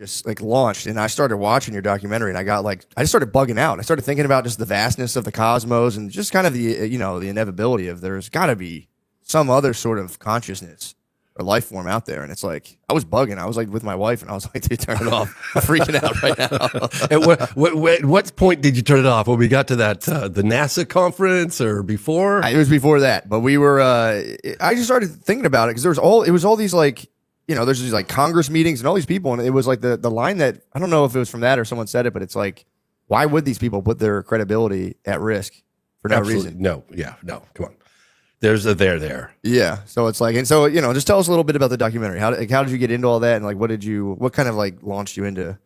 just like launched, and I started watching your documentary, and I just started bugging out. I started thinking about just the vastness of the cosmos and just kind of the the inevitability of there's got to be some other sort of consciousness or life form out there. And it's like I was bugging. I was like with my wife, and I was like, "Dude, turn it off! I'm freaking out right now." At what point did you turn it off? When we got to that the NASA conference or before? It was before that, but we were. I just started thinking about it because it was all these like. There's these like Congress meetings and all these people, and it was like the line that I don't know if it was from that or someone said it, but it's like, why would these people put their credibility at risk for no reason? No, come on. There's a there. Yeah, so it's like, and so just tell us a little bit about the documentary. How did you get into all that, and like what kind of like launched you into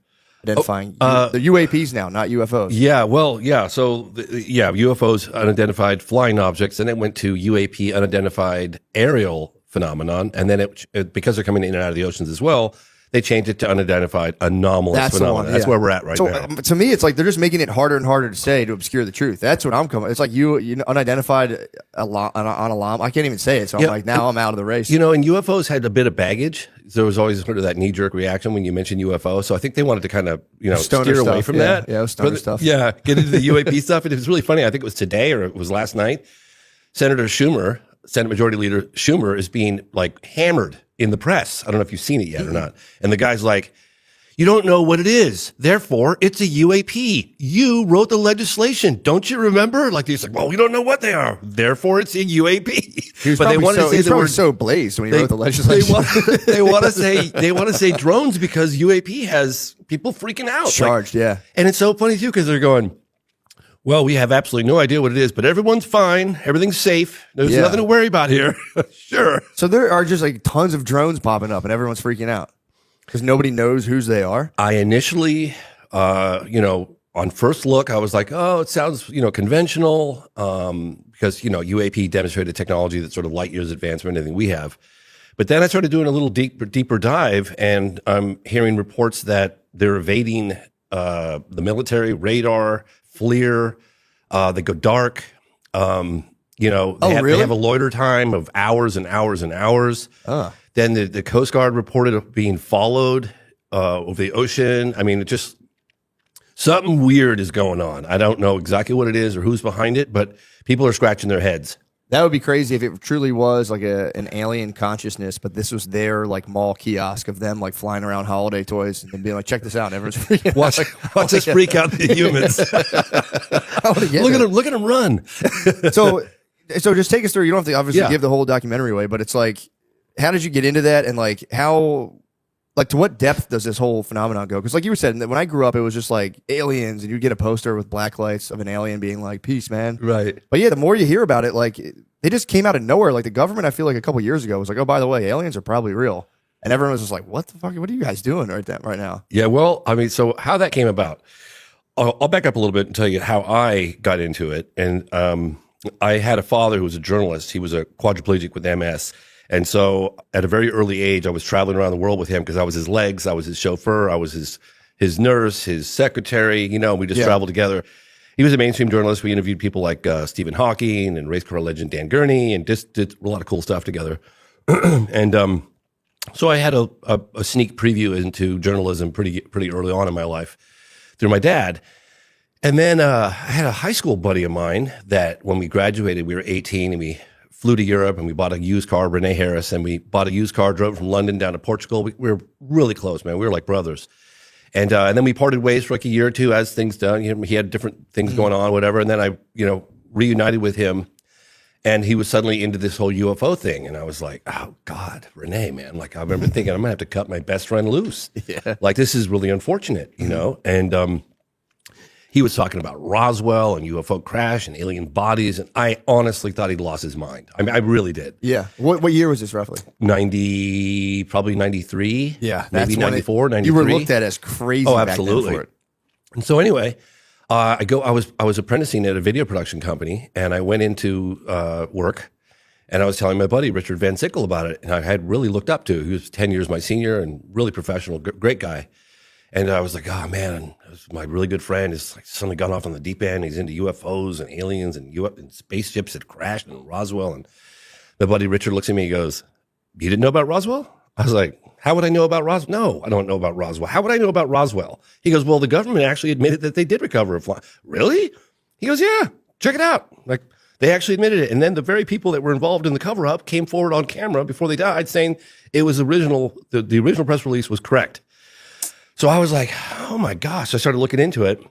identifying the UAPs now, not UFOs? Yeah, well, yeah. So UFOs, unidentified flying objects, and it went to UAP, unidentified aerial phenomenon, and then it because they're coming in and out of the oceans as well, they changed it to unidentified anomalous phenomenon. That's where we're at right now. To me, it's like they're just making it harder and harder to say to obscure the truth. That's what I'm coming. It's like you unidentified on alarm. I can't even say it. So I'm like, now I'm out of the race. And UFOs had a bit of baggage. There was always sort of that knee jerk reaction when you mentioned UFO. So I think they wanted to kind of steer away from that. Yeah, it was stoner stuff. Yeah, get into the UAP stuff. And it was really funny. I think it was today or it was last night. Senate Majority Leader Schumer is being like hammered in the press. I don't know if you've seen it yet or not. And the guy's like, "You don't know what it is. Therefore, it's a UAP. You wrote the legislation. Don't you remember?" Like he's like, "Well, we don't know what they are. Therefore, it's a UAP." But they wanted to say the word so blazed when he wrote the legislation. They want to say drones because UAP has people freaking out. Charged, yeah. And it's so funny too because they're going, "Well, we have absolutely no idea what it is, but everyone's fine. Everything's safe. There's nothing to worry about here." Sure. So there are just like tons of drones popping up and everyone's freaking out because nobody knows whose they are. I initially, on first look, I was like, "Oh, it sounds, conventional," because, UAP demonstrated technology that's sort of light years advanced from anything we have. But then I started doing a little deeper dive, and I'm hearing reports that they're evading the military, radar, FLIR, they go dark. They have a loiter time of hours and hours and hours. Then the Coast Guard reported being followed over the ocean. I mean, it just something weird is going on. I don't know exactly what it is or who's behind it, but people are scratching their heads. That would be crazy if it truly was like an alien consciousness, but this was their like mall kiosk of them like flying around holiday toys and being like, "Check this out." And everyone's freaking out. Watch us freak out the humans. Look at them run. So just take us through. You don't have to obviously give the whole documentary away, but it's like, how did you get into that? And like to what depth does this whole phenomenon go? Because like you were saying, when I grew up, it was just like aliens, and you'd get a poster with black lights of an alien being like, "Peace, man." Right. But yeah, the more you hear about it, like they just came out of nowhere. Like the government, I feel like a couple years ago was like, "Oh, by the way, aliens are probably real," and everyone was just like, "What the fuck? What are you guys doing right now?" Yeah. Well, I mean, so how that came about, I'll back up a little bit and tell you how I got into it. And I had a father who was a journalist. He was a quadriplegic with MS. And so at a very early age, I was traveling around the world with him because I was his legs, I was his chauffeur, I was his nurse, his secretary, we just traveled together. He was a mainstream journalist. We interviewed people like Stephen Hawking and race car legend Dan Gurney and just did a lot of cool stuff together. And so I had a sneak preview into journalism pretty early on in my life through my dad. And then I had a high school buddy of mine that when we graduated, we were 18 and we flew to Europe and we bought a used car, Renee Harris, and we bought a used car, drove from London down to Portugal. We were really close, man. We were like brothers. And then we parted ways for like a year or two as things done. He had different things going on, whatever. And then I, reunited with him, and he was suddenly into this whole UFO thing. And I was like, "Oh God, Renee, man." Like I remember thinking, I'm gonna have to cut my best friend loose. Yeah. Like this is really unfortunate, And he was talking about Roswell and UFO crash and alien bodies, and I honestly thought he'd lost his mind. I mean, I really did. Yeah. What year was this roughly? Probably 93. Yeah. Maybe 94, 93. You were looked at as crazy. Oh, Back absolutely. then for it. And so anyway, I was apprenticing at a video production company, and I went into work, and I was telling my buddy Richard Van Sickle about it, and I had really looked up to. He was 10 years my senior and really professional, great guy. And I was like, "Oh man, my really good friend has like suddenly gone off on the deep end. He's into UFOs and aliens and spaceships that crashed in Roswell." And my buddy Richard looks at me and goes, "You didn't know about Roswell?" I was like, how would I know about Roswell? No, I don't know about Roswell. How would I know about Roswell? He goes, well, the government actually admitted that they did recover a fly. Really? He goes, yeah, check it out. Like, they actually admitted it. And then the very people that were involved in the cover-up came forward on camera before they died saying it was original. The original press release was correct. So I was like, oh my gosh. I started looking into it.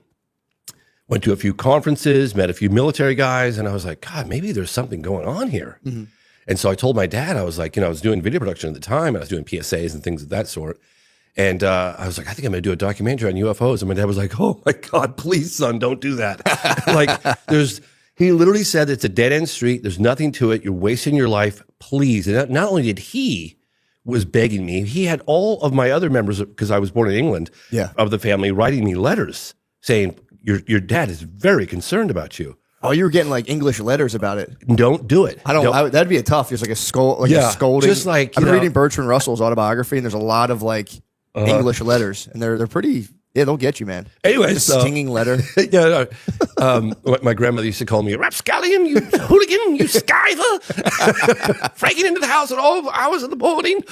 Went to a few conferences, met a few military guys, and I was like, God, maybe there's something going on here. Mm-hmm. And so I told my dad, I was like, I was doing video production at the time, and I was doing PSAs and things of that sort. And I was like, I think I'm going to do a documentary on UFOs. And my dad was like, oh my God, please, son, don't do that. He literally said it's a dead end street. There's nothing to it. You're wasting your life. Please. And not only did he was begging me, he had all of my other members, because I was born in England, of the family, writing me letters saying, your dad is very concerned about you. Oh, you were getting like English letters about it. Don't do it. That'd be a tough. There's like a a scolding. Just like I'm reading Bertrand Russell's autobiography, and there's a lot of like English letters, and they're pretty. Yeah, they'll get you, man. Anyway, a stinging letter. My grandmother used to call me a rapscallion, you hooligan, you skiver, breaking into the house at all hours of the morning.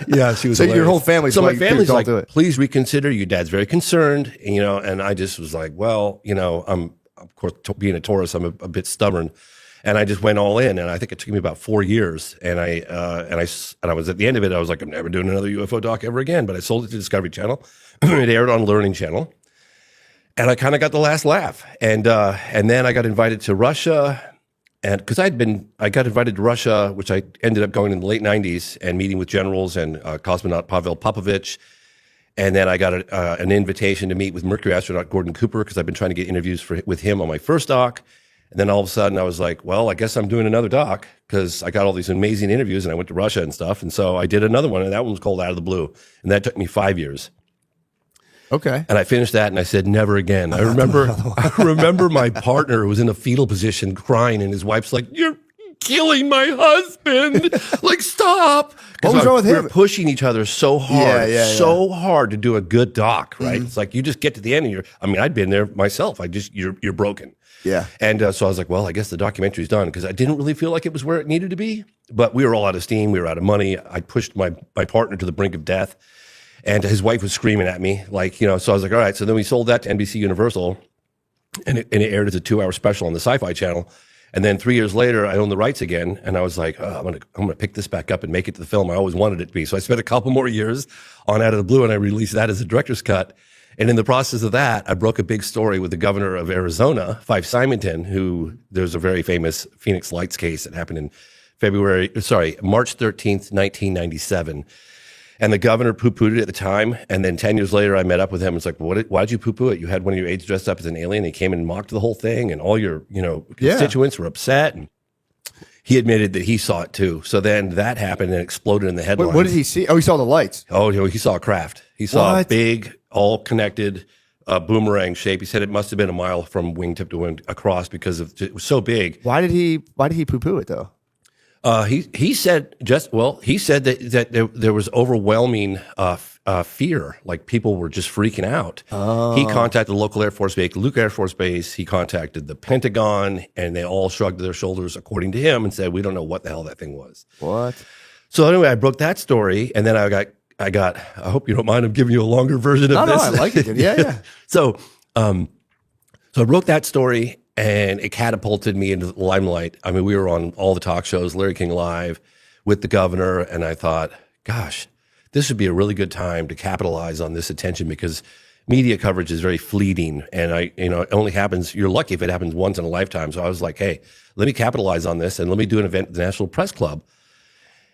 Yeah, she was. So your whole family. So my family's like, please reconsider. Your dad's very concerned, and I just was like, well, I'm of course being a Taurus, I'm a bit stubborn. And I just went all in, and I think it took me about 4 years. And I was at the end of it. I was like, I'm never doing another UFO doc ever again. But I sold it to Discovery Channel. It aired on Learning Channel, and I kind of got the last laugh. And then I got invited to Russia, and because I got invited to Russia, which I ended up going in the late '90s and meeting with generals and cosmonaut Pavel Popovich. And then I got an invitation to meet with Mercury astronaut Gordon Cooper, because I've been trying to get interviews with him on my first doc. And then all of a sudden I was like, well, I guess I'm doing another doc, because I got all these amazing interviews and I went to Russia and stuff. And so I did another one, and that one was called Out of the Blue. And that took me 5 years. Okay. And I finished that and I said, never again. I remember my partner was in a fetal position crying, and his wife's like, you're killing my husband. Like, stop. What was wrong with him? We were pushing each other so hard, so hard to do a good doc, right? Mm-hmm. It's like you just get to the end and I'd been there myself. You're broken. Yeah. And so I was like, well, I guess the documentary's done, because I didn't really feel like it was where it needed to be. But we were all out of steam. We were out of money. I pushed my partner to the brink of death, and his wife was screaming at me. So I was like, all right. So then we sold that to NBC Universal, and it aired as a 2-hour special on the Sci-Fi Channel. And then 3 years later, I owned the rights again, and I was like, oh, I'm gonna pick this back up and make it to the film I always wanted it to be. So I spent a couple more years on Out of the Blue, and I released that as a director's cut. And in the process of that, I broke a big story with the governor of Arizona, Fife Symington, who there's a very famous Phoenix Lights case that happened in March 13th, 1997. And the governor poo-pooed it at the time. And then 10 years later, I met up with him. It's like, why did you poo-poo it? You had one of your aides dressed up as an alien. He came and mocked the whole thing, and all your, constituents were upset. And he admitted that he saw it too. So then that happened and exploded in the headlines. What did he see? Oh, he saw the lights. Oh, he saw a craft. He saw a big, all connected boomerang shape. He said it must have been a mile from wingtip to wing across, because it was so big. Why did he poo-poo it though? He said that there was overwhelming fear, like people were just freaking out. Oh. He contacted the local Air Force Base, Luke Air Force Base. He contacted the Pentagon, and they all shrugged their shoulders, according to him, and said, we don't know what the hell that thing was. What? So anyway, I broke that story, and then I got. I hope you don't mind. I'm giving you a longer version of this. No, I like it. Yeah. So I wrote that story, and it catapulted me into the limelight. I mean, we were on all the talk shows, Larry King Live, with the governor, and I thought, gosh, this would be a really good time to capitalize on this attention, because media coverage is very fleeting, and it only happens. You're lucky if it happens once in a lifetime. So I was like, hey, let me capitalize on this, and let me do an event at the National Press Club.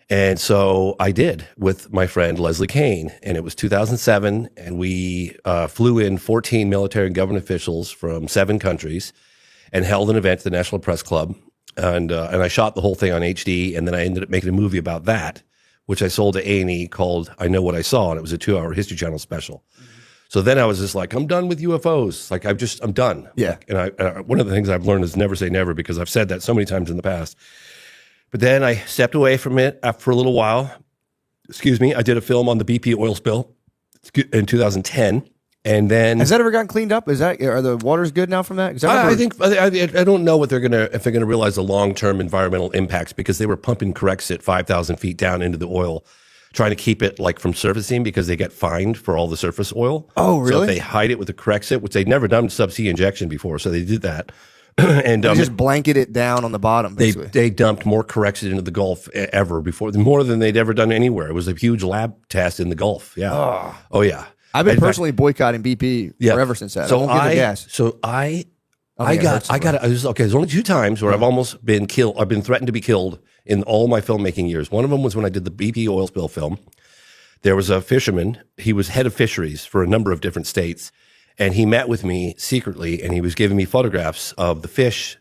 And so I did, with my friend Leslie Kean, and it was 2007, and we flew in 14 military and government officials from 7 countries and held an event at the National Press Club. And I shot the whole thing on HD, and then I ended up making a movie about that, which I sold to A&E, called I Know What I Saw, and it was a 2-hour History Channel special. Mm-hmm. So then I was just like, I'm done with UFOs. Like, I'm done. Yeah. And one of the things I've learned is never say never, because I've said that so many times in the past. But then I stepped away from it for a little while. I did a film on the BP oil spill in 2010. And then, has that ever gotten cleaned up? Are the waters good now from that? I don't know if they're gonna realize the long-term environmental impacts, because they were pumping Corexit 5,000 feet down into the oil, trying to keep it like from surfacing because they get fined for all the surface oil. Oh, So really? if they hide it with the Corexit, which they'd never done subsea injection before, so they did that. And They just blanket it down on the bottom, basically. they dumped more Corexit into the Gulf ever before, more than they'd ever done anywhere. It was a huge lab test in the Gulf. Yeah. Oh yeah. I've been In fact, personally boycotting BP forever since that. I won't get the gas. So I think it hurts got okay. There's only 2 times where I've almost been killed. I've been threatened to be killed in all my filmmaking years. One of them was when I did the BP oil spill film. There was a fisherman. He was head of fisheries for a number of different states, and he met with me secretly, and he was giving me photographs of the fish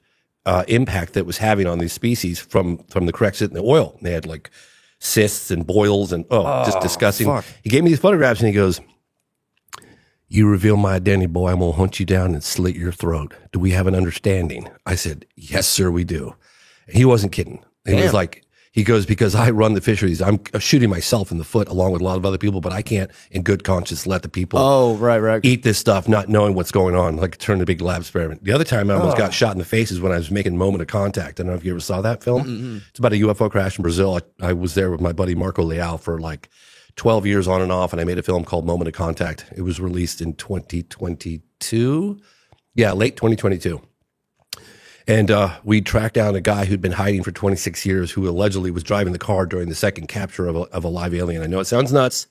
impact that was having on these species from the Corexit and the oil. And they had like cysts and boils and just disgusting. fuck. He gave me these photographs, and he goes, "You reveal my identity, boy, I'm going to hunt you down and slit your throat. Do we have an understanding?" I said, "Yes, sir, we do." And he wasn't kidding. He was like, he goes, "Because I run the fisheries, I'm shooting myself in the foot along with a lot of other people, but I can't in good conscience let the people Oh, right. eat this stuff not knowing what's going on, like turn a big lab experiment." The other time I almost got shot in the face is when I was making Moment of Contact. I don't know if you ever saw that film. It's about a UFO crash in Brazil. I was there with my buddy Marco Leal for like 12 years on and off, and I made a film called Moment of Contact. It was released in 2022. Yeah, late 2022. And we tracked down a guy who'd been hiding for 26 years who allegedly was driving the car during the second capture of a live alien. I know it sounds nuts.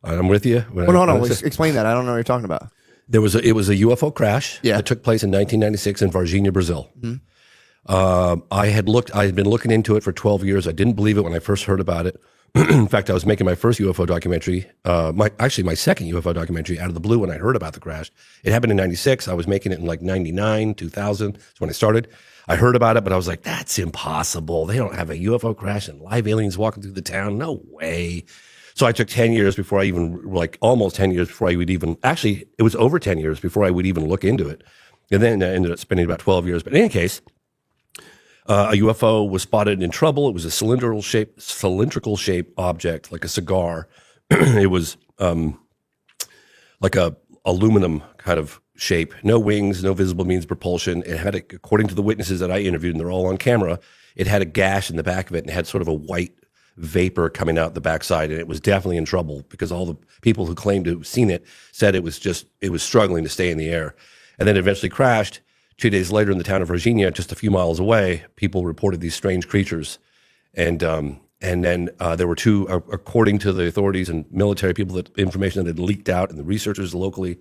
I'm with you. Well, hold on. Explain that. I don't know what you're talking about. It was a UFO crash Yeah. that took place in 1996 in Varginha, Brazil. I had been looking into it for 12 years. I didn't believe it when I first heard about it. In fact, I was making my first UFO documentary, my second UFO documentary out of the blue when I heard about the crash. It happened in 96. I was making it in like 99, 2000. That's when I started. I heard about it, but I was like, that's impossible. They don't have a UFO crash and live aliens walking through the town. No way. So I took 10 years before I even, like almost 10 years before I would even, actually, it was over 10 years before I would even look into it. And then I ended up spending about 12 years. But in any case, a UFO was spotted in trouble. It was a cylindrical shape object, like a cigar. It was like a aluminum kind of shape, no wings, no visible means of propulsion. It had, according to the witnesses that I interviewed, and they're all on camera, it had a gash in the back of it and it had sort of a white vapor coming out the backside, and it was definitely in trouble because all the people who claimed to have seen it said it was struggling to stay in the air, and then eventually crashed. 2 days later, in the town of Virginia, just a few miles away, people reported these strange creatures, and then there were 2, according to the authorities and military people, that information that had leaked out, and the researchers locally,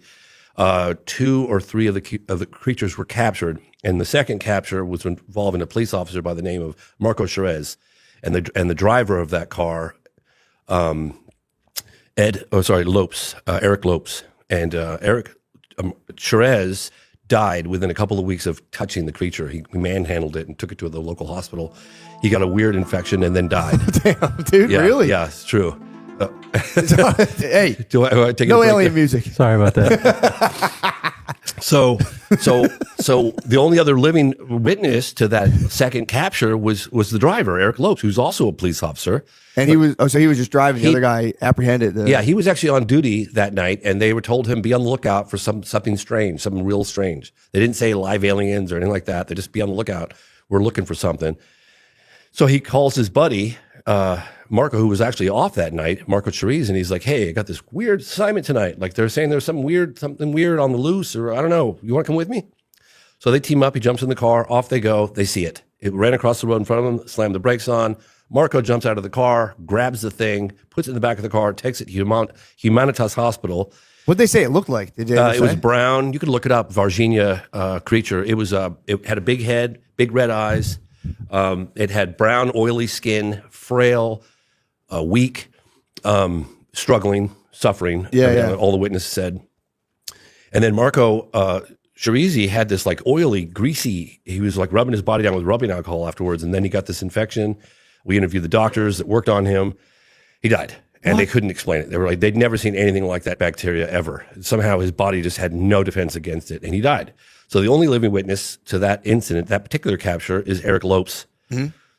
2 or 3 of the creatures were captured, and the second capture was involving a police officer by the name of Marco Cherez, and the driver of that car, Eric Lopes, and Eric Cherez died within a couple of weeks of touching the creature. He manhandled it and took it to the local hospital. He got a weird infection and then died. Damn, dude, Yeah, really? Yeah, it's true. Hey, Do I take no a break alien there? music. Sorry about that. So the only other living witness to that second capture was the driver, Eric Lopes, who's also a police officer. And he was just driving. The other guy apprehended. Yeah, he was actually on duty that night, and they were told him be on the lookout for something strange, something real strange. They didn't say live aliens or anything like that. They just be on the lookout. We're looking for something. So he calls his buddy, Marco, who was actually off that night, Marco Cherez, and he's like, "Hey, I got this weird assignment tonight. Like they're saying there's something weird on the loose, or I don't know. You want to come with me?" So they team up. He jumps in the car. Off they go. They see it. It ran across the road in front of them, slammed the brakes on. Marco jumps out of the car, grabs the thing, puts it in the back of the car, takes it to Humanitas Hospital. What'd they say it looked like? Did they ever It was say? brown. You could look it up. Varginha creature. It was. It had a big head, big red eyes. It had brown, oily skin, frail, weak, struggling, suffering. Yeah. All the witnesses said. And then Marco Cherez had this like oily, greasy. He was like rubbing his body down with rubbing alcohol afterwards, and then he got this infection. We interviewed the doctors that worked on him. He died, and they couldn't explain it. They were like, they'd never seen anything like that bacteria ever. Somehow his body just had no defense against it, and he died. So the only living witness to that incident, that particular capture, is Eric Lopes.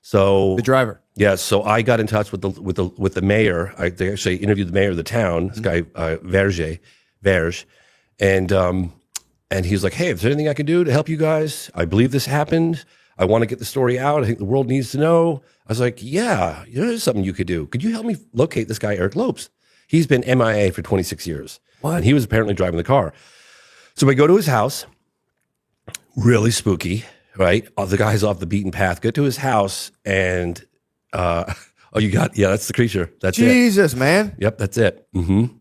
So The driver. yeah, so I got in touch with the mayor. They actually interviewed the mayor of the town, this guy Verge, and he's like, "Hey, is there anything I can do to help you guys? I believe this happened. I want to get the story out. I think the world needs to know. I was like, yeah, there's something you could do. Could you help me locate this guy, Eric Lopes? He's been MIA for 26 years. What? And he was apparently driving the car. So we go to his house, really spooky, right? The guy's off the beaten path. Go to his house and, that's the creature. That's it. Jesus, man. Yep, that's it. Mm-hmm.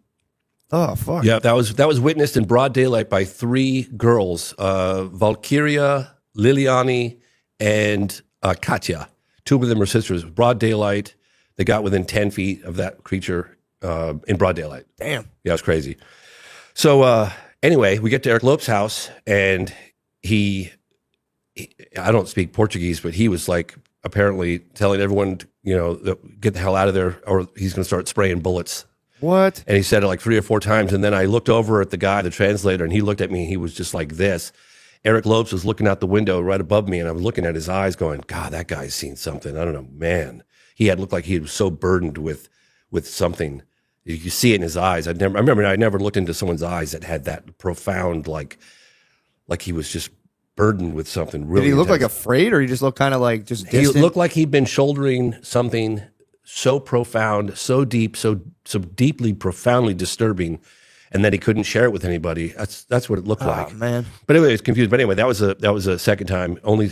Oh, fuck. Yeah, that was witnessed in broad daylight by 3 girls, Valkyria, Liliani, and Katya. 2 of them were sisters. Broad daylight. They got within 10 feet of that creature in broad daylight. Damn. Yeah, it was crazy. So anyway, we get to Eric Lopes' house, and he I don't speak Portuguese, but he was like apparently telling everyone, get the hell out of there, or he's going to start spraying bullets. What? And he said it like 3 or 4 times. And then I looked over at the guy, the translator, and he looked at me. And he was just like this. Eric Lopes was looking out the window right above me, and I was looking at his eyes going, God, that guy's seen something. I don't know, man. He had looked like he was so burdened with something. You could see it in his eyes. I remember I never looked into someone's eyes that had that profound, like he was just burdened with something really Did he look intense. like afraid, or he just looked kind of like just He distant? looked like he'd been shouldering something so profound, so deep, so deeply, profoundly disturbing, and that he couldn't share it with anybody. That's what it looked like. Man. But anyway, it's confused. But anyway, that was a second time. Only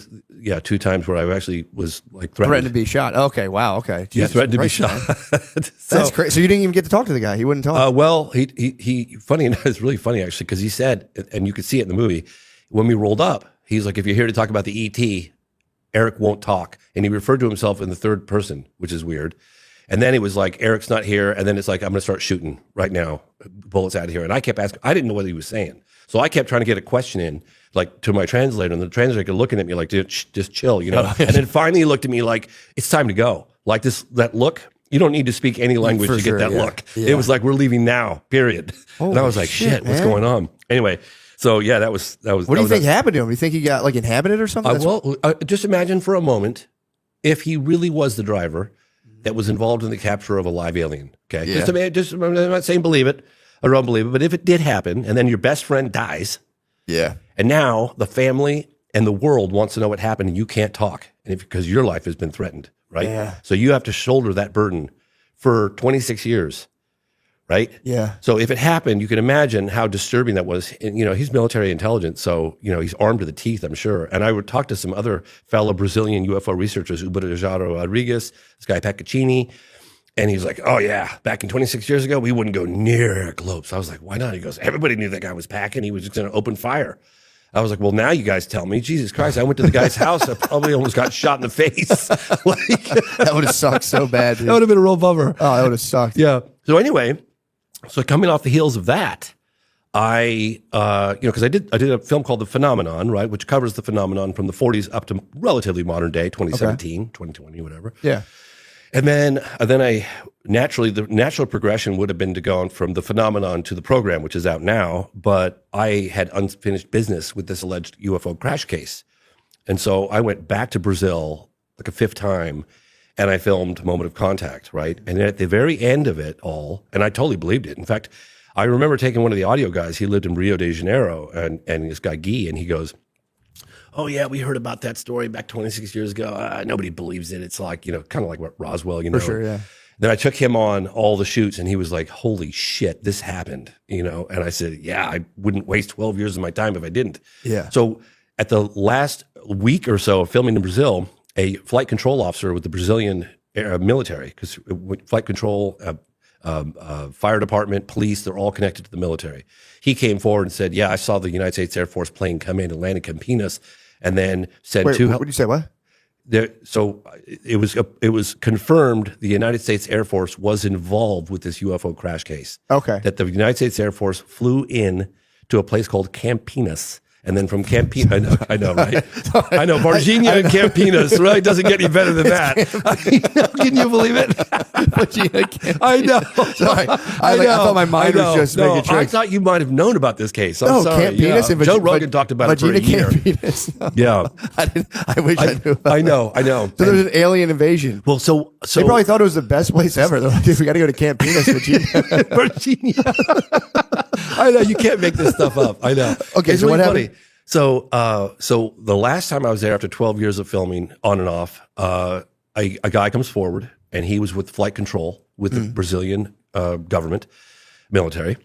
2 times where I actually was like Threatened to be shot. Okay, wow, okay. Yeah, Jesus threatened to be Christ, shot. man. That's crazy. So you didn't even get to talk to the guy. He wouldn't talk. Well, he funny enough, it's really funny actually, because he said, and you could see it in the movie, when we rolled up, he's like, if you're here to talk about the ET, Eric won't talk. And he referred to himself in the third person, which is weird. And then it was like, Eric's not here. And then it's like, I'm going to start shooting right now, bullets out of here. And I kept asking, I didn't know what he was saying. So I kept trying to get a question in, like to my translator. And the translator looking at me like, dude, just chill, And then finally he looked at me like, it's time to go. Like that look, you don't need to speak any language For to sure, get that yeah. look. Yeah. It was like, we're leaving now, period. And I was like, shit, what's man. going on? Anyway, so yeah, that was. What do you think happened to him? You think he got like inhabited or something? Just imagine for a moment if he really was the driver that was involved in the capture of a live alien. Okay, Yeah. I'm not saying believe it or don't believe it, but if it did happen, and then your best friend dies, Yeah. and now the family and the world wants to know what happened, and you can't talk, and because your life has been threatened, right? Yeah. So you have to shoulder that burden for 26 years. Right? Yeah. So if it happened, you can imagine how disturbing that was. And, he's military intelligence, so, he's armed to the teeth, I'm sure. And I would talk to some other fellow Brazilian UFO researchers, Uberajaro Rodrigues, this guy Paccaccini, and he's like, oh, yeah, back in 26 years ago, we wouldn't go near Eric Lopes. I was like, why not? He goes, everybody knew that guy was packing. He was just going to open fire. I was like, well, now you guys tell me. Jesus Christ, I went to the guy's house. I probably almost got shot in the face. That would have sucked so bad. Dude. That would have been a real bummer. Oh, that would have sucked. Yeah. So anyway, coming off the heels of that, I, because I did a film called The Phenomenon, right, which covers the phenomenon from the 40s up to relatively modern day, 2017, 2020, whatever. Yeah. And then the natural progression would have been to go on from The Phenomenon to The Program, which is out now. But I had unfinished business with this alleged UFO crash case. And so I went back to Brazil like a 5th time, and I filmed Moment of Contact, right? And at the very end of it all, and I totally believed it. In fact, I remember taking one of the audio guys, he lived in Rio de Janeiro, and this guy Guy, and he goes, oh yeah, we heard about that story back 26 years ago. Nobody believes it. It's like, kind of like what Roswell, For sure, yeah. Then I took him on all the shoots, and he was like, holy shit, this happened, And I said, yeah, I wouldn't waste 12 years of my time if I didn't. Yeah. So at the last week or so of filming in Brazil, a flight control officer with the Brazilian military, because flight control, fire department, police, they're all connected to the military. He came forward and said, yeah, I saw the United States Air Force plane come in and land in Campinas, and then send Wait, two. what did you say? What? So it was confirmed the United States Air Force was involved with this UFO crash case. Okay. That the United States Air Force flew in to a place called Campinas. And then from Campinas, I know, right? I know, Varginha and Campinas, right? Doesn't get any better than that. Can you believe it? I know. Sorry. I thought my mind was just making tricks. I thought you might have known about this case. I'm sorry. Campinas and Joe Rogan talked about it for a year. Campinas. Yeah. I wish I knew. I know. So there was an alien invasion. Well, so They probably thought it was the best place ever. They're like, dude, we got to go to Campinas, Virginia. Virginia. I know, you can't make this stuff up. I know. Okay, It's so really what funny. happened? So the last time I was there after 12 years of filming on and off, a guy comes forward and he was with flight control with the Brazilian government, military.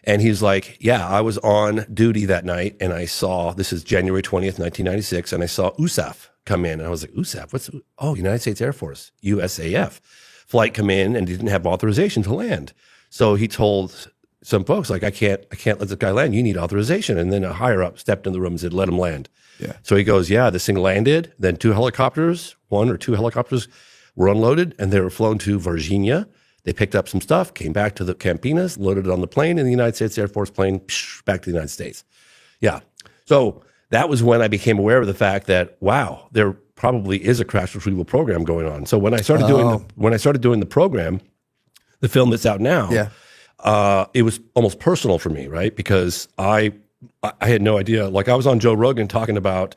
And he's like, yeah, I was on duty that night and I saw, this is January 20th, 1996, and I saw USAF come in. And I was like, USAF? United States Air Force, USAF. Flight come in and didn't have authorization to land. So he told some folks, like, I can't let this guy land. You need authorization. And then a higher up stepped in the room and said, let him land. Yeah. So he goes, yeah, this thing landed. Then one or two helicopters were unloaded and they were flown to Virginia. They picked up some stuff, came back to the Campinas, loaded it on the plane, and the United States Air Force plane back to the United States. Yeah. So that was when I became aware of the fact that, wow, there probably is a crash retrieval program going on. So when I started doing the program, the film that's out now, it was almost personal for me, right? Because I had no idea. Like, I was on Joe Rogan talking about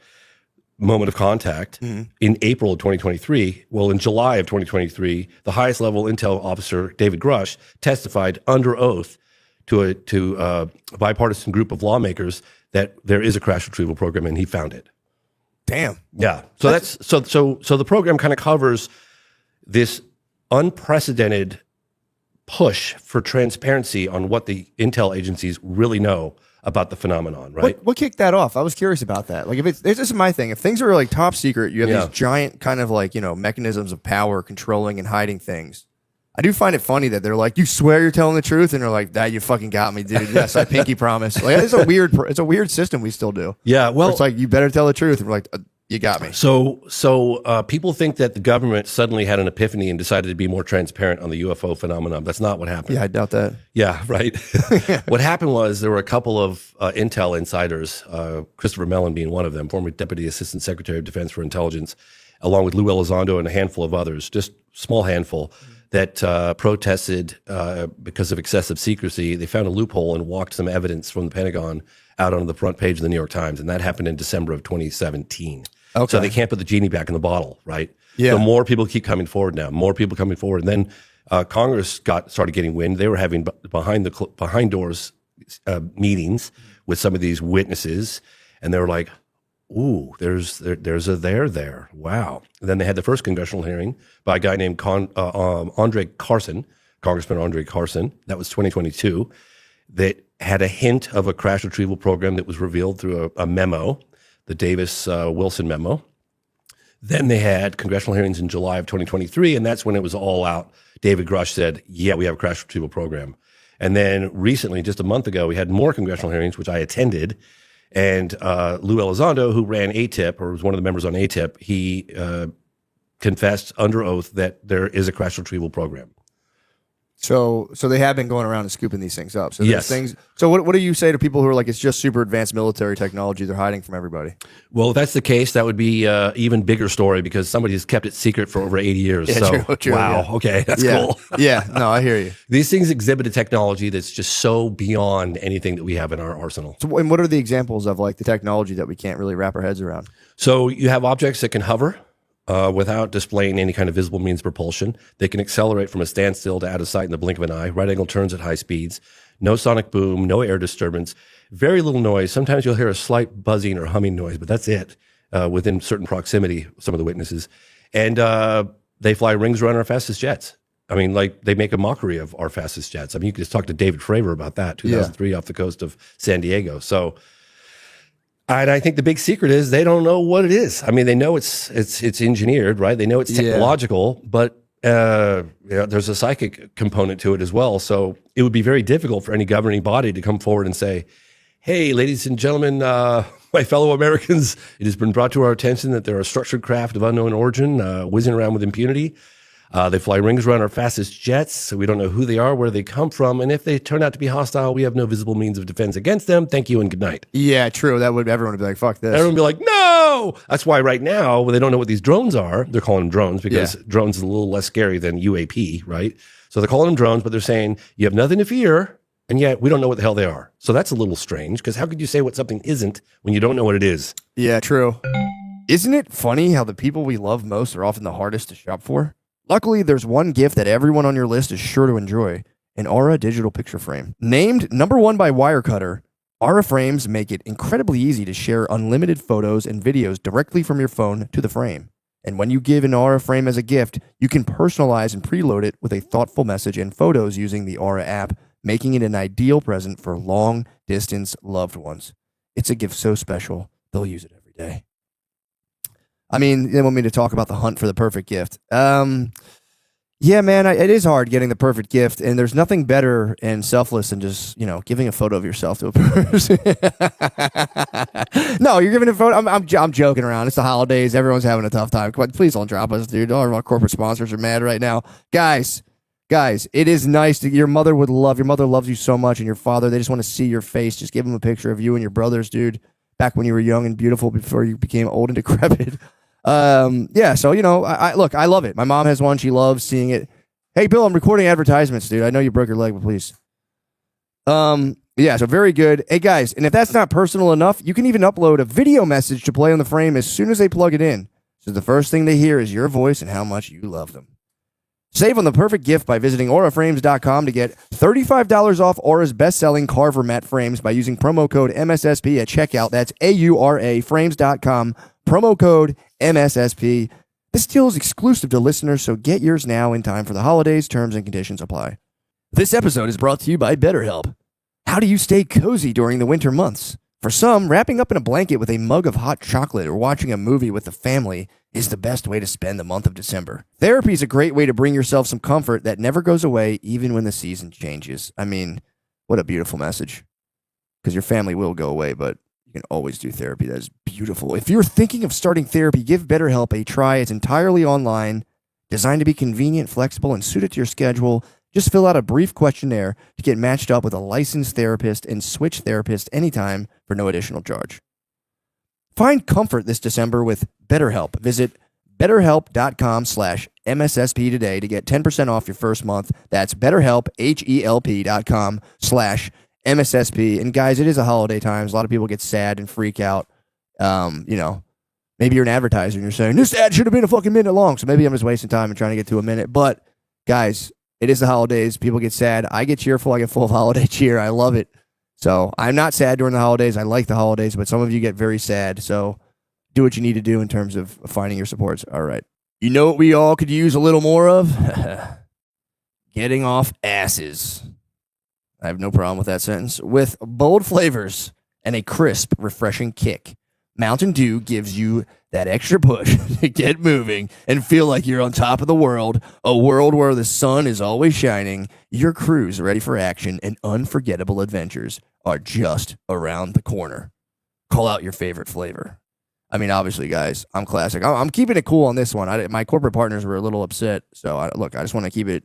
moment of contact in April of 2023. Well, in July of 2023, the highest level intel officer, David Grush, testified under oath to a bipartisan group of lawmakers that there is a crash retrieval program, and he found it. Damn. Yeah. So so the program kind of covers this unprecedented push for transparency on what the intel agencies really know about the phenomenon, right? What kicked that off? I was curious about that. Like, this is my thing. If things are like top secret, you have these giant kind of like, mechanisms of power controlling and hiding things. I do find it funny that they're like, you swear you're telling the truth, and they're like, that you fucking got me, dude. Yes, I pinky promise. Like, it's a weird system we still do. Yeah, well, it's like, you better tell the truth, and we're like, you got me. So people think that the government suddenly had an epiphany and decided to be more transparent on the UFO phenomenon. That's not what happened. Yeah, I doubt that. Yeah, right. What happened was there were a couple of intel insiders, Christopher Mellon being one of them, former Deputy Assistant Secretary of Defense for Intelligence, along with Lou Elizondo and a handful of others, just small handful, that protested because of excessive secrecy. They found a loophole and walked some evidence from the Pentagon out on the front page of the New York Times, and that happened in December of 2017. Okay. So they can't put the genie back in the bottle, right? Yeah. So more people keep coming forward now, and then Congress started getting wind. They were having behind doors meetings with some of these witnesses, and they were like, ooh, there's a there. Wow. And then they had the first congressional hearing by a guy named Andre Carson, Congressman Andre Carson. That was 2022. That had a hint of a crash retrieval program that was revealed through a memo, the Davis-Wilson memo. Then they had congressional hearings in July of 2023, and that's when it was all out. David Grush said, yeah, we have a crash retrieval program. And then recently, just a month ago, we had more congressional hearings, which I attended. And Lou Elizondo, who ran ATIP, or was one of the members on ATIP, he confessed under oath that there is a crash retrieval program. So they have been going around and scooping these things up. So yes. So what do you say to people who are like, it's just super advanced military technology they're hiding from everybody? Well, if that's the case, that would be an even bigger story because somebody has kept it secret for over 80 years. Yeah, so, true, wow, yeah. Okay, that's cool. Yeah, no, I hear you. These things exhibit a technology that's just so beyond anything that we have in our arsenal. So, and what are the examples of like the technology that we can't really wrap our heads around? So you have objects that can hover without displaying any kind of visible means of propulsion. They can accelerate from a standstill to out of sight in the blink of an eye, right angle turns at high speeds, no sonic boom, no air disturbance, very little noise. Sometimes you'll hear a slight buzzing or humming noise, but that's it within certain proximity, some of the witnesses. And they fly rings around our fastest jets. I mean, like they make a mockery of our fastest jets. I mean, you could just talk to David Fravor about that, 2003 off the coast of San Diego. So, and I think the big secret is they don't know what it is. I mean, they know it's engineered, right? They know it's technological, but there's a psychic component to it as well. So it would be very difficult for any governing body to come forward and say, hey, ladies and gentlemen, my fellow Americans, it has been brought to our attention that there are structured craft of unknown origin whizzing around with impunity. They fly rings around our fastest jets, so we don't know who they are, where they come from, and if they turn out to be hostile, we have no visible means of defense against them. Thank you and good night. Yeah, true. Everyone would be like, fuck this. Everyone would be like, no! That's why right now, when they don't know what these drones are, they're calling them drones because drones is a little less scary than UAP, right? So they're calling them drones, but they're saying, you have nothing to fear, and yet we don't know what the hell they are. So that's a little strange, because how could you say what something isn't when you don't know what it is? Yeah, true. Isn't it funny how the people we love most are often the hardest to shop for? Luckily, there's one gift that everyone on your list is sure to enjoy, an Aura digital picture frame. Named #1 by Wirecutter, Aura frames make it incredibly easy to share unlimited photos and videos directly from your phone to the frame. And when you give an Aura frame as a gift, you can personalize and preload it with a thoughtful message and photos using the Aura app, making it an ideal present for long-distance loved ones. It's a gift so special, they'll use it every day. I mean, they want me to talk about the hunt for the perfect gift. Yeah, man, it is hard getting the perfect gift, and there's nothing better and selfless than just, giving a photo of yourself to a person. No, you're giving a photo. I'm joking around. It's the holidays. Everyone's having a tough time. Come on, please don't drop us, dude. All of our corporate sponsors are mad right now. Guys, it is nice that your mother loves you so much, and your father, they just want to see your face. Just give them a picture of you and your brothers, dude, back when you were young and beautiful before you became old and decrepit. Yeah, so, look, I love it. My mom has one. She loves seeing it. Hey, Bill, I'm recording advertisements, dude. I know you broke your leg, but please. Yeah, so very good. Hey, guys, and if that's not personal enough, you can even upload a video message to play on the frame as soon as they plug it in. So the first thing they hear is your voice and how much you love them. Save on the perfect gift by visiting auraframes.com to get $35 off Aura's best-selling Carver mat frames by using promo code MSSP at checkout. That's AURA frames.com, promo code MSSP. This deal is exclusive to listeners, so get yours now in time for the holidays. Terms and conditions apply. This episode is brought to you by BetterHelp. How do you stay cozy during the winter months? For some, wrapping up in a blanket with a mug of hot chocolate or watching a movie with the family is the best way to spend the month of December. Therapy is a great way to bring yourself some comfort that never goes away even when the season changes. I mean, what a beautiful message. Because your family will go away, but you can always do therapy. That is beautiful. If you're thinking of starting therapy, give BetterHelp a try. It's entirely online, designed to be convenient, flexible, and suited to your schedule. Just fill out a brief questionnaire to get matched up with a licensed therapist and switch therapist anytime for no additional charge. Find comfort this December with BetterHelp. Visit BetterHelp.com/MSSP today to get 10% off your first month. That's BetterHelp, HELP.com/MSSP. And guys, it is a holiday times. A lot of people get sad and freak out. Maybe you're an advertiser and you're saying, this ad should have been a fucking minute long. So maybe I'm just wasting time and trying to get to a minute. But guys, it is the holidays. People get sad. I get cheerful. I get full of holiday cheer. I love it. So I'm not sad during the holidays. I like the holidays, but some of you get very sad. So do what you need to do in terms of finding your supports. All right. You know what we all could use a little more of? Getting off asses. I have no problem with that sentence. With bold flavors and a crisp, refreshing kick, Mountain Dew gives you that extra push to get moving and feel like you're on top of the world, a world where the sun is always shining. Your crew's ready for action, and unforgettable adventures are just around the corner. Call out your favorite flavor. I mean, obviously, guys, I'm classic. I'm keeping it cool on this one. My corporate partners were a little upset, so I just want to keep it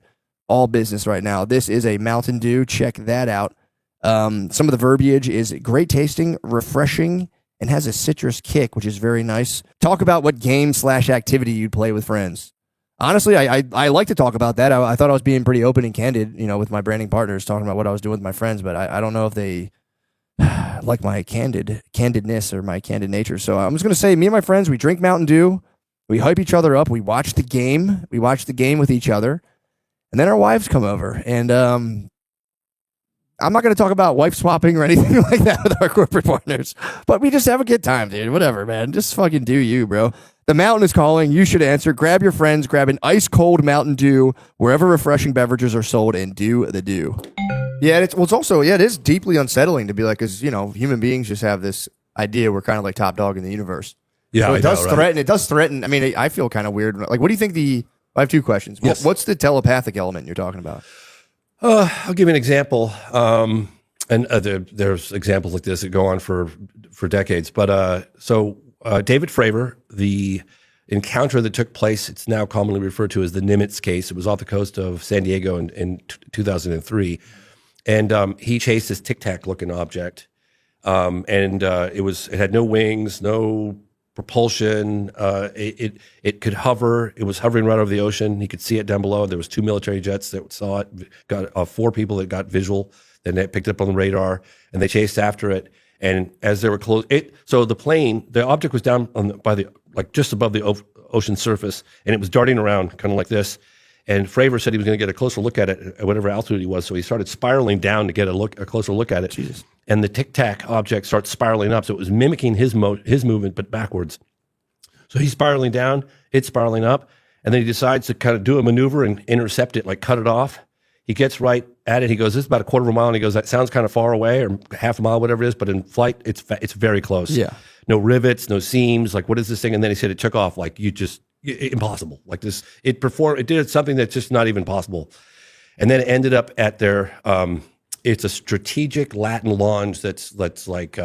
all business right now. This is a Mountain Dew. Check that out. Some of the verbiage is great tasting, refreshing, and has a citrus kick, which is very nice. Talk about what game/activity you'd play with friends. Honestly, I like to talk about that. I thought I was being pretty open and candid, with my branding partners, talking about what I was doing with my friends, but I don't know if they like my candidness or my candid nature. So I'm just going to say, me and my friends, we drink Mountain Dew, we hype each other up, we watch the game with each other, and then our wives come over, and I'm not going to talk about wife swapping or anything like that with our corporate partners, but we just have a good time, dude. Whatever, man. Just fucking do you, bro. The mountain is calling. You should answer. Grab your friends, grab an ice cold Mountain Dew wherever refreshing beverages are sold, and do the do. Yeah, it is deeply unsettling to be like, because, human beings just have this idea we're kind of like top dog in the universe. Yeah, so it does threaten. I mean, I feel kind of weird. Like, what do you think I have two questions. Yes. What's the telepathic element you're talking about? I'll give you an example. There's examples like this that go on for decades. But David Fravor, the encounter that took place, it's now commonly referred to as the Nimitz case. It was off the coast of San Diego in 2003. And he chased this Tic Tac looking object. It had no wings, no propulsion. It could hover. It was hovering right over the ocean. He could see it down below. There was 2 military jets that saw it. Got 4 people that got visual. Then they picked it up on the radar, and they chased after it. And as they were close, so the object was down just above the ocean surface, and it was darting around kind of like this. And Fravor said he was going to get a closer look at it at whatever altitude he was. So he started spiraling down to get a closer look at it. Jesus. And the Tic Tac object starts spiraling up. So it was mimicking his movement, but backwards. So he's spiraling down, it's spiraling up. And then he decides to kind of do a maneuver and intercept it, like cut it off. He gets right at it. He goes, this is about a quarter of a mile. And he goes, that sounds kind of far away, or half a mile, whatever it is. But in flight, it's very close. Yeah. No rivets, no seams. Like, what is this thing? And then he said it took off. Like, impossible. Like this, it did something that's just not even possible. And then it ended up at their, it's a strategic Latin launch that's like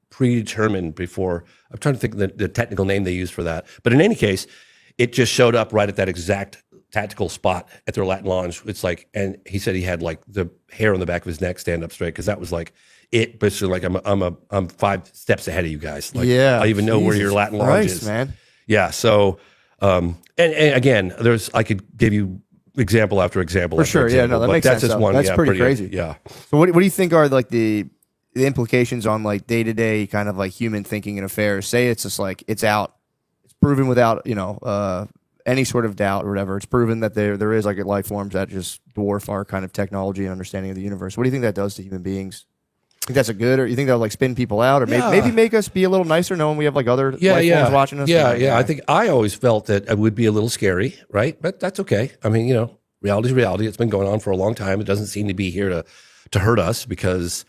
predetermined before. I'm trying to think of the technical name they use for that. But in any case, it just showed up right at that exact tactical spot at their Latin launch. It's like, and he said he had like the hair on the back of his neck stand up straight, because that was like it. But like I'm 5 steps ahead of you guys. Like, yeah, I even know where your Latin launch is, man. Yeah. So, and again, I could give you example after example. For sure. Yeah. No, that makes sense. Just one. That's pretty crazy. Yeah. So what do you think are like the implications on like day-to-day kind of like human thinking and affairs? Say it's just like it's out. It's proven without, any sort of doubt or whatever. It's proven that there is like life forms that just dwarf our kind of technology and understanding of the universe. What do you think that does to human beings? Think that's a good, or you think that'll like spin people out, or maybe make us be a little nicer knowing we have like other life forms watching us? Yeah. I think I always felt that it would be a little scary, right? But that's okay. I mean, reality is reality. It's been going on for a long time. It doesn't seem to be here to hurt us, because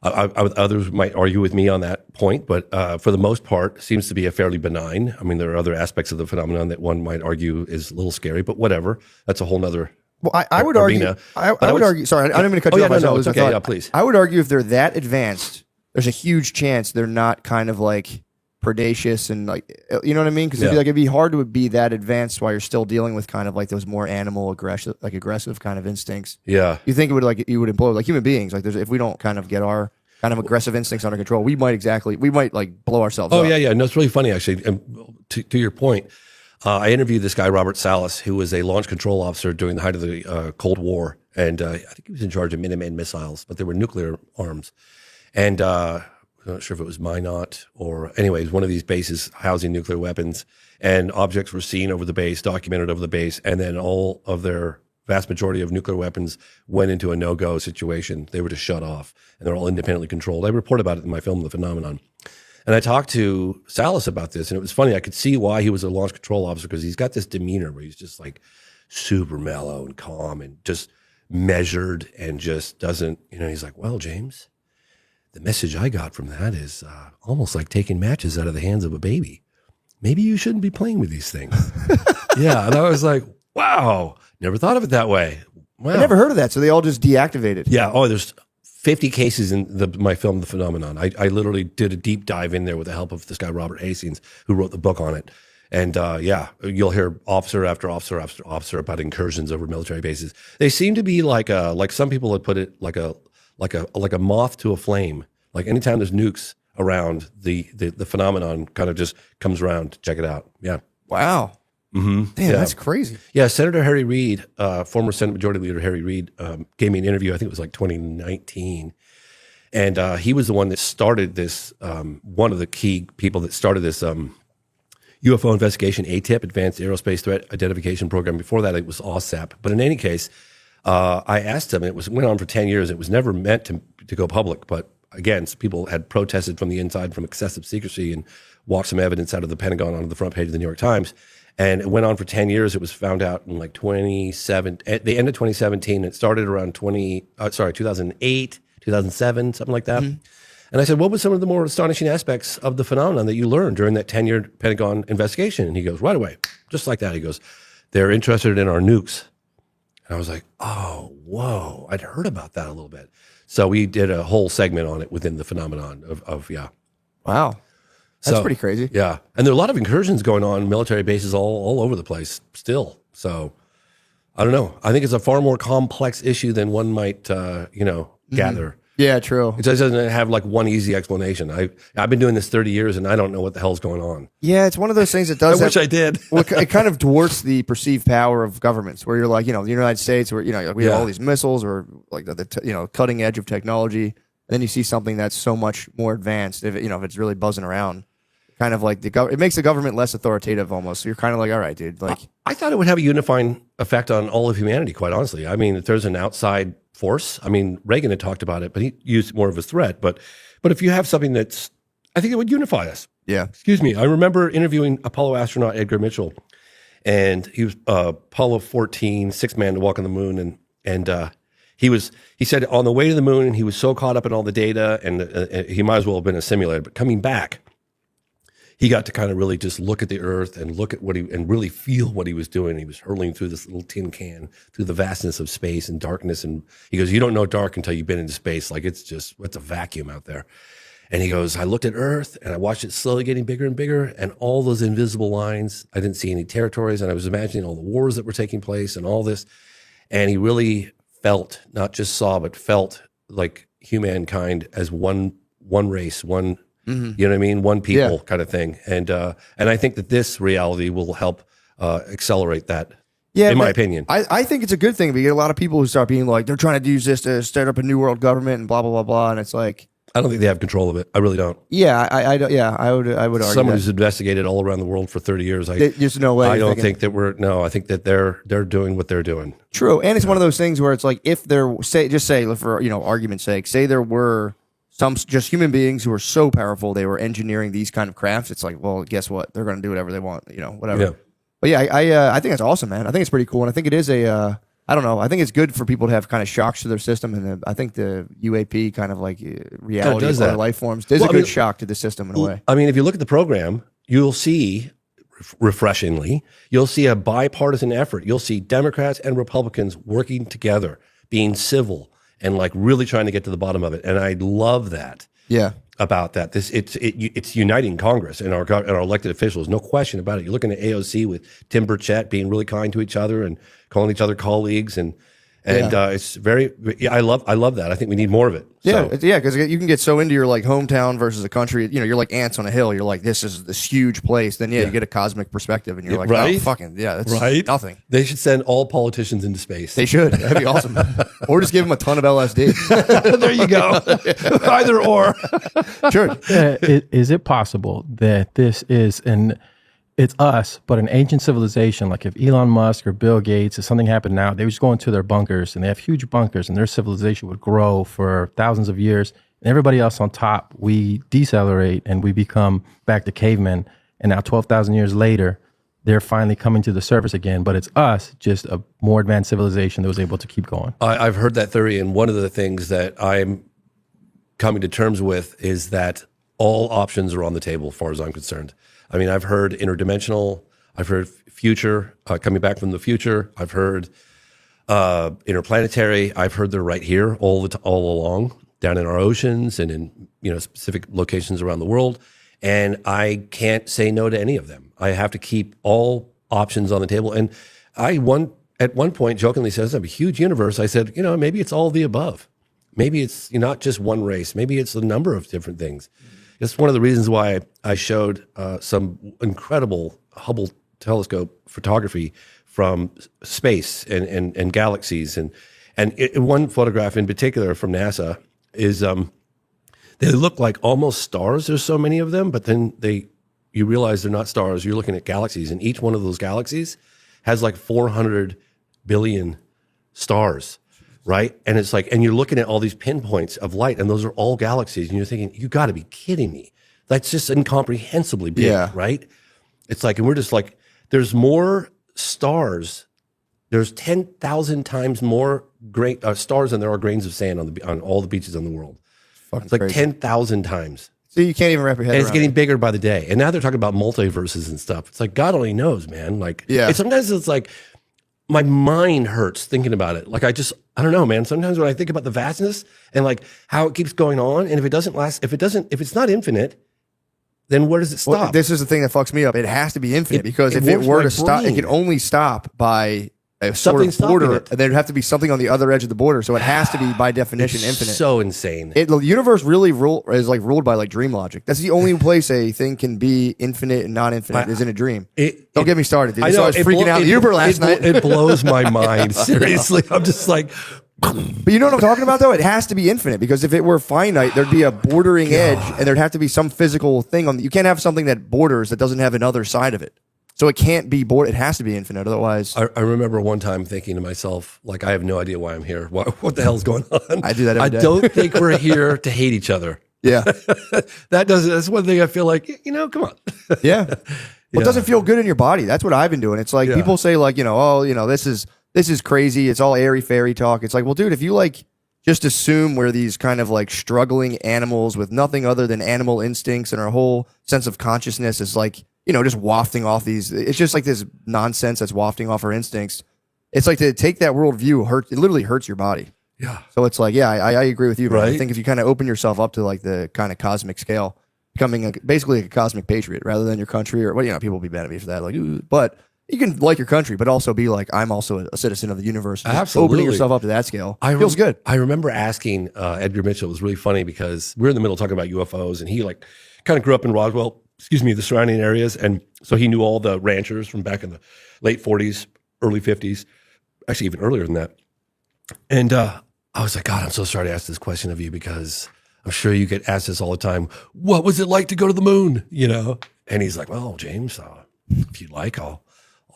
others might argue with me on that point, but for the most part, it seems to be a fairly benign. I mean, there are other aspects of the phenomenon that one might argue is a little scary, but whatever. That's a whole nother. Well, I would argue. I would argue. Sorry, I didn't mean to cut you off. No, it's okay. Yeah, please. I would argue if they're that advanced, there's a huge chance they're not kind of like predacious and like, you know what I mean? Because it'd be hard to be that advanced while you're still dealing with kind of like those more animal aggressive kind of instincts. Yeah. You think it would implode like human beings? Like if we don't kind of get our kind of aggressive instincts under control, we might like blow ourselves up. Oh yeah. No, it's really funny actually. And to your point, I interviewed this guy, Robert Salas, who was a launch control officer during the height of the Cold War. And I think he was in charge of Minuteman missiles, but they were nuclear arms. And I'm not sure if it was Minot or anyways, one of these bases housing nuclear weapons, and objects were seen over the base, documented over the base. And then all of their vast majority of nuclear weapons went into a no-go situation. They were just shut off, and they're all independently controlled. I report about it in my film, The Phenomenon. And I talked to Salas about this, and it was funny. I could see why he was a launch control officer, because he's got this demeanor where he's just like super mellow and calm and just measured and just doesn't, he's like, well, James, the message I got from that is almost like taking matches out of the hands of a baby. Maybe you shouldn't be playing with these things. Yeah. And I was like, wow, never thought of it that way. Wow. I never heard of that. So they all just deactivated. Yeah. Oh, there's 50 cases in my film, The Phenomenon. I literally did a deep dive in there with the help of this guy, Robert Hastings, who wrote the book on it. And you'll hear officer after officer after officer about incursions over military bases. They seem to be like some people had put it, like a moth to a flame. Like anytime there's nukes around, the phenomenon kind of just comes around to check it out. Yeah. Wow. Mm-hmm. Damn, that's crazy. Yeah, Senator Harry Reid, former Senate Majority Leader Harry Reid, gave me an interview. I think it was like 2019, and he was the one that started this. One of the key people that started this UFO investigation, ATIP, Advanced Aerospace Threat Identification Program. Before that, it was OSAP. But in any case, I asked him, and it went on for 10 years. It was never meant to go public, but again, people had protested from the inside from excessive secrecy and walked some evidence out of the Pentagon onto the front page of the New York Times. And it went on for 10 years. It was found out in like the end of 2017. It started around 2008, 2007, something like that. Mm-hmm. And I said, what were some of the more astonishing aspects of the phenomenon that you learned during that 10-year Pentagon investigation? And he goes, right away, just like that. He goes, they're interested in our nukes. And I was like, oh, whoa, I'd heard about that a little bit. So we did a whole segment on it within the phenomenon of Wow. That's pretty crazy. Yeah. And there are a lot of incursions going on, military bases all over the place still. So I don't know. I think it's a far more complex issue than one might, gather. Yeah, true. It doesn't have like one easy explanation. I've been doing this 30 years and I don't know what the hell's going on. Yeah, it's one of those things that does. I wish I did. Well, it kind of dwarfs the perceived power of governments, where you're like, the United States, where we have all these missiles, or like the cutting edge of technology, and then you see something that's so much more advanced. If it's really buzzing around, kind of like it makes the government less authoritative almost. So you're kind of like, all right, dude. Like, I thought it would have a unifying effect on all of humanity, quite honestly. I mean, if there's an outside force, I mean, Reagan had talked about it, but he used it more of a threat. But if you have something that's, I think it would unify us. yeah, Excuse me. I remember interviewing Apollo astronaut Edgar Mitchell, and he was Apollo 14, sixth man to walk on the moon, and he said on the way to the moon, he was so caught up in all the data, and he might as well have been a simulator. But coming back, he got to kind of really just look at the Earth and look at and really feel what he was doing. He was hurling through this little tin can through the vastness of space and darkness. And he goes, "You don't know dark until you've been into space. Like it's a vacuum out there." And he goes, "I looked at Earth and I watched it slowly getting bigger and bigger, and all those invisible lines. I didn't see any territories, and I was imagining all the wars that were taking place and all this." And he really felt, not just saw, but felt like humankind as one race, one. You know what I mean? One people kind of thing. And I think that this reality will help accelerate that, in my opinion. I think it's a good thing. We get a lot of people who start being like, they're trying to use this to start up a new world government and blah, blah, blah, blah. And it's like, I don't think they have control of it. I really don't. Yeah, I would argue Someone that. who's investigated all around the world for 30 years. There's no way. I don't think that I think that they're doing what they're doing. True. And it's one of those things where it's like, if there, say for, argument's sake, say there were some just human beings who were so powerful they were engineering these kind of crafts. It's like, well, guess what? They're going to do whatever they want, whatever. Yeah. But yeah, I think that's awesome, man. I think it's pretty cool, and I think it is I don't know. I think it's good for people to have kind of shocks to their system, and I think the UAP kind of like reality of other life forms is a good shock to the system in a way. I mean, if you look at the program, you'll see, refreshingly, you'll see a bipartisan effort. You'll see Democrats and Republicans working together, being civil, and like really trying to get to the bottom of it. And I love that. Yeah. About that. It's uniting Congress and our elected officials. No question about it. You're looking at AOC with Tim Burchett being really kind to each other and calling each other colleagues, and it's very. Yeah, I love that. I think we need more of it. Yeah, because you can get so into your like hometown versus a country. You're like ants on a hill. You're like, this is this huge place. Then you get a cosmic perspective, and you're like, right? Oh, fucking that's nothing. They should send all politicians into space. They should. That'd be awesome. Or just give them a ton of LSD. There you go. Either or. Sure. Is it possible that this is it's us, but an ancient civilization? Like if Elon Musk or Bill Gates, if something happened now, they would just go into their bunkers, and they have huge bunkers, and their civilization would grow for thousands of years. And everybody else on top, we decelerate and we become back to cavemen. And now 12,000 years later, they're finally coming to the surface again. But it's us, just a more advanced civilization that was able to keep going. I've heard that theory, and one of the things that I'm coming to terms with is that all options are on the table as far as I'm concerned. I mean, I've heard interdimensional, I've heard future, coming back from the future. I've heard interplanetary. I've heard they're right here all along, down in our oceans and in specific locations around the world. And I can't say no to any of them. I have to keep all options on the table. And at one point jokingly says, "I'm a huge universe." I said, maybe it's all the above. Maybe it's not just one race. Maybe it's a number of different things. It's one of the reasons why I showed some incredible Hubble telescope photography from space and galaxies. And one photograph in particular from NASA is they look like almost stars. There's so many of them, but then you realize they're not stars. You're looking at galaxies, and each one of those galaxies has like 400 billion stars. Right. And it's like, and you're looking at all these pinpoints of light, and those are all galaxies. And you're thinking, you got to be kidding me. That's just incomprehensibly big. Yeah. Right. It's like, and we're just like, there's more stars. There's 10,000 times more stars than there are grains of sand on all the beaches in the world. It's like 10,000 times. So you can't even wrap your head around it. And it's getting bigger by the day. And now they're talking about multiverses and stuff. It's like, God only knows, man. Like, sometimes it's like, my mind hurts thinking about it. Like I don't know, man. Sometimes when I think about the vastness and like how it keeps going on, and if it's not infinite, then where does it stop? Well, this is the thing that fucks me up. It has to be infinite, because if it were to stop, it can only stop by a sort of border, and there'd have to be something on the other edge of the border. So it has to be by definition infinite. So insane. The universe really is like ruled by like dream logic. That's the only place a thing can be infinite and not infinite is in a dream. Don't get me started, dude. I was freaking out in the Uber last night. It blows my mind. Seriously. I'm just like, But you know what I'm talking about, though? It has to be infinite, because if it were finite, there'd be a bordering edge, and there'd have to be some physical thing on. You can't have something that borders that doesn't have another side of it. So it can't be It has to be infinite, otherwise. I remember one time thinking to myself, like, I have no idea why I'm here. What the hell's going on? I do that every day. I don't think we're here to hate each other. Yeah, That's one thing I feel like, come on. yeah. Well, it doesn't feel good in your body. That's what I've been doing. It's like people say, like, this is crazy. It's all airy fairy talk. It's like, well, dude, if you like just assume we're these kind of like struggling animals with nothing other than animal instincts, and our whole sense of consciousness is like, just wafting off these. It's just like this nonsense that's wafting off our instincts. It's like, to take that worldview it literally hurts your body. Yeah. So it's like, I agree with you. Right. I Right. think if you kind of open yourself up to like the kind of cosmic scale, becoming basically a cosmic patriot rather than your country, or people will be mad at me for that. Like, ooh, but you can like your country, but also be like, I'm also a citizen of the universe. Just Absolutely. Opening yourself up to that scale feels good. I remember asking Edgar Mitchell. It was really funny because we're in the middle talking about UFOs, and he like kind of grew up in Roswell, the surrounding areas. And so he knew all the ranchers from back in the late 40s, early 50s, actually even earlier than that. And I was like, God, I'm so sorry to ask this question of you, because I'm sure you get asked this all the time. What was it like to go to the moon? And he's like, well, James, if you'd like, I'll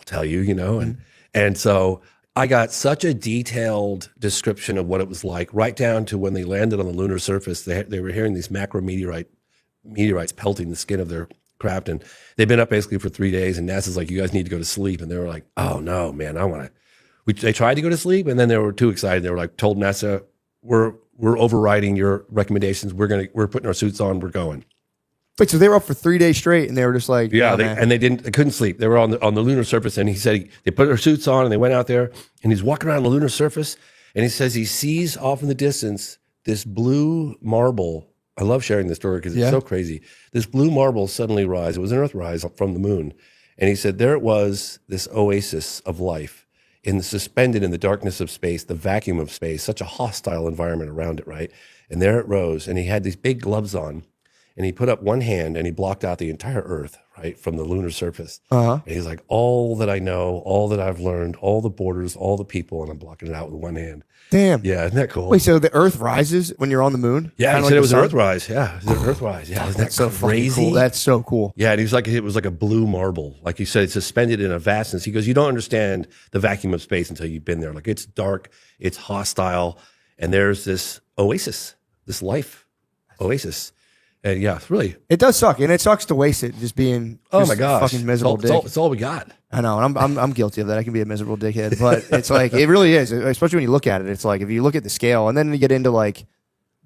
tell you, and so I got such a detailed description of what it was like, right down to when they landed on the lunar surface. They were hearing these meteorites pelting the skin of their craft, and they've been up basically for 3 days. And NASA's like, you guys need to go to sleep, and they were like, oh no, man, I want to. They tried to go to sleep, and then they were too excited. They were like, told NASA, we're overriding your recommendations. We're putting our suits on. We're going. Wait, so they were up for 3 days straight, and they were just like, Yeah, oh, they couldn't sleep. They were on the lunar surface, and he said they put their suits on, and they went out there, and he's walking around the lunar surface, and he says he sees off in the distance this blue marble. I love sharing this story because it's so crazy. This blue marble suddenly rise. It was an Earthrise from the moon, and he said there it was, this oasis of life, suspended in the darkness of space, the vacuum of space, such a hostile environment around it, right? And there it rose, and he had these big gloves on. And he put up one hand and he blocked out the entire Earth, right, from the lunar surface. And he's like, all that I know, all that I've learned, all the borders, all the people, and I'm blocking it out with one hand. Damn. Yeah, isn't that cool? Wait, so the Earth rises when you're on the moon? Yeah, Kinda he like said the it was an sun? Earthrise. Yeah, it was an Earthrise. Yeah, isn't that That's so fucking crazy? cool. That's so cool. Yeah, and he was like, it was like a blue marble. Like you said, it's suspended in a vastness. He goes, you don't understand the vacuum of space until you've been there. Like, it's dark, it's hostile, and there's this oasis, this life oasis. And yeah, really. It does suck, and it sucks to waste it just being Oh my gosh, fucking miserable it's all, dick. it's all we got. I know, and I'm guilty of that. I can be a miserable dickhead, but it's like, it really is, especially when you look at it. It's like, if you look at the scale, and then you get into like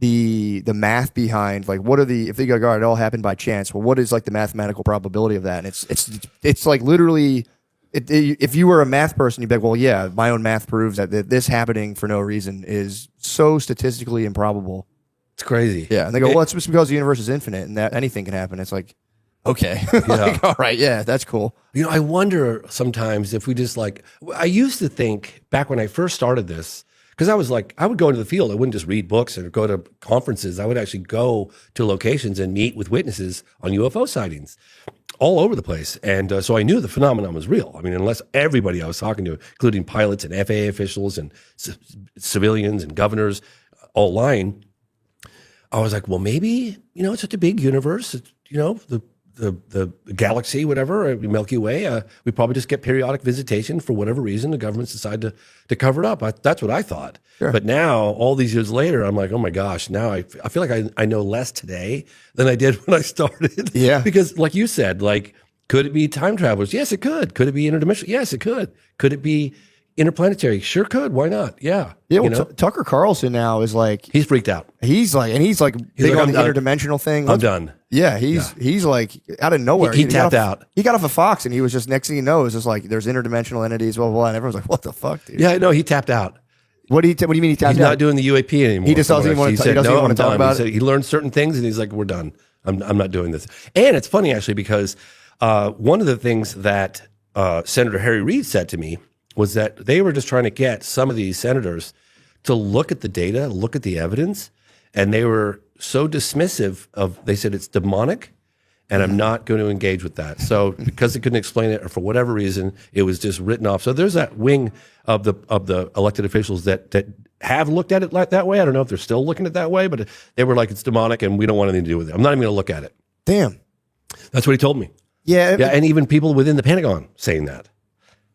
the math behind, like, what are if they go, all right, it all happened by chance. Well, what is like the mathematical probability of that? And it's like literally, if you were a math person, you'd be like, well, yeah, my own math proves that this happening for no reason is so statistically improbable. It's crazy. Yeah, and they go, well, it's just because the universe is infinite and that anything can happen. It's like, okay, like, all right, yeah, that's cool. I wonder sometimes if we just like, I used to think back when I first started this, because I was like, I would go into the field. I wouldn't just read books or go to conferences. I would actually go to locations and meet with witnesses on UFO sightings all over the place. And so I knew the phenomenon was real. I mean, unless everybody I was talking to, including pilots and FAA officials and civilians and governors, all lying, I was like, well, maybe, it's such a big universe, the galaxy, whatever, Milky Way, we probably just get periodic visitation for whatever reason. The governments decide to cover it up. That's what I thought. Sure. But now, all these years later, I'm like, oh my gosh, now I feel like I know less today than I did when I started. Yeah. Because like you said, like, could it be time travelers? Yes, it could. Could it be interdimensional? Yes, it could. Could it be interplanetary? Sure could. Why not? Yeah. Yeah. Well, Tucker Carlson now is like, he's freaked out. He's like big on the interdimensional thing. I'm done. Yeah. He's like out of nowhere. He tapped out. He got off of Fox, and he was just, next thing you know, it's just like, there's interdimensional entities, blah, blah, blah. And everyone's like, what the fuck, dude? Yeah, no, he tapped out. What do you mean he tapped out? He's not doing the UAP anymore. He just doesn't even want to. He doesn't even want to talk about it. He learned certain things, and he's like, "We're done. I'm not doing this." And it's funny actually, because one of the things that Senator Harry Reid said to me was that they were just trying to get some of these senators to look at the data, look at the evidence, and they were so dismissive of. They said it's demonic, and I'm not going to engage with that. So because they couldn't explain it, or for whatever reason, it was just written off. So there's that wing of the elected officials that have looked at it like that way. I don't know if they're still looking at it that way, but they were like, it's demonic and we don't want anything to do with it. I'm not even going to look at it. Damn. That's what he told me. Yeah. Yeah, and even people within the Pentagon saying that.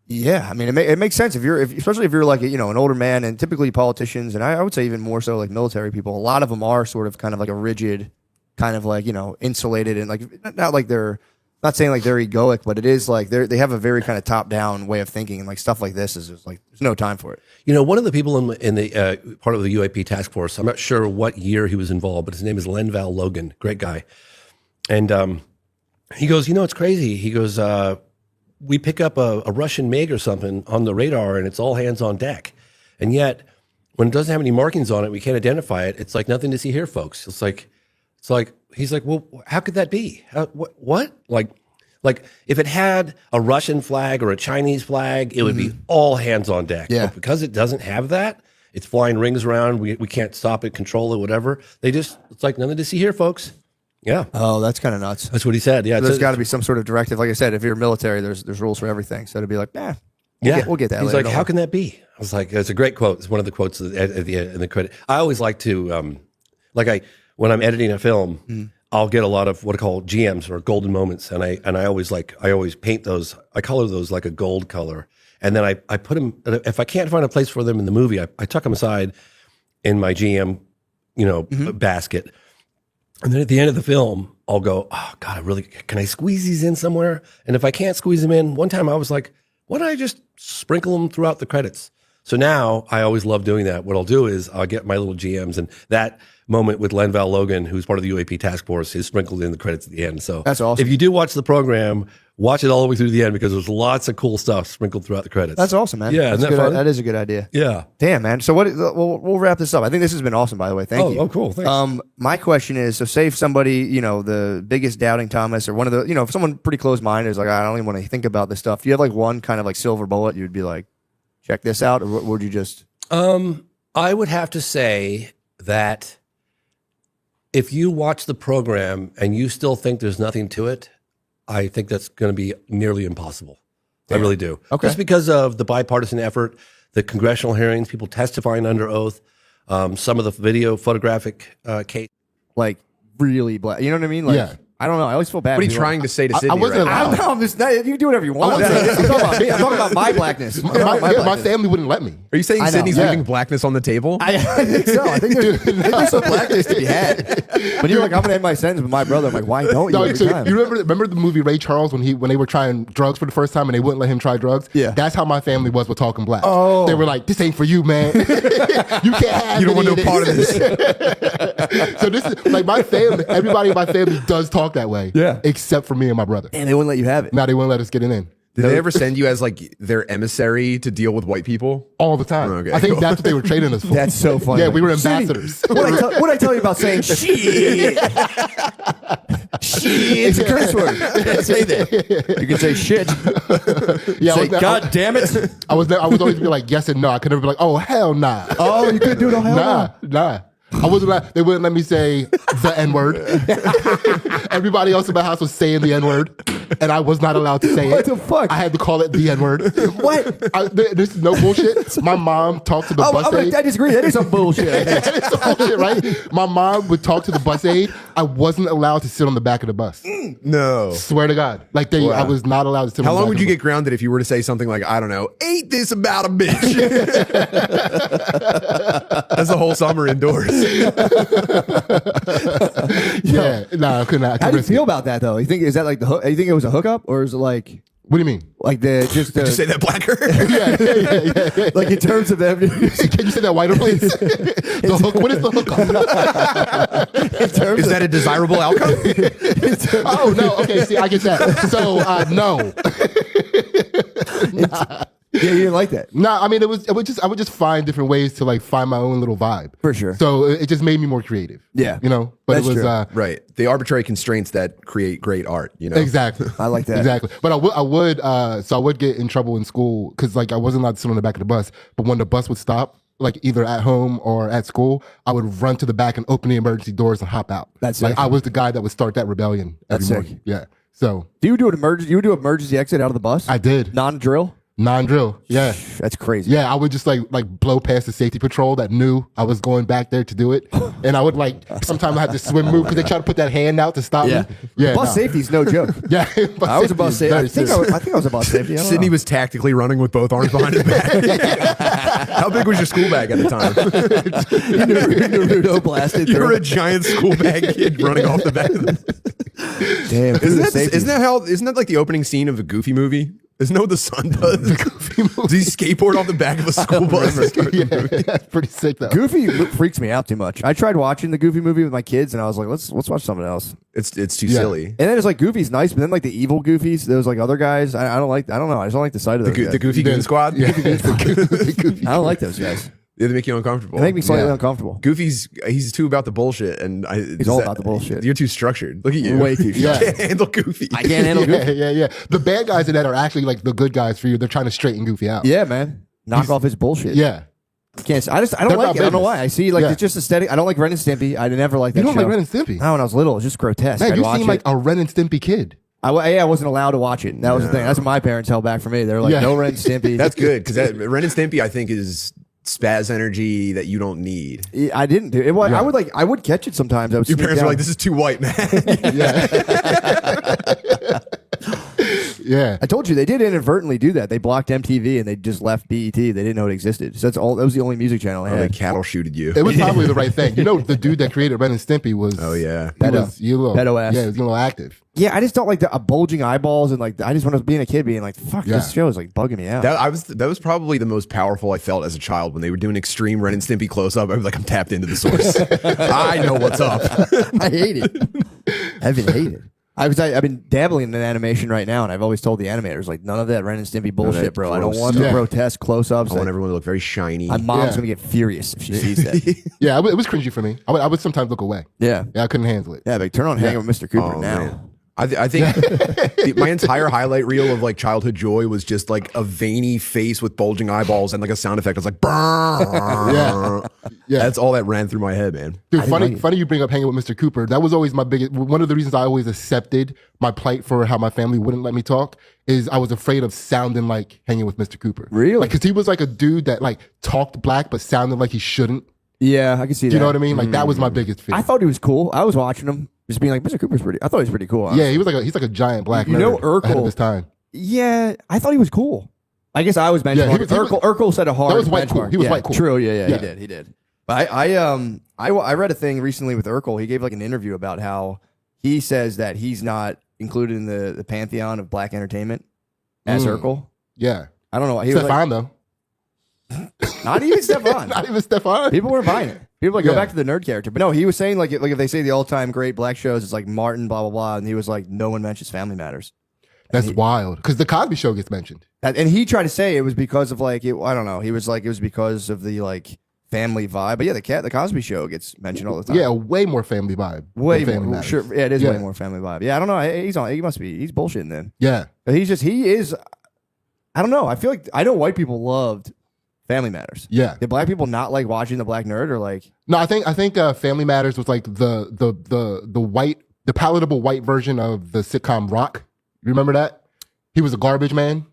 Yeah, I mean, it makes sense especially if you're like an older man, and typically politicians, and I would say even more so like military people. A lot of them are sort of kind of like a rigid, kind of like insulated, and like not like they're not saying like they're egoic, but it is like they have a very kind of top down way of thinking, and like stuff like this is just like there's no time for it. One of the people in the part of the UAP task force, I'm not sure what year he was involved, but his name is Lenval Logan, great guy, and he goes, it's crazy. He goes, we pick up a Russian MiG or something on the radar and it's all hands on deck. And yet when it doesn't have any markings on it, we can't identify it. It's like nothing to see here, folks. It's like, he's like, well, how could that be? What? Like if it had a Russian flag or a Chinese flag, it would be all hands on deck. Yeah. But because it doesn't have that, it's flying rings around. We can't stop it, control it, whatever. It's like nothing to see here, folks. Yeah. Oh, that's kind of nuts. That's what he said. Yeah. There's got to be some sort of directive. Like I said, if you're military, there's rules for everything. So to be like, we'll get that. He's later, like, don't how worry. can that be? I was like, it's a great quote. It's one of the quotes at the end in the credit. I always like to, when I'm editing a film, I'll get a lot of what I call GMs or golden moments, and I always paint those. I color those like a gold color, and then I put them. If I can't find a place for them in the movie, I tuck them aside in my GM, basket. And then at the end of the film, I'll go, oh God, can I squeeze these in somewhere? And if I can't squeeze them in, one time I was like, why don't I just sprinkle them throughout the credits? So now I always love doing that. What I'll do is I'll get my little GMs, and that moment with Lenval Logan, who's part of the UAP task force, is sprinkled in the credits at the end. So That's awesome. If you do watch the program, watch it all the way through to the end, because there's lots of cool stuff sprinkled throughout the credits. That's awesome, man. Yeah, That's isn't that good. fun? That is a good idea. Yeah. Damn, man. So we'll wrap this up. I think this has been awesome, by the way. Thank you. Oh, cool. Thanks. My question is, so say if somebody, the biggest doubting Thomas, or one of the, if someone pretty close-minded is like, I don't even want to think about this stuff. Do you have like one kind of like silver bullet you'd be like, check this out? Or would you just? I would have to say that if you watch the program and you still think there's nothing to it, I think that's going to be nearly impossible. I really do. Okay. Just because of the bipartisan effort, the congressional hearings, people testifying under oath, some of the video photographic case. Like really black. You know what I mean? Like, Yeah. I don't know. I always feel bad. What are you trying to say to Sydney? I wasn't right now? I don't know. I'm just, you can do whatever you want. I'm talking about me. I'm talking about my blackness. My blackness. family wouldn't let me. Are you saying I know. Sydney's Yeah. leaving blackness on the table? I think so. I think there's some blackness to be had. When you're like, I'm gonna end my sentence with my brother, I'm like, why don't you? No, every so time? you remember the movie Ray Charles when they were trying drugs for the first time and they wouldn't let him try drugs? Yeah. That's how my family was with Talking Black. Oh. They were like, this ain't for you, man. You can't have You don't want any no part of this. So this is like my family, everybody in my family does talk that way. Yeah. Except for me and my brother. And they wouldn't let you have it. Now they wouldn't let us get it in. Did they ever send you as like their emissary to deal with white people? All the time. Okay, I think cool. that's what they were training us for. That's so funny. Yeah, we were City, ambassadors. What I tell you about saying shit? Shit. It's a curse word. Say that. You can say shit. Yeah, Say, God damn it. I was always be like yes and no. I could never be like, oh hell nah. Oh, you couldn't do it. Oh, hell Nah. I wasn't allowed, they wouldn't let me say the N-word. Everybody else in my house was saying the N-word, and I was not allowed to say it. What the fuck? I had to call it the N-word. What? This is no bullshit. My mom talked to the bus aide. I disagree. That is some bullshit. It's some bullshit, right? My mom would talk to the bus aide. I wasn't allowed to sit on the back of the bus. No. Swear to God. Like I was not allowed to sit How on the long back would of you the get grounded if you were to say something like, I don't know, ain't this about a bitch? That's a whole summer indoors. Yeah, no, I couldn't. How do you feel about that though? You think is that like the hook? You think it was a hookup, or is it like What do you mean? like the just the, Did you say that blacker? Yeah. like in terms of them? Can you say that whiter, please? The hook. What is the hookup? in terms Is of, that a desirable outcome? Oh no. Okay. See, I get that. So no. yeah, you didn't like that. No, I mean I would just find different ways to like find my own little vibe. For sure. So it just made me more creative. Yeah. You know? But That's it was true. Right. The arbitrary constraints that create great art, you know? exactly. I like that. Exactly. But I would get in trouble in school because like I wasn't allowed to sit on the back of the bus. But when the bus would stop, like either at home or at school, I would run to the back and open the emergency doors and hop out. That's like sick. I was the guy that would start that rebellion every That's sick. morning. Yeah. So Do you do an emergency? You would do emergency exit out of the bus? I did. Non-drill. Non-drill. Yeah. That's crazy. Yeah, I would just like blow past the safety patrol that knew I was going back there to do it, and I would like sometimes I have to swim move because they try to put that hand out to stop Yeah. me. Yeah, Bus nah. safety's no joke. Yeah, I was a bus safety. I think I was a bus safety. I don't Sydney know. was tactically running with both arms behind his back. How big was your school bag at the time? Naruto blasted You're through. a giant school bag kid running off the back of the. Damn. Isn't that like the opening scene of a Goofy movie? Isn't that what the son does? Does he skateboard off the back of a school bus? Yeah, that's pretty sick though. Goofy freaks me out too much. I tried watching the Goofy movie with my kids, and I was like, let's watch something else. It's too Yeah. silly. And then it's like Goofy's nice, but then like the evil Goofies, those like other guys, I don't like. I don't know. I just don't like the sight of those. The guys. Goofy Goon Squad. Yeah. I don't like those guys. They make you uncomfortable. They make me slightly Yeah. uncomfortable. Goofy's he's too about the bullshit, and He's all about the bullshit. You're too structured. Look at you. Way too You Yeah. can't handle Goofy. I can't handle Goofy. Yeah. The bad guys in that are actually like the good guys for you. They're trying to straighten Goofy out. Yeah, man. Knock off his bullshit. Yeah. Can't. I don't They're like about it. I don't know business. why. I see like Yeah. it's just aesthetic. I don't like Ren and Stimpy. I never liked that You don't show. like Ren and Stimpy? No, when I was little, it was just grotesque. Man, I'd you watch seem it. like a Ren and Stimpy kid. I wasn't allowed to watch it. That was the thing. That's what my parents held back from me. They were like, Yeah. no Ren and Stimpy. That's good because Ren and Stimpy, I think, is spaz energy that you don't need. I didn't do it. Yeah. I would catch it sometimes. I would Your sneak parents are down. like, "This is too white, man." Yeah. I told you they did inadvertently do that. They blocked MTV and they just left BET. They didn't know it existed. So that's all. That was the only music channel I They had. cattle shooted you. It was probably the right thing. You know, the dude that created Ren and Stimpy was. Oh yeah. He was a little, Pedo ass. Yeah, he was a little active. Yeah, I just don't like the bulging eyeballs and like I just when I was being a kid being like, fuck, Yeah. this show is like bugging me out. That was probably the most powerful I felt as a child when they were doing extreme Ren and Stimpy close up. I was like, I'm tapped into the source. I know what's up. I hate it. I've been hated. I've been dabbling in animation right now, and I've always told the animators like none of that Ren and Stimpy bullshit, that bro. I don't gross want the stuff. grotesque close-ups. I want everyone to look very shiny. My mom's Yeah. gonna get furious if she sees that. Yeah, it was cringy for me. I would sometimes look away. Yeah, Yeah, I couldn't handle it. yeah. But turn on Hanging with Mr. Cooper Oh, now. man. I think my entire highlight reel of like childhood joy was just like a veiny face with bulging eyeballs and like a sound effect. I was like, Yeah. Yeah. That's all that ran through my head, man. Dude, funny you bring up Hanging with Mr. Cooper. That was always my biggest, one of the reasons I always accepted my plight for how my family wouldn't let me talk is I was afraid of sounding like Hanging with Mr. Cooper. Really? Like, cause he was like a dude that like talked black but sounded like he shouldn't. Yeah, I can see that. Do you know what I mean? Like that was my biggest fear. I thought he was cool. I was watching him, just being like, Mr. Cooper's pretty. I thought he was pretty cool. Yeah, he's like a giant black You know nerd ahead of Urkel- his time. Yeah, I thought he was cool. I guess I was benchmarking. he was- Urkel set a hard That was white benchmark. cool. He was Yeah, white cool. True. Yeah, Yeah. He did. But I read a thing recently with Urkel. He gave like an interview about how he says that he's not included in the pantheon of black entertainment as Urkel. Yeah. I don't know. He was like, Stefan though. not even Stefan. Not even Stefan. People weren't buying it. People were like, go Yeah. back to the nerd character. But no, he was saying like if they say the all-time great black shows, it's like Martin, blah, blah, blah. And he was like, no one mentions Family Matters. That's wild. Because the Cosby Show gets mentioned. And he tried to say it was because of like, I don't know. He was like, it was because of the like family vibe. But yeah, the Cosby Show gets mentioned all the time. Yeah, way more family vibe. Way than Family more. Matters. Sure. Yeah, it is Yeah. way more family vibe. Yeah, I don't know. He's bullshitting then. Yeah. But he is, I don't know. I feel like, I know white people loved Family Matters. Yeah. Did black people not like watching the Black Nerd or like, No, I think Family Matters was like the palatable white version of the sitcom Rock. You remember that? He was a garbage man,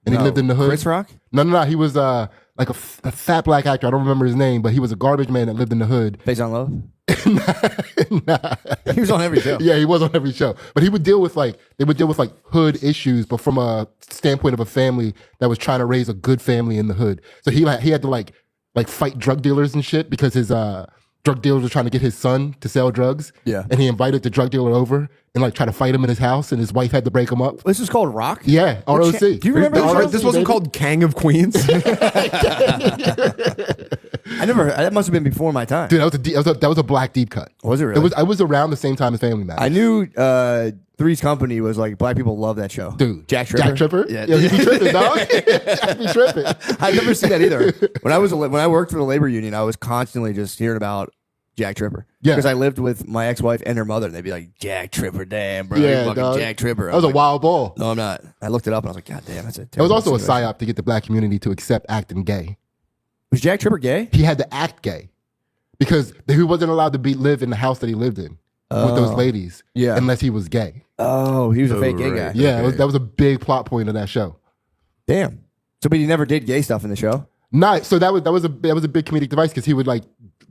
and he no, lived in the hood. Chris Rock? No. He was like a fat black actor. I don't remember his name, but he was a garbage man that lived in the hood. Face on Love? Nah. He was on every show. Yeah, he was on every show. But they would deal with like hood issues, but from a standpoint of a family that was trying to raise a good family in the hood. So he had to like fight drug dealers and shit because his drug dealers were trying to get his son to sell drugs. Yeah. And he invited the drug dealer over and like try to fight him in his house, and his wife had to break him up. This is called Rock? Yeah, ROC. Do you remember This, ROC, this wasn't baby? called Kang of Queens. that must have been before my time. Dude, that was a black deep cut. Was it really? I was around the same time as Family Matters. I knew Three's Company was like black people love that show. Dude, Jack Tripper. Yeah, you be tripping, dog. Jack be tripping. I've never seen that either. When I worked for the labor union, I was constantly just hearing about Jack Tripper. Yeah. Because I lived with my ex-wife and her mother, and they'd be like, Jack Tripper, damn, bro. Yeah, you're fucking dog. Jack Tripper. That was a like, wild ball. No, I'm not. I looked it up, and I was like, God damn, that's a It was terrible also a situation. psyop to get the black community to accept acting gay. Was Jack Tripper gay? He had to act gay because he wasn't allowed to live in the house that he lived in with those ladies Yeah. unless he was gay. Oh, he was a fake gay right. guy. Yeah, that was a big plot point of that show. Damn. So, but he never did gay stuff in the show. Not so that was a big comedic device because he would like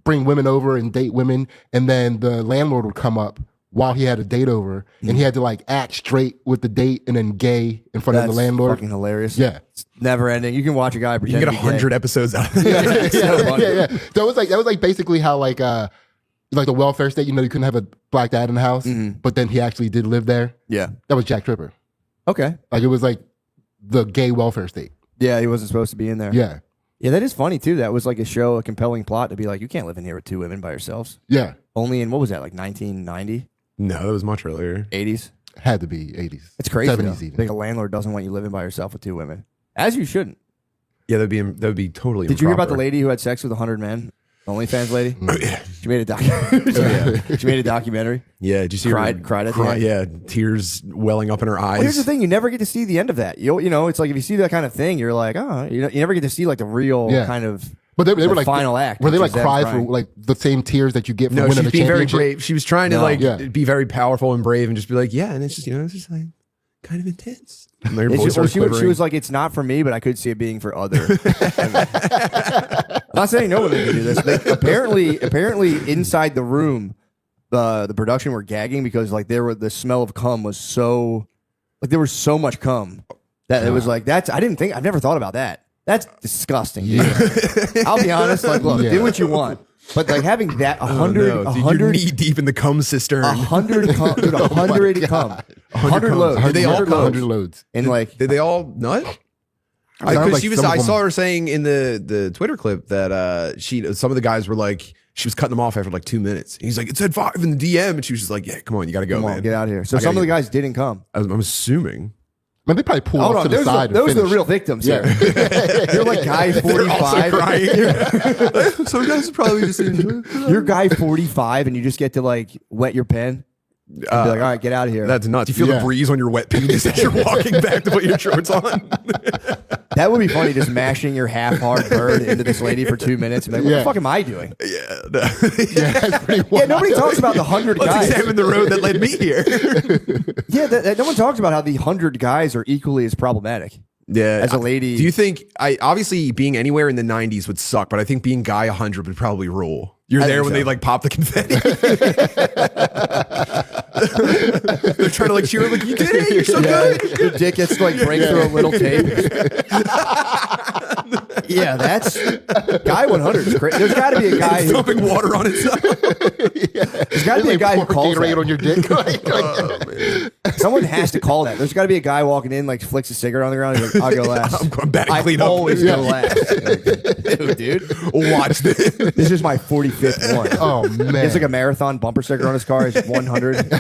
bring women over and date women, and then the landlord would come up while he had a date over, and he had to like act straight with the date and then gay in front of the landlord. Fucking hilarious. Yeah. It's never ending. You can watch a guy You pretend can get to be gay. 100 episodes out of it. yeah. So that was like basically how like the welfare state. You know, you couldn't have a black dad in the house, but then he actually did live there. Yeah. That was Jack Tripper. Okay. Like it was like the gay welfare state. Yeah, he wasn't supposed to be in there. Yeah. Yeah, that is funny too. That was like a show, a compelling plot to be like, you can't live in here with 2 women by yourselves. Yeah. Only in, what was that, like 1990, No, that was much earlier. 80s? Had to be 80s. It's crazy. 70s though. even. Like a landlord doesn't want you living by yourself with 2 women. As you shouldn't. Yeah, that would be totally. Did you hear about the improper. lady who had sex with 100 men? The OnlyFans lady? Yeah. She made a She made a documentary. Yeah, did you see Cried at the end? Yeah, tears welling up in her eyes. Well, here's the thing: you never get to see the end of that. You know, it's like if you see that kind of thing, you're like, oh, you never get to see like the real kind of. But they the were like final act. Where they which like is them cry for crying. like the same tears that you get from No, winning she's a being very championship. brave. She was trying to No. like Yeah. be very powerful and brave and just be like, yeah, and it's just it's just like kind of intense. And their It's voice just- well, starts she quivering. was like, it's not for me, but I could see it being for other. I'm not saying no one can do this. Apparently, inside the room, the production were gagging because like the smell of cum was so, like there was so much cum that it was like I've never thought about that. That's disgusting. Dude. I'll be honest. Like, look, do what you want, but like having that 100, No, dude, you're 100, knee deep in the cum cistern. 100 cum, dude, 100 cum, 100 loads, Did they all 100 loads. and like. Did they all nut? Sounds Because like she was. some of I them- saw her saying in the Twitter clip that some of the guys were like she was cutting them off after like 2 minutes. He's like, it said 5 in the DM, and she was just like, yeah, come on, you got to go, Come man. on, get out of here. So I some of gotta the get- guys didn't come. I'm assuming. Man, they probably pulled Hold off on, to the side. those are the and real finished. victims here. You're like guy 45. Some guys probably just enjoy. You're guy 45 and you just get to like wet your pen. And be like, all right, get out of here. That's nuts. You feel Yeah. the breeze on your wet penis as you're walking back to put your shorts on. That would be funny, just mashing your half-hard bird into this lady for 2 minutes. And be like, what Yeah. the fuck am I doing? Yeah. Yeah, that's pretty Yeah, wild. nobody talks about the 100 Let's guys. examine the road that led me here. Yeah, no one talks about how the 100 guys are equally as problematic. Yeah. As a lady. Do you think obviously being anywhere in the 90s would suck, but I think being guy 100 would probably rule. You're I there think when so. they like pop the confetti. They're trying to like cheer like you did it, you're so good. Your dick gets to like break through a little tape. Yeah, that's guy 100 is crazy. There's got to be a guy who, Dumping water on itself. there's got to be a guy who calls Gatorade that. on your dick. Someone has to call that. There's got to be a guy walking in, like flicks a cigarette on the ground. He's like, I'll go last. I'm going back to I clean up. always go last. Dude, Watch this. this is my 45th one. Oh man, It's like a marathon bumper sticker on his car. It's 100.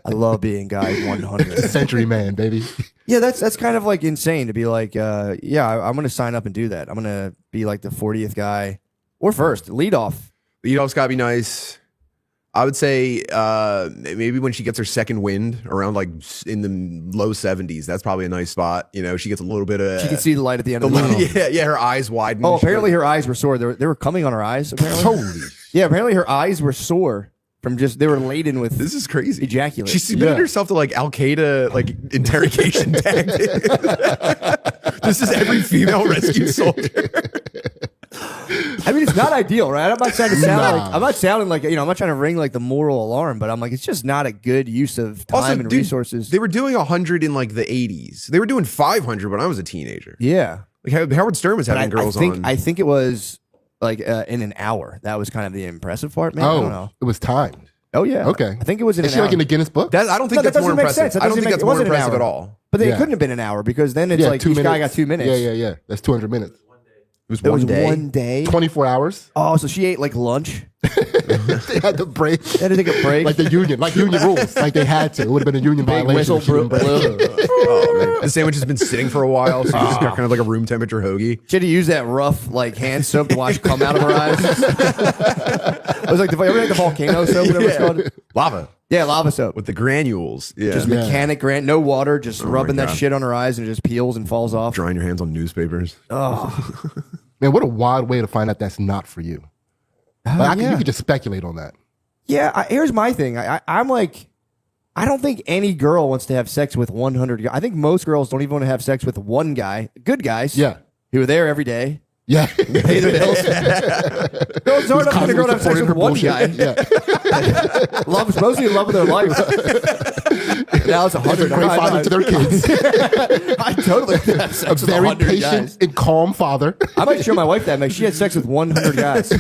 I love being guy 100. century man, baby. Yeah, that's kind of like insane to be like, yeah, I'm going to sign up and do that. I'm going to be like the 40th guy or first lead off. Lead off's gotta be nice. I would say maybe when she gets her second wind around like in the low 70s, that's probably a nice spot. You know, she gets a little bit of She can see the light at the end of the tunnel. yeah, her eyes widen. Oh, apparently her eyes were sore. They were coming on her eyes. Apparently, Holy. yeah. Apparently her eyes were sore from just they were laden with This is crazy. ejaculate. She submitted herself to like Al Qaeda like interrogation tactics. This is every female rescue soldier. I mean, it's not ideal, right? I'm not trying to sound Nah. like I'm not sounding like I'm not trying to ring like the moral alarm, but I'm like it's just not a good use of time and dude, resources. They were doing 100 in like the 80s. They were doing 500 when I was a teenager. Yeah, Like Howard Stern was but having girls on. I think it was like in an hour. That was kind of the impressive part. Man, I don't know. Oh, it was timed. Oh yeah, Okay. I think it was in Is an she hour. like in the Guinness book? I don't think No, that that's more doesn't make impressive. sense. That I don't doesn't think make- that's it more wasn't an impressive hour. at all. But then Yeah. it couldn't have been an hour because then it's like 2 each minutes. guy got 2 minutes. Yeah. That's 200 minutes. It was It was one day. 1 day. 24 hours. Oh, so she ate like lunch. They had to break. They had to take a break. Like the union, like union rules. Like they had to. It would have been a union Big violation. whistle if she didn't break. blew. Oh, man. The sandwich has been sitting for a while, so you just got kind of like a room temperature hoagie. She had to use that rough like hand soap to wash cum out of her eyes. It was like ever had the volcano soap, whatever it's called. Lava Yeah, lava soap. with the granules. Yeah. Just Yeah. mechanic grant, no water, just rubbing that God. shit on her eyes and it just peels and falls off. drying your hands on newspapers. Man, what a wild way to find out that's not for you. Like, yeah. you could just speculate on that. Yeah, here's my thing. I'm like, I don't think any girl wants to have sex with 100 guys. I think most girls don't even want to have sex with one guy. Good guys. Yeah. Who are there every day. Yeah. Pay the bills. No, it's hard enough for a girl to have sex with one guy. Yeah. Loves mostly in love with their life. Now it's 100. Great father to their kids. I totally have sex A with very 100 patient guys. and calm father. I might show my wife that. Like, she had sex with 100 guys.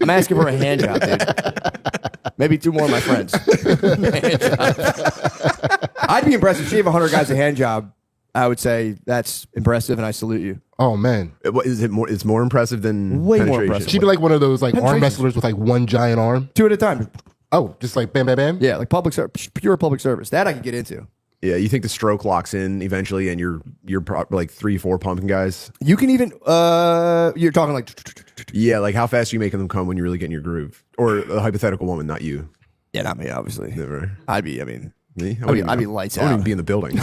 I'm asking for a hand job, dude. Maybe 2 more of my friends. Hand job. I'd be impressed if she gave 100 guys a hand job. I would say that's impressive, and I salute you. Oh man. What is it more? It's more impressive than Way more penetration. impressive. She'd be like one of those like arm Penetration. wrestlers with like one giant arm. 2 at a time. Oh, just like bam, bam, bam. Yeah, like public service, pure public service. That I could get into. Yeah, you think the stroke locks in eventually, and you're like 3-4 pumping guys. You can even you're talking like Yeah, like how fast are you making them come when you really get in your groove? Or a hypothetical woman, not you. yeah, not me, obviously. Never. I'd be. I mean, Me? I'd be lights I wouldn't out. even be in the building.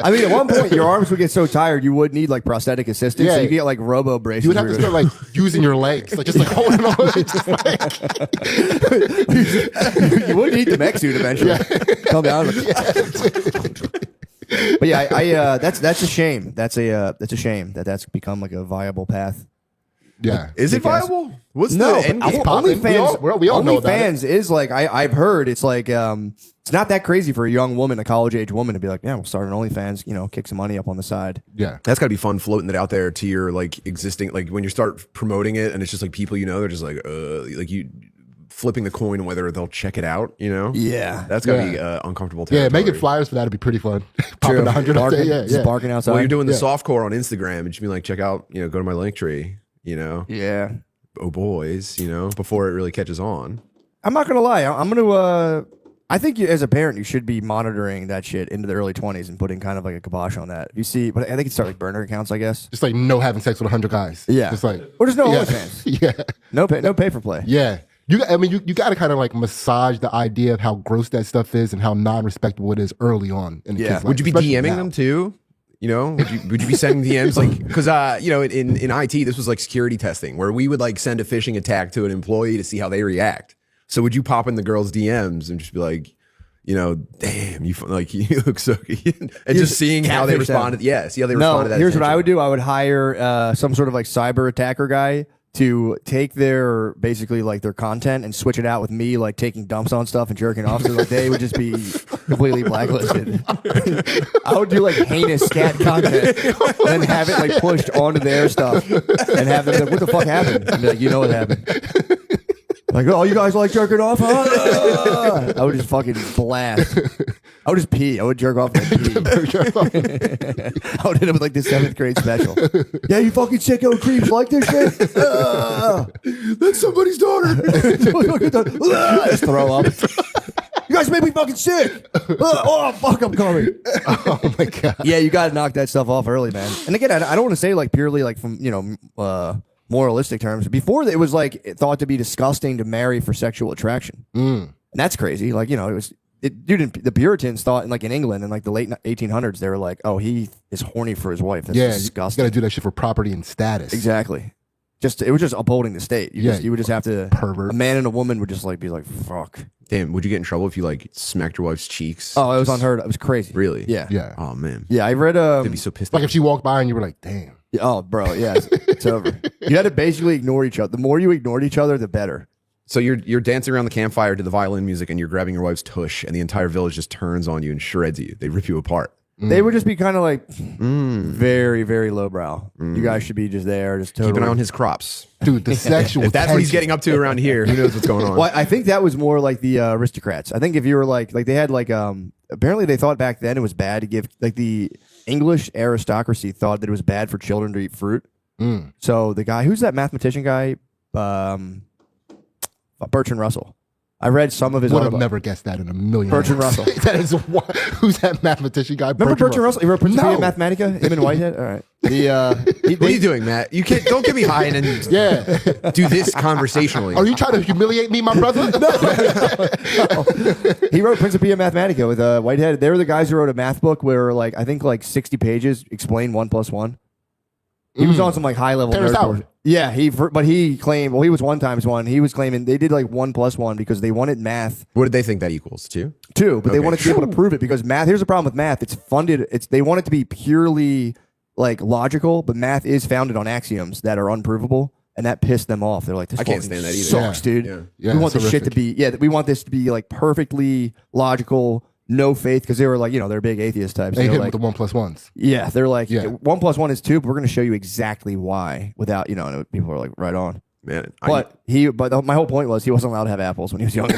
I mean, at one point, your arms would get so tired, you would need like prosthetic assistance. Yeah. So you could get like robo braces. You would have to start like using your legs, like just like holding on. Just like, You would need the mech suit eventually. Come down. But yeah, that's a shame. That's a shame that's become like a viable path. yeah. Is it Kick-ass. viable? What's No, the end but game? popping. We all know about OnlyFans is like I've heard it's like it's not that crazy for a young woman, a college age woman, to be like, yeah, we'll start an OnlyFans, kick some money up on the side. Yeah. That's got to be fun floating it out there to your like existing, like when you start promoting it and it's just like people they're just like you flipping the coin on whether they'll check it out, Yeah, That's got to be Yeah. uncomfortable Yeah, territory. making flyers for that would be pretty fun. True. Popping 100 up there. barking, Yeah, just yeah. barking outside. Well, you're doing the Yeah. softcore on Instagram and just be like, check out, go to my link tree, Yeah, oh boys, before it really catches on. I'm not gonna lie. I'm gonna. I think as a parent, you should be monitoring that shit into the early 20s and putting kind of like a kibosh on that. You see, but I think it's start like burner accounts, I guess. Just like no having sex with 100 guys. Yeah. Just like. Or just no yeah. OnlyFans. Yeah. No pay for play. Yeah. You got to kind of like massage the idea of how gross that stuff is and how non-respectable it is early on. In the Yeah. kids' life, Would you be especially DMing now. them too? Would you be sending DMs like because in IT this was like security testing where we would like send a phishing attack to an employee to see how they react. So would you pop in the girls' DMs and just be like, damn, you look so and just seeing how they catfish them. responded? Yeah, see how they No, responded. To that here's what I attention. would do. I would hire some sort of like cyber attacker guy to take their basically like their content and switch it out with me like taking dumps on stuff and jerking off. So like they would just be completely blacklisted. I would do like heinous scat content and then have it like pushed onto their stuff and have them be like, what the fuck happened? And be like, you know what happened. Like, oh, you guys like jerking off? Huh? I would just fucking blast. I would just pee. I would jerk off and pee. I would end up with like the 7th grade special. Yeah, you fucking sicko creeps like this shit? That's somebody's daughter. Just throw up. You guys make me fucking sick. Oh, fuck, I'm coming. Oh my God. Yeah, you got to knock that stuff off early, man. And again, I don't want to say like purely like from, moralistic terms. Before it was like thought to be disgusting to marry for sexual attraction. And that's crazy. Like, the Puritans thought in England in like the late 1800s, they were like, oh, he is horny for his wife. That's Yeah. You disgusting. got to do that shit for property and status. Exactly. It was just upholding the state. You would just have to. pervert. A man and a woman would just like be like, fuck. Damn, would you get in trouble if you like smacked your wife's cheeks? Oh, it was unheard of. It was crazy. Really? Yeah. Yeah. Oh man, Yeah, I read they'd be so pissed. Like if she walked by and you were like, damn. oh, bro, yeah, it's over. You had to basically ignore each other. The more you ignored each other, the better. So you're dancing around the campfire to the violin music, and you're grabbing your wife's tush, and the entire village just turns on you and shreds you. They rip you apart. They would just be kind of like very, very lowbrow. You guys should be just there, just totally. Keep an eye on his crops. Dude, the sexual If that's what he's tension. getting up to around here, who knows what's going on? Well, I think that was more like the aristocrats. I think if you were like they had like apparently they thought back then it was bad to give like the English aristocracy thought that it was bad for children to eat fruit. So the guy who's that mathematician guy, Bertrand Russell. I read some of his. Would have autobi- never guessed that in a million Bertrand years. Russell. That is who's that mathematician guy? Remember Bertrand Russell? He wrote Principia No. Mathematica. Him and Whitehead. All right. What are you doing, Matt? You can't. Don't get me high and then Yeah. do this conversationally. Are you trying to humiliate me, my brother? He wrote Principia Mathematica with Whitehead. They were the guys who wrote a math book where like I think like 60 pages explain 1 + 1. He was on some like high level Terrence nerd Howard. bullshit. Yeah, but he claimed, well, he was 1x1. He was claiming they did like 1+1 because they wanted math What did they think that equals to? 2, but they Okay. wanted to be able to prove it because math. Here's the problem with math: it's funded. They want it to be purely like logical, but math is founded on axioms that are unprovable, and that pissed them off. They're like, "This I can't fucking stand that either. Sucks, Yeah. dude. Yeah. Yeah, we want it's this shit to horrific. be. Yeah, we want this to be like perfectly logical, no faith, because they were like, they're big atheist types. They They're hit like, with the 1+1s. yeah, they're like, Yeah. 1+1 is 2, but we're going to show you exactly why without, and people are like, right on. Man, But my whole point was he wasn't allowed to have apples when he was younger.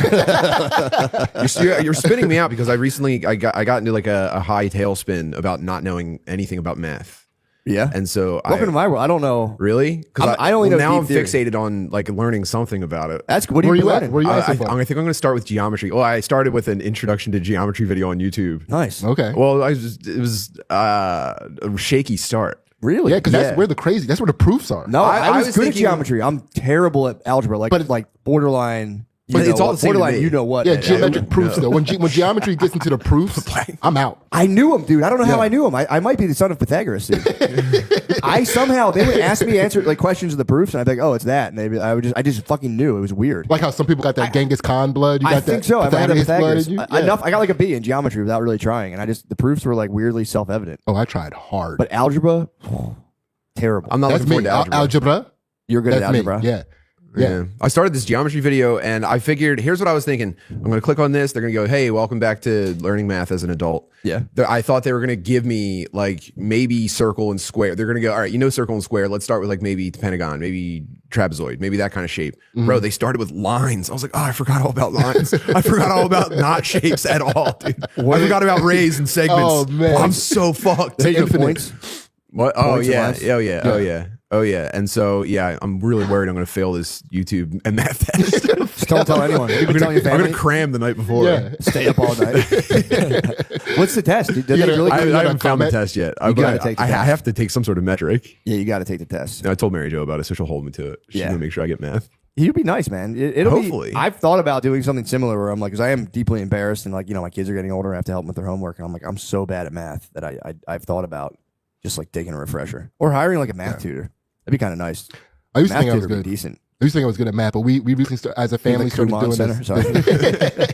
you're spinning me out because I recently I got into like a high tailspin about not knowing anything about math, yeah. and so Welcome to my world. I don't know. really because I only know now deep I'm theory. fixated on like learning something about it. That's what are Where you you at? learning? Where you I at so think far? I'm going to start with geometry. Well, I started with an introduction to geometry video on YouTube. Nice. Okay. Well, it was a shaky start. Really? Yeah, because that's where the proofs are. No, I was good at thinking- geometry. I'm terrible at algebra, like borderline. But it's all the same to borderline. me. You know what? Yeah, man. geometric proofs though. When geometry gets into the proofs, I'm out. I knew him, dude. I don't know how Yeah. I knew him. I might be the son of Pythagoras, dude. They would ask me answer like questions of the proofs, and I'd be like, "Oh, it's that," and I just fucking knew it was weird. Like how some people got that Genghis Khan blood. You got I think that so. I might have Pythagoras blood Pythagoras. in you? I- Enough. I got like a B in geometry without really trying, and the proofs were like weirdly self-evident. Oh, I tried hard. But algebra, terrible. I'm not That's looking me. forward to algebra. Algebra. You're good at That's me. algebra. Yeah. Yeah. I started this geometry video and I figured, here's what I was thinking. I'm going to click on this. They're going to go, hey, welcome back to learning math as an adult. Yeah. I thought they were going to give me like maybe circle and square. They're going to go, all right, circle and square. Let's start with like maybe pentagon, maybe trapezoid, maybe that kind of shape. Bro, they started with lines. I was like, oh, I forgot all about lines. I forgot all about not shapes at all, dude. I forgot about rays and segments. Oh, man. I'm so fucked. Take your infinite. points. What? Oh Points and yeah. lines? Oh yeah. Oh yeah. Oh yeah. And so yeah, I'm really worried I'm going to fail this YouTube and math test. Just don't tell anyone. You've been telling your I'm family. going to cram the night before. Yeah. Stay up all night. What's the test? Does it gotta- really I give you- haven't found the comment? test yet. You But gotta take the I test. have to take some sort of metric. Yeah, you got to take the test. And I told Mary Jo about it, so she'll hold me to it. She's Yeah. going to make sure I get math. You'd be nice, man. It'll Hopefully. Be, I've thought about doing something similar where I'm like, because I am deeply embarrassed and like, my kids are getting older. I have to help them with their homework. And I'm like, I'm so bad at math that I've thought about just like taking a refresher or hiring like a math tutor. That'd be kind of nice. I used to Math think I was tutor would good. be decent. I used to think I was good at math, but we recently as a family Like started Kumon doing Center. this.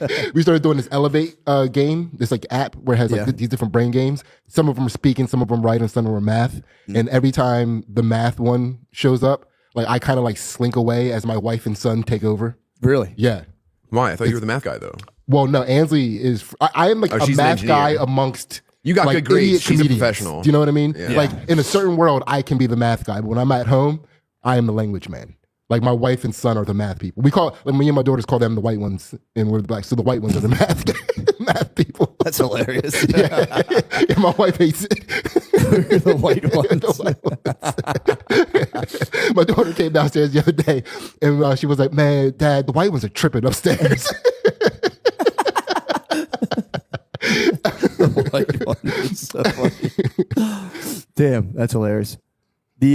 Sorry. We started doing this Elevate game, this like app where it has like Yeah. these different brain games. Some of them are speaking, some of them writing, some of them are math. And every time the math one shows up, like I kind of like slink away as my wife and son take over. Really? Yeah. Why? I thought you were the math guy, though. Well, no, Ansley is. I am like Oh, a she's an math guy engineer. amongst. You got like, good grades. idiot She's a comedians. professional. Do you know what I mean? Like in a certain world, I can be the math guy, but when I'm at home, I am the language man. Like my wife and son are the math people. We call like me and my daughters call them the white ones, and we're the black. So the white ones are the math people. That's hilarious. Yeah. And my wife hates it. The white ones. My daughter came downstairs the other day, and she was like, "Man, Dad, the white ones are tripping upstairs." The white one. It's so funny. Damn, that's hilarious. The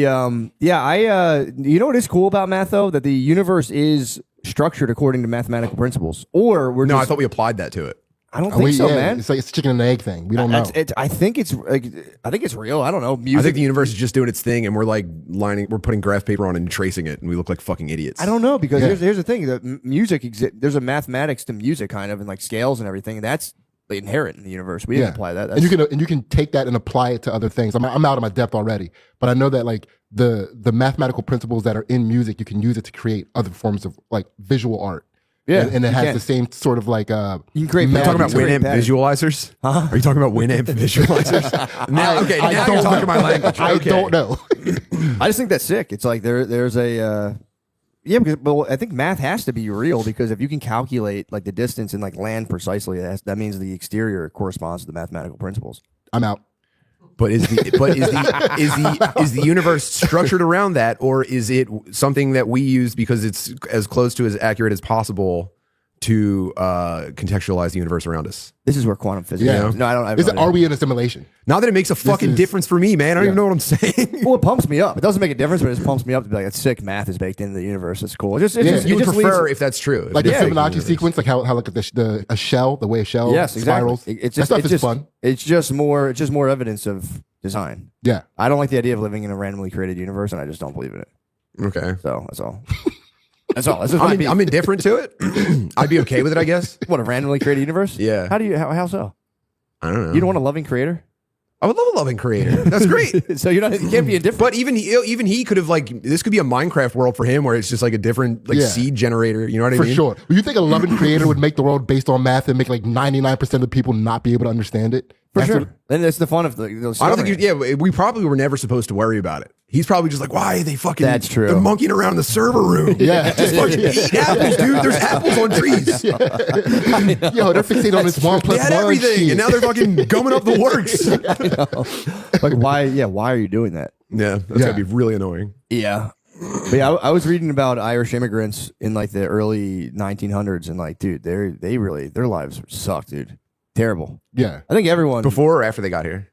you know what is cool about math though? That the universe is structured according to mathematical principles. Or we're No, just, I thought we applied that to it. I don't think so, man. It's like it's a chicken and egg thing. We don't know. I think it's real. I don't know. Music, I think the universe is just doing its thing, and we're like we're putting graph paper on and tracing it, and we look like fucking idiots. I don't know because Yeah. here's the thing: the music there's a mathematics to music, kind of, and like scales and everything. And that's inherent in the universe. We didn't apply that. And you can take that and apply it to other things. I'm out of my depth already, but I know that like the mathematical principles that are in music, you can use it to create other forms of like visual art. Yeah, and it you has can. the same sort of like You can create You're talking patterns. about Create Winamp patterns. visualizers? Huh? Are you talking about Winamp visualizers? now, okay, I now don't you're talking know. my language. I Okay. don't know. I just think that's sick. It's like there's a because but I think math has to be real because if you can calculate like the distance and like land precisely, that means the exterior corresponds to the mathematical principles. I'm out. But is the universe structured around that, or is it something that we use because it's as close to as accurate as possible to contextualize the universe around us? This is where quantum physics. Yeah. No, I don't. I have Is no it, idea. are we in a simulation? Not that it makes a fucking is- difference for me, man. I don't even know what I'm saying. Well, it pumps me up. It doesn't make a difference, but it just pumps me up to be like, "That's sick. Math is baked into the universe. It's cool." It just, Yeah. it You would just prefer leads- if that's true. Like if the it's fake Fibonacci universe. sequence, like how like a shell, the way a shell Yes, exactly. spirals. It's that just, stuff it's is just fun. It's just more. It's just more evidence of design. Yeah. I don't like the idea of living in a randomly created universe, and I just don't believe in it. Okay. So that's all. That's all. That's just my beef. I'm indifferent to it. I'd be okay with it, I guess. What, a randomly created universe? Yeah. How so? I don't know. You don't want a loving creator? I would love a loving creator. That's great. So you can't be indifferent. But even he could have like, this could be a Minecraft world for him where it's just like a different like Yeah. seed generator. You know what I For mean? sure. You think a loving creator would make the world based on math and make like 99% of the people not be able to understand it? For That's sure. what- Then it's the fun of the I don't think we probably were never supposed to worry about it. He's probably just like, why are they fucking That's true. they're monkeying around in the server room? Yeah. Just fucking eat apples, dude. There's apples on trees. Yo, they're fixated on this one They plus had one everything, shit. and now they're fucking gumming up the works. Like, why? Yeah, why are you doing that? Yeah, that's Yeah. gotta be really annoying. Yeah. But yeah, I was reading about Irish immigrants in like the early 1900s, and like, dude, their lives suck, dude. Terrible. Yeah. I think everyone Before or after they got here?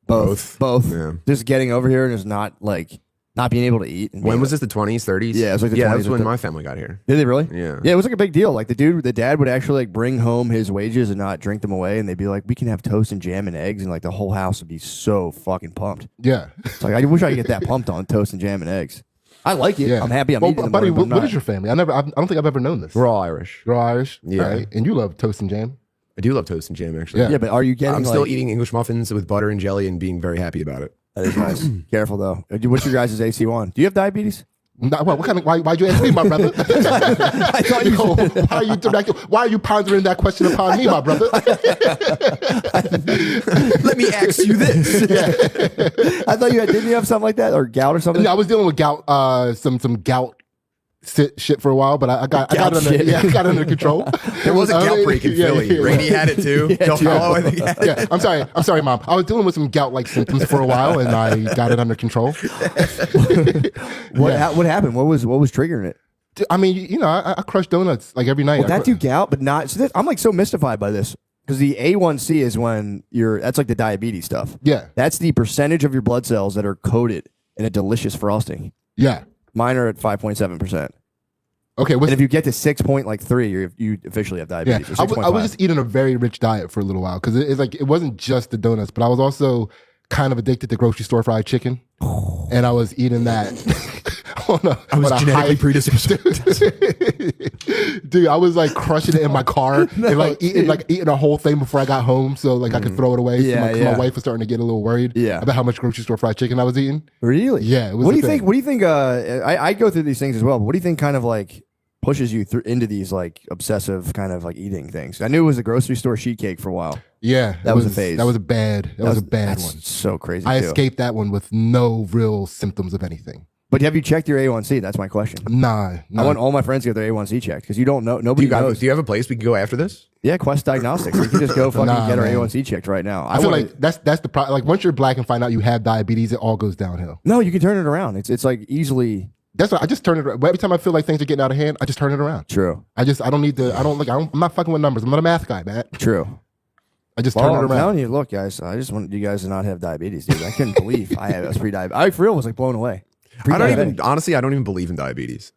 both. Yeah. Just getting over here and just not being able to eat. And When being was this? The 20s, 30s? Yeah, it was like the yeah, 20s that's or when 30s. my family got here. Did they really? Yeah. Yeah, it was like a big deal. Like the dad would actually like bring home his wages and not drink them away, and they'd be like, "We can have toast and jam and eggs," and like the whole house would be so fucking pumped. Yeah. It's like I wish I could get that pumped on toast and jam and eggs. I like it. Yeah. I'm happy. I'm Well, eating them. buddy, more, but what I'm is your family? I don't think I've ever known this. We're all Irish. You're Irish? Yeah. All right. And you love toast and jam? I do love toast and jam, actually. Yeah. Yeah, but are you getting? I'm still like- eating English muffins with butter and jelly and being very happy about it. That is nice. Careful though. What's your guys' AC1? Do you have diabetes? What kind of? Why'd you ask me, my brother? I thought you. Why are you pondering that question upon me, my brother? Let me ask you this. I thought you had. Didn't you have something like that or gout or something? I was dealing with gout, some gout shit for a I got it under control. There was a gout break in Philly. Rainey had it too. Del Paulo, I think, had it. Yeah, I'm sorry, Mom. I was dealing with some gout-like symptoms for a while, and I got it under control. What happened? What was triggering it? I mean, I crush donuts like every night. Well, that do gout, but not. So I'm like so mystified by this because the A1C is when that's like the diabetes stuff. Yeah, That's the percentage of your blood cells that are coated in a delicious frosting. yeah. Mine are at 5.7%. Okay, And if you get to 6.3, you officially have yeah, diabetes. I or 6.5. was just eating a very rich diet for a little while because it's like it wasn't just the donuts, but I was also kind of addicted to grocery store fried chicken, and I was eating that. I was genetically predisposed. Dude, I was like crushing it in my car and like eating a whole thing before I got home, so like I could throw it away. Yeah, so yeah. my wife was starting to get a little worried. Yeah. About how much grocery store fried chicken I was eating. Really? Yeah, it was What do a you think? thing. What do you think? I go through these things as well. But what do you think? Kind of like pushes you into these like obsessive kind of like eating things. I knew it was a grocery store sheet cake for a while. Yeah, That was a phase. That was a bad That's one. So crazy. I too. escaped that one with no real symptoms of anything. But have you checked your A1C? That's my question. Nah. I want all my friends to get their A1C checked because you don't know. Nobody knows. Do you have a place we can go after this? Yeah, Quest Diagnostics. We can just go fucking Nah, get our man. A1C checked right now. I feel like that's the problem. Like once you're black and find out you have diabetes, it all goes downhill. no, you can turn it around. It's like easily That's why I just turn it around. Every time I feel like things are getting out of hand, I just turn it around. true. I don't need to. I'm not fucking with numbers. I'm not a math guy, man. True. I just Well, turn it I'm around. telling you, look, guys, I just wanted you guys to not have diabetes, dude. I couldn't believe I was pre-diabetic. I for real was like blown away. I don't Pre-diabetic. even, honestly, I don't even believe in diabetes.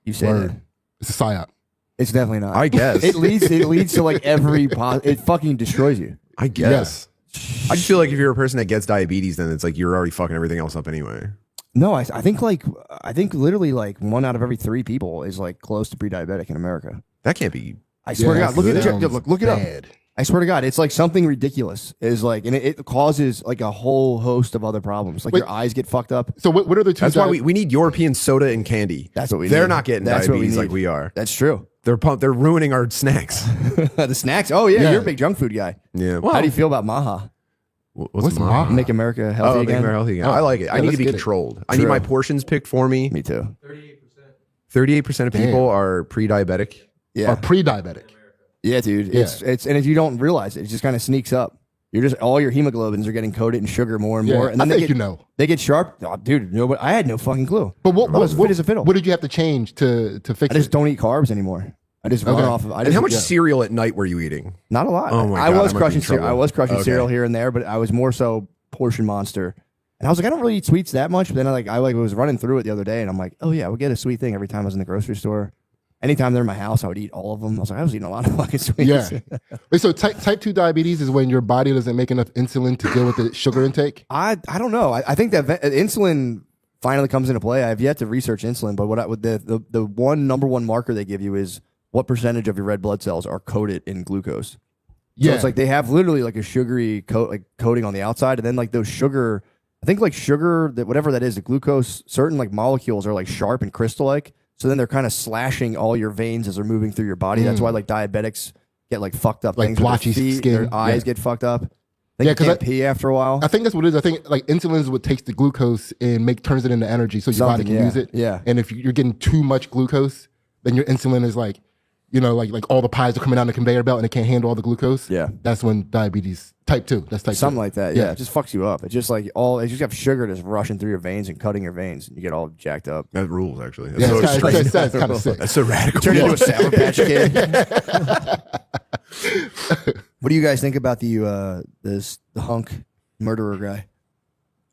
You say Word. that. It's a psyop. It's definitely not. I guess. It leads to like every it fucking destroys you. I guess. I just feel like if you're a person that gets diabetes, then it's like you're already fucking everything else up anyway. No, I think literally like 1 out of every 3 people is like close to pre-diabetic in America. That can't be. I swear to God, look at Sounds look it up. bad. I swear to God, it's like something ridiculous. Is like, and it causes like a whole host of other problems. Like Wait. your eyes get fucked up. So what are the two? That's why we need European soda and candy. That's what we They're need. not getting That's what we diabetes like need. we are. That's true. They're ruining our snacks. The snacks. Oh yeah, Yeah. you're a big junk food guy. Yeah. How do you feel about Maha? What's Maha? Make America healthy Oh, make again. America healthy again. I like it. I need let's to be get it. controlled. I need my portions picked for me. Me too. 38% of people Damn. are pre-diabetic. Yeah, Are pre-diabetic. yeah, dude. It's and if you don't realize it, it just kind of sneaks up. You're just all your hemoglobins are getting coated in sugar more and Yeah, more, and I then think they get sharp. Oh, dude, no, I had no fucking clue. But I was fit as a fiddle. What did you have to change to fix I just it? don't eat carbs anymore. I just run Okay. off of. I And just, how much yeah. cereal at night were you eating? Not a lot. Oh my I God, was I might be crushing in trouble. cereal. I was crushing Okay. cereal here and there, but I was more so portion monster. And I was like, I don't really eat sweets that much. But then I was running through it the other day, and I'm like, oh yeah, I would get a sweet thing every time I was in the grocery store. anytime they're in my house, I would eat all of them. I was like, I was eating a lot of fucking sweets. Yeah. Wait, so type 2 diabetes is when your body doesn't make enough insulin to deal with the sugar intake? I don't know. I think that insulin finally comes into play. I have yet to research insulin, but the one number one marker they give you is what percentage of your red blood cells are coated in glucose. So Yeah. it's like they have literally like a sugary coating on the outside, and then like those sugar, I think like sugar, that whatever that is, the glucose, certain like molecules are like sharp and crystal like. So then they're kind of slashing all your veins as they're moving through your body. That's why like diabetics get like fucked up Like things with their blotchy feet, skin. their eyes Yeah. get fucked up. Yeah, They 'cause can't pee after a while. I think that's what it is. I think like insulin is what takes the glucose and turns it into energy so your body Something, can yeah. use it. Yeah. And if you're getting too much glucose, then your insulin is like, like all the pies are coming down the conveyor belt and it can't handle all the glucose. Yeah. That's when diabetes type 2. That's type 2. Something like that. Yeah. It just fucks you up. It's just like you just have sugar just rushing through your veins and cutting your veins, and you get all jacked up. That rules actually. Yeah, That's so it's extreme. kind of sick. That's so radical. Turn into a Sour Patch Kid. What do you guys think about the hunk murderer guy,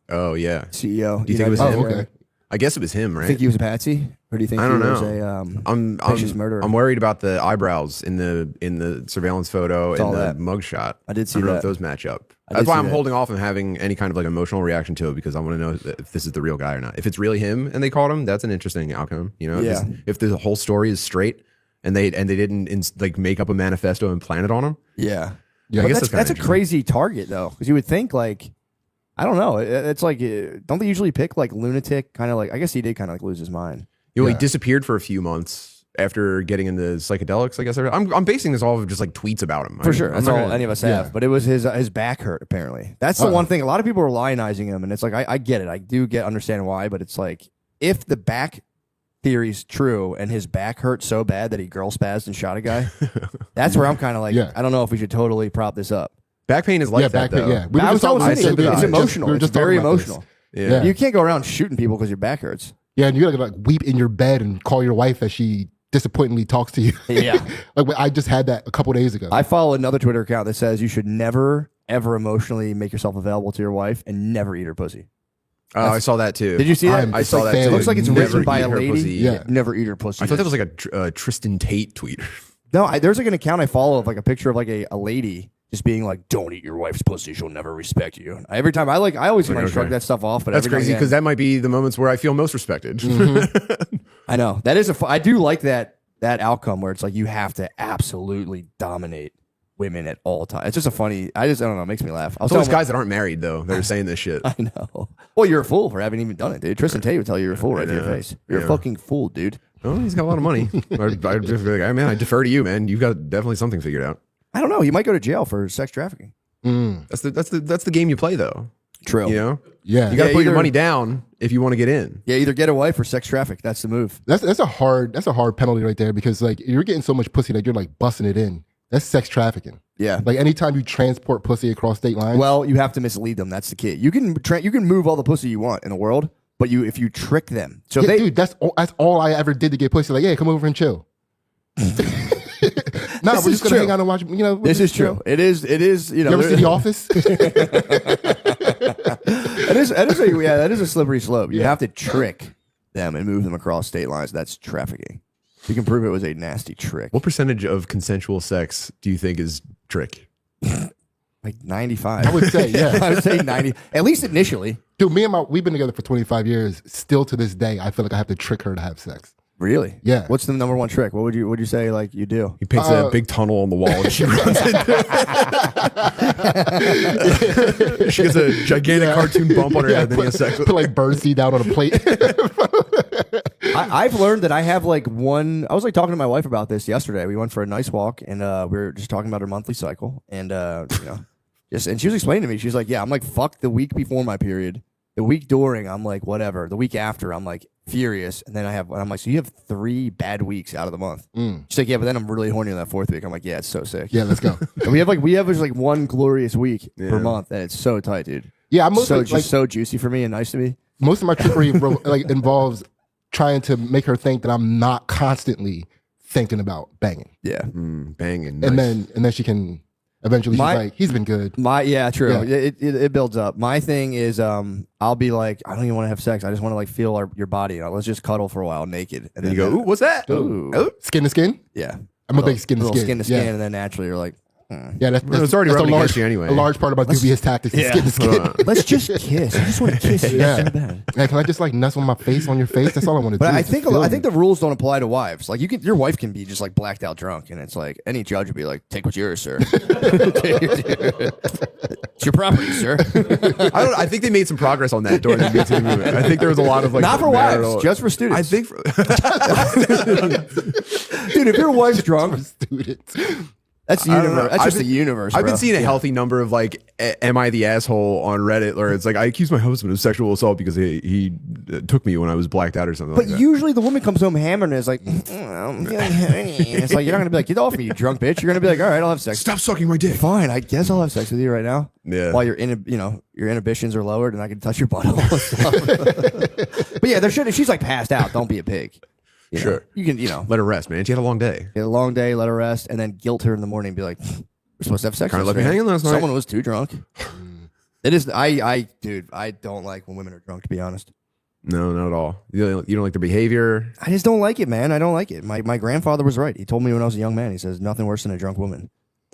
Oh yeah. CEO? Do you think it was guys him? think- okay. I guess it was him, right? Think he was a patsy, or do you think I don't he was know. a vicious murderer? I'm worried about the eyebrows in the surveillance photo all and the that. mugshot. I did see I don't know that. if those match up. I That's did why see I'm that. holding off on having any kind of like emotional reaction to it, because I want to know if this is the real guy or not. If it's really him and they caught him, that's an interesting outcome. Yeah. If the whole story is straight and they didn't like make up a manifesto and plan it on him. Yeah, Yeah, But I guess that's that's a kinda crazy target though, because you would think like, I don't know. It's like, don't they usually pick like lunatic kind of like? I guess he did kind of like lose his mind. He Yeah. disappeared for a few months after getting into psychedelics. I guess I'm basing this off of just like tweets about him. For sure, I'm that's not all gonna- any of us yeah. have. But it was his back hurt apparently. That's the one thing. A lot of people are lionizing him, and it's like I get it. I do understand why, but it's like if the back theory's true and his back hurt so bad that he girl spazzed and shot a guy, that's where I'm kind of like, Yeah. I don't know if we should totally prop this up. Back pain is like yeah, that back pain. though. Yeah. We were I was just talking telling about Cindy, this. it's We emotional. were It's just very talking about this. emotional. Yeah. You can't go around shooting people because your back hurts. Yeah, and you gotta like weep in your bed and call your wife as she disappointingly talks to you. Yeah. Like I just had that a couple days ago. I follow another Twitter account that says you should never ever emotionally make yourself available to your wife and never eat her pussy. Oh, I saw that too. Did you see that? I'm- I It's saw like that. fan- too. Looks like it's Never written by eat a her lady. pussy. Yeah. Never eat her pussy. I thought that was like a Tristan Tate tweet. No, there's like an account I follow of like a picture of like a lady just being like, "Don't eat your wife's pussy; she'll never respect you." And every time I always kind of Okay. shrug that stuff off, but That's every now and crazy again- because that might be the moments where I feel most respected. I know that is I do like that outcome where it's like you have to absolutely dominate women at all times. It's just a funny. I don't know. It makes me laugh. I was It's all those telling guys that aren't married though that are saying this shit. I know. Well, you're a fool for having even done it, dude. Tristan Tate would tell you you're a fool right to your know. face. You're a Yeah. fucd fool, dude. Oh, he's got a lot of money. I just be like, man, I defer to you, man. You've got definitely something figured out. I don't know. You might go to jail for sex trafficking. That's the game you play though. True. You know, yeah, you got to Yeah, put your either- money down if you want to get in. Yeah, either get a wife or sex traffic. That's the move. that's a hard penalty right there because like you're getting so much pussy that you're like busting it in. That's sex trafficking. Yeah. Like anytime you transport pussy across state lines. Well, you have to mislead them. That's the key. You can move all the pussy you want in the world, but if you trick them, so yeah, dude, that's all I ever did to get pussy. Like, yeah, come over and chill. No, This we're is just gonna true. hang out and watch. this is true. It is. You know, You ever see The Office? that is a slippery slope. You have to trick them and move them across state lines. That's trafficking. You can prove it was a nasty trick. What percentage of consensual sex do you think is trick? Like 95. I would say, yeah. I would say 90. At least initially. Dude, we've been together for 25 years. Still to this day, I feel like I have to trick her to have sex. Really? Yeah. What's the number one trick? What would you say like you do? He paints a big tunnel on the wall and she runs into it. She gets a gigantic cartoon bump on her head, then he has sex with Put like birdseed down on a plate. I've learned that I have like one. I was like talking to my wife about this yesterday. We went for a nice walk and we were just talking about her monthly cycle and and she was explaining to me. She's like, "Yeah, I'm like fuck the week before my period. The week during, I'm like whatever. The week after, I'm like furious. And then I'm like, so you have 3 bad weeks out of the month. She's like, yeah, but then I'm really horny on that 4th week. I'm like, yeah, it's so sick. Yeah, let's go. And we have just like one glorious week Yeah. per month, and it's so tight, dude. Yeah, I'm mostly So like so juicy for me and nice to me. most of my trickery like involves trying to make her think that I'm not constantly thinking about banging, Yeah. banging. and nice. then she can eventually she's My- like, he's been good. Yeah, true. Yeah. It builds up. My thing is, I'll be like, I don't even want to have sex. I just want to like feel your body. Let's just cuddle for a while naked. And you go, ooh, what's that? Ooh. Skin to skin? Yeah. I'm a big skin to Little skin. skin to skin, Yeah. and then naturally you're like, Yeah, that's it's already that's rubbing against you anyway. A large part about dubious tactics is Yeah. skin to skin. let's just kiss. I just want to kiss you Yeah. so bad. Hey, can I just like nestle my face on your face? That's all I want to do. But I Just think feel I you. think the rules don't apply to wives. Like your wife can be just like blacked out drunk, and it's like any judge would be like, "Take what's yours, sir. It's your property, sir." I think they made some progress on that during the Me Too movement. I think there was a lot of like Not for marital- wives, just for students. I think dude, if your wife's drunk, students. that's the I don't know. universe. That's I've just been- the universe. I've been bro. seeing a healthy number of like, am I the asshole on Reddit? Where it's like, I accused my husband of sexual assault because he took me when I was blacked out or something. But like that. usually the woman comes home hammered and is like, I'm feeling horny. And it's like, you're not going to be like, get off me, you drunk bitch. You're going to be like, all right, I'll have sex. Stop sucking my dick. Fine, I guess I'll have sex with you right now. Yeah. While your inhibitions are lowered and I can touch your butthole and stuff. But yeah, if she's like passed out, don't be a pig. You know? Sure. You can, Let her rest, man. She had a long day. get a long day, let her rest, and then guilt her in the morning and be like, we're supposed to have sex. Kinda left me yesterday. hanging last night." Someone was too drunk. It is, dude, I don't like when women are drunk, to be honest. No, not at all. You don't like their behavior. I just don't like it, man. I don't like it. My grandfather was right. He told me when I was a young man, he says, nothing worse than a drunk woman.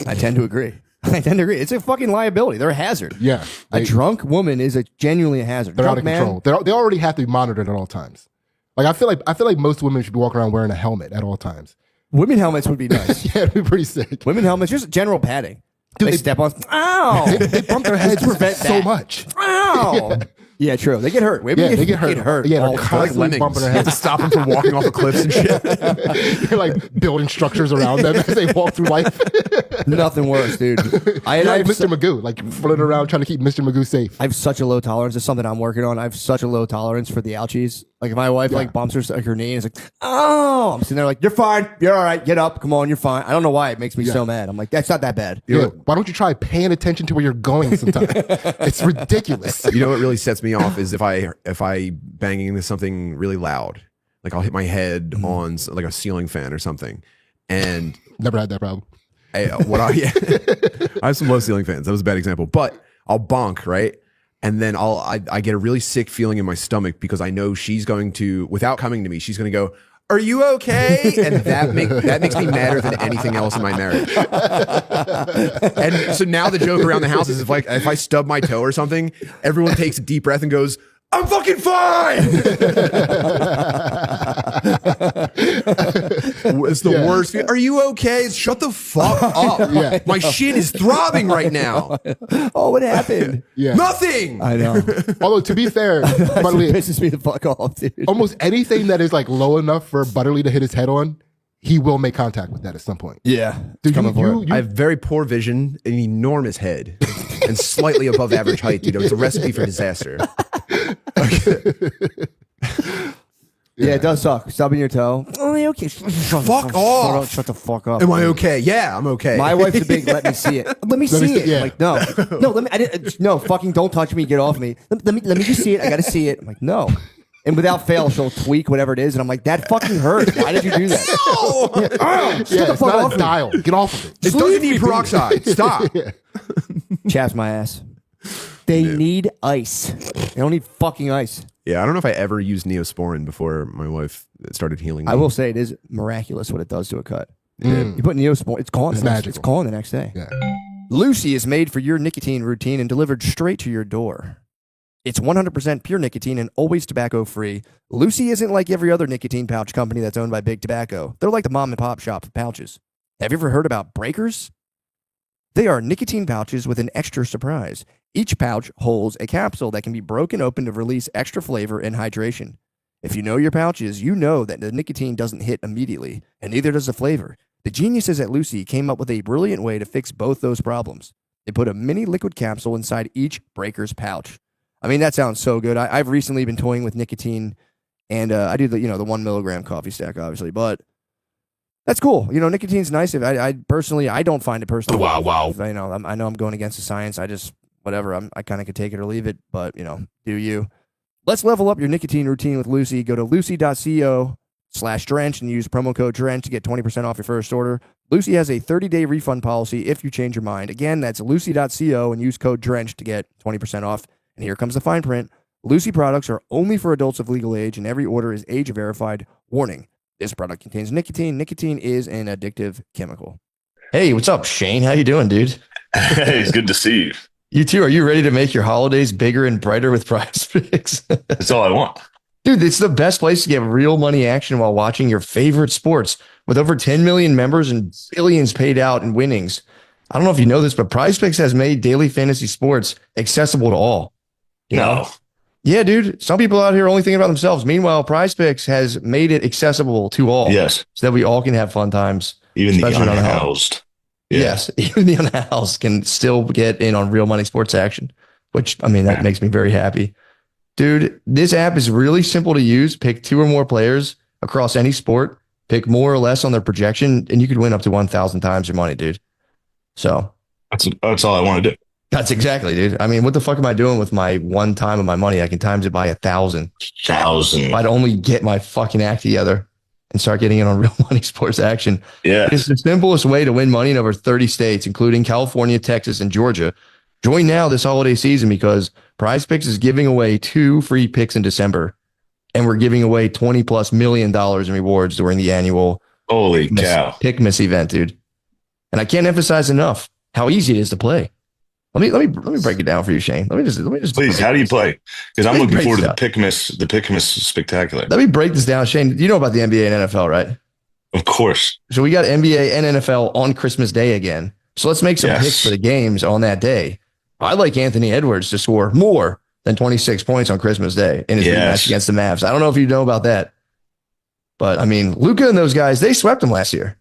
I tend to agree. It's a fucking liability. They're a hazard. Yeah, A drunk woman is genuinely a hazard. they're out Drunk of control. They already have to be monitored at all times. Like I feel like most women should be walking around wearing a helmet at all times. Women helmets would be nice. Yeah, it'd be pretty sick. Women helmets, just general padding. Dude, they they- step on. Ow! They bump their heads prevent so that. much. Ow! Yeah, true. They get hurt. Women Yeah, they get hurt. Yeah, they're all the time. constantly bumping their You have to heads. stop them from walking off the cliffs and shit. They're like building structures around them as they walk through life. Nothing worse, dude. I You're like have Mr. Magoo, like floating around trying to keep Mr. Magoo safe. I have such a low tolerance. It's something I'm working on. I have such a low tolerance for the ouchies. Like if my wife like bumps her knee and it's like, oh, I'm sitting there like, you're fine. You're all right. Get up. Come on. You're fine. I don't know why it makes me so mad. I'm like, that's not that bad. Yeah, why don't you try paying attention to where you're going sometimes? It's ridiculous. You know what really sets me off is if I banging into something really loud, like I'll hit my head on like a ceiling fan or something, and Never had that problem. I have some low ceiling fans. That was a bad example, but I'll bonk, right? And then I get a really sick feeling in my stomach because I know she's going to, without coming to me, she's going to go, "Are you okay?" And that makes me madder than anything else in my marriage. And so now the joke around the house is if I stub my toe or something, everyone takes a deep breath and goes, "I'm fucking fine." It's the worst. Are you okay? Shut the fuck up. Yeah. My shit is throbbing right now. Oh, what happened? Yeah. Nothing. I know. Although to be fair, It Butterly, pisses me the fuck off, dude. almost anything that is like low enough for Butterly to hit his head on, he will make contact with that at some point. Yeah. Dude, Coming I have very poor vision, an enormous head, and slightly above average height. Dude, it's a recipe for disaster. Yeah, it does suck. Stubbing your toe. Oh, yeah, okay. Fuck off. Shut the fuck up. Am I okay? Yeah, I'm okay. My wife's a big. Let me see it. Let me see it. yeah. I'm like, no. Let me. I didn't. No, fucking don't touch me. Get off me. Let me just see it. I gotta see it. I'm like, no. And without fail, she'll tweak whatever it is, and I'm like, that fucking hurt. Why did you do that? Shut Yeah, the it's fuck not off a me. dial. Get off of it. it doesn't need peroxide. Stop. Chaps my ass. They need ice. They don't need fucking ice. Yeah, I don't know if I ever used Neosporin before my wife started healing me. I will say it is miraculous what it does to a cut. You put Neosporin, it's gone. It's It's magical. gone the next day. Yeah. Lucy is made for your nicotine routine and delivered straight to your door. It's 100% pure nicotine and always tobacco free. Lucy isn't like every other nicotine pouch company that's owned by Big Tobacco. They're like the mom and pop shop for pouches. Have you ever heard about Breakers? They are nicotine pouches with an extra surprise. Each pouch holds a capsule that can be broken open to release extra flavor and hydration. If you know your pouches, you know that the nicotine doesn't hit immediately, and neither does the flavor. The geniuses at Lucy came up with a brilliant way to fix both those problems. They put a mini liquid capsule inside each Breakers pouch. I mean, that sounds so good. I've recently been toying with nicotine, and I do the 1 milligram coffee stack, obviously, but that's cool. Nicotine's nice. If I personally, I don't find it personally. Wow. I know I'm going against the science. I just whatever. I kind of could take it or leave it, but do you? Let's level up your nicotine routine with Lucy. Go to lucy.co/Chaps Lucy.co/Drench and use promo code Drench to get 20% off your first order. Lucy has a 30-day refund policy if you change your mind. Again, that's Lucy.co and use code Drench to get 20% off. And here comes the fine print. Lucy products are only for adults of legal age, and every order is age verified. Warning: this product contains nicotine. Nicotine is an addictive chemical. Hey, what's up, Shane? How you doing, dude? Hey, it's good to see you. You too. Are you ready to make your holidays bigger and brighter with Prize Picks? That's all I want. Dude, it's the best place to get real money action while watching your favorite sports. With over 10 million members and billions paid out in winnings. I don't know if you know this, but Prize Picks has made daily fantasy sports accessible to all. You know? Yeah, dude. Some people out here only thinking about themselves. Meanwhile, Prize Picks has made it accessible to all. Yes. So that we all can have fun times. Even the especially on unhoused. Yeah. Yes. Even the unhoused can still get in on real money sports action, which, I mean, that makes me very happy. Dude, this app is really simple to use. Pick 2 or more players across any sport. Pick more or less on their projection, and you could win up to 1,000 times your money, dude. So That's all I want to do. that's exactly, dude. I mean, what the fuck am I doing with my 1 time of my money? I can times it by 1,000. 1,000. If I'd only get my fucking act together and start getting in on real money sports action. Yeah. It's the simplest way to win money in over 30 states, including California, Texas, and Georgia. Join now this holiday season because Prize Picks is giving away 2 free picks in December. And we're giving away $20+ million in rewards during the annual Holy cow. Pickmas event, dude. And I can't emphasize enough how easy it is to play. Let me break it down for you, Shane. Let me just Please, how do you play? Because I'm Let me looking break forward to this the Pickmas Spectacular. Let me break this down, Shane. You know about the NBA and NFL, right? Of course. So we got NBA and NFL on Christmas Day again. So let's make some Yes. picks for the games on that day. I like Anthony Edwards to score more than 26 points on Christmas Day in his Yes. rematch against the Mavs. I don't know if you know about that. But, I mean, Luka and those guys, they swept him last year.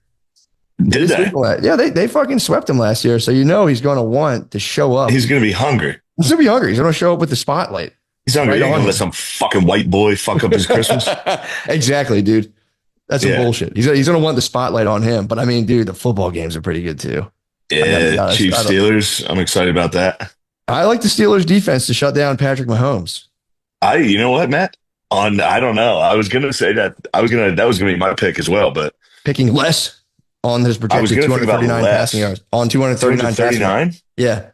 Did they? Yeah, they fucking swept him last year. So you know he's going to want to show up. He's going to be hungry. He's going to be hungry. He's going to show up with the spotlight. He's hungry. Right He ain't on going to you. let some fucking white boy fuck up his Christmas. Exactly, dude. That's some Yeah. bullshit. He's going to want the spotlight on him. But, I mean, dude, the football games are pretty good, too. I gotta be Yeah. honest, Chiefs I don't- Steelers. I'm excited about that. I like the Steelers defense to shut down Patrick Mahomes. You know what, Matt? I don't know. I was going to say that. That was going to be my pick as well, but Picking less on his I was projected gonna think about 239 less. passing yards. On 239 passing yards. 239. Yeah.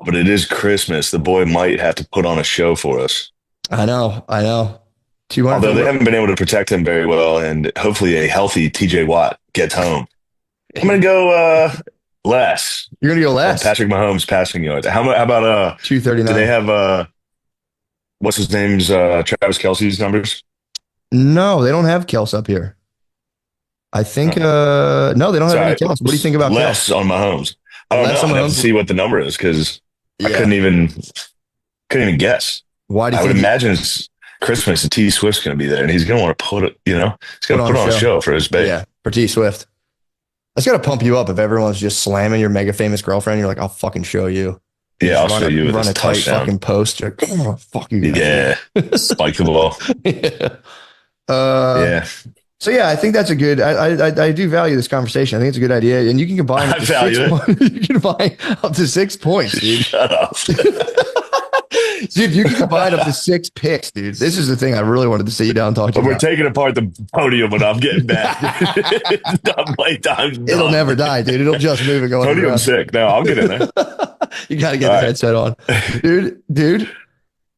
But it is Christmas. The boy might have to put on a show for us. I know. 200. Although they haven't been able to protect him very well, and hopefully a healthy TJ Watt gets home. I'm going to go less. You're going to go on less. Patrick Mahomes passing yards. How about 239. do they have what's his name's Travis Kelce's numbers? No, they don't have Kels up here. I think, no, they don't have any Kels. What do you think about Kels? less on Mahomes? I don't Less know. on I'd have Mahomes? to see what the number is because I Yeah. couldn't even guess. Why do you I would think? imagine it's Christmas and T Swift's going to be there, and he's going to want to put it. He's going to put on a show for his baby. Yeah, for T Swift. That's got to pump you up if everyone's just slamming your mega famous girlfriend. You're like, I'll fucking show you. Yeah, I'll Just show you with Run this a tight touchdown. fucking post. You're like, oh, fuck you guys. Yeah, spike the ball. Yeah. Yeah, So yeah, I think that's a good. I do value this conversation. I think it's a good idea, and you can combine I up to value 6 points. You can combine up to 6 points, dude. shut up. Dude, you can combine up to 6 picks, dude. This is the thing I really wanted to sit you down and talk to But you we're about. taking apart the podium, and I'm getting back. Stop playing times. It'll never die, dude. It'll just move and go. Podium's underground. sick. No, I'll get in there. You got to get All the right. headset on, dude.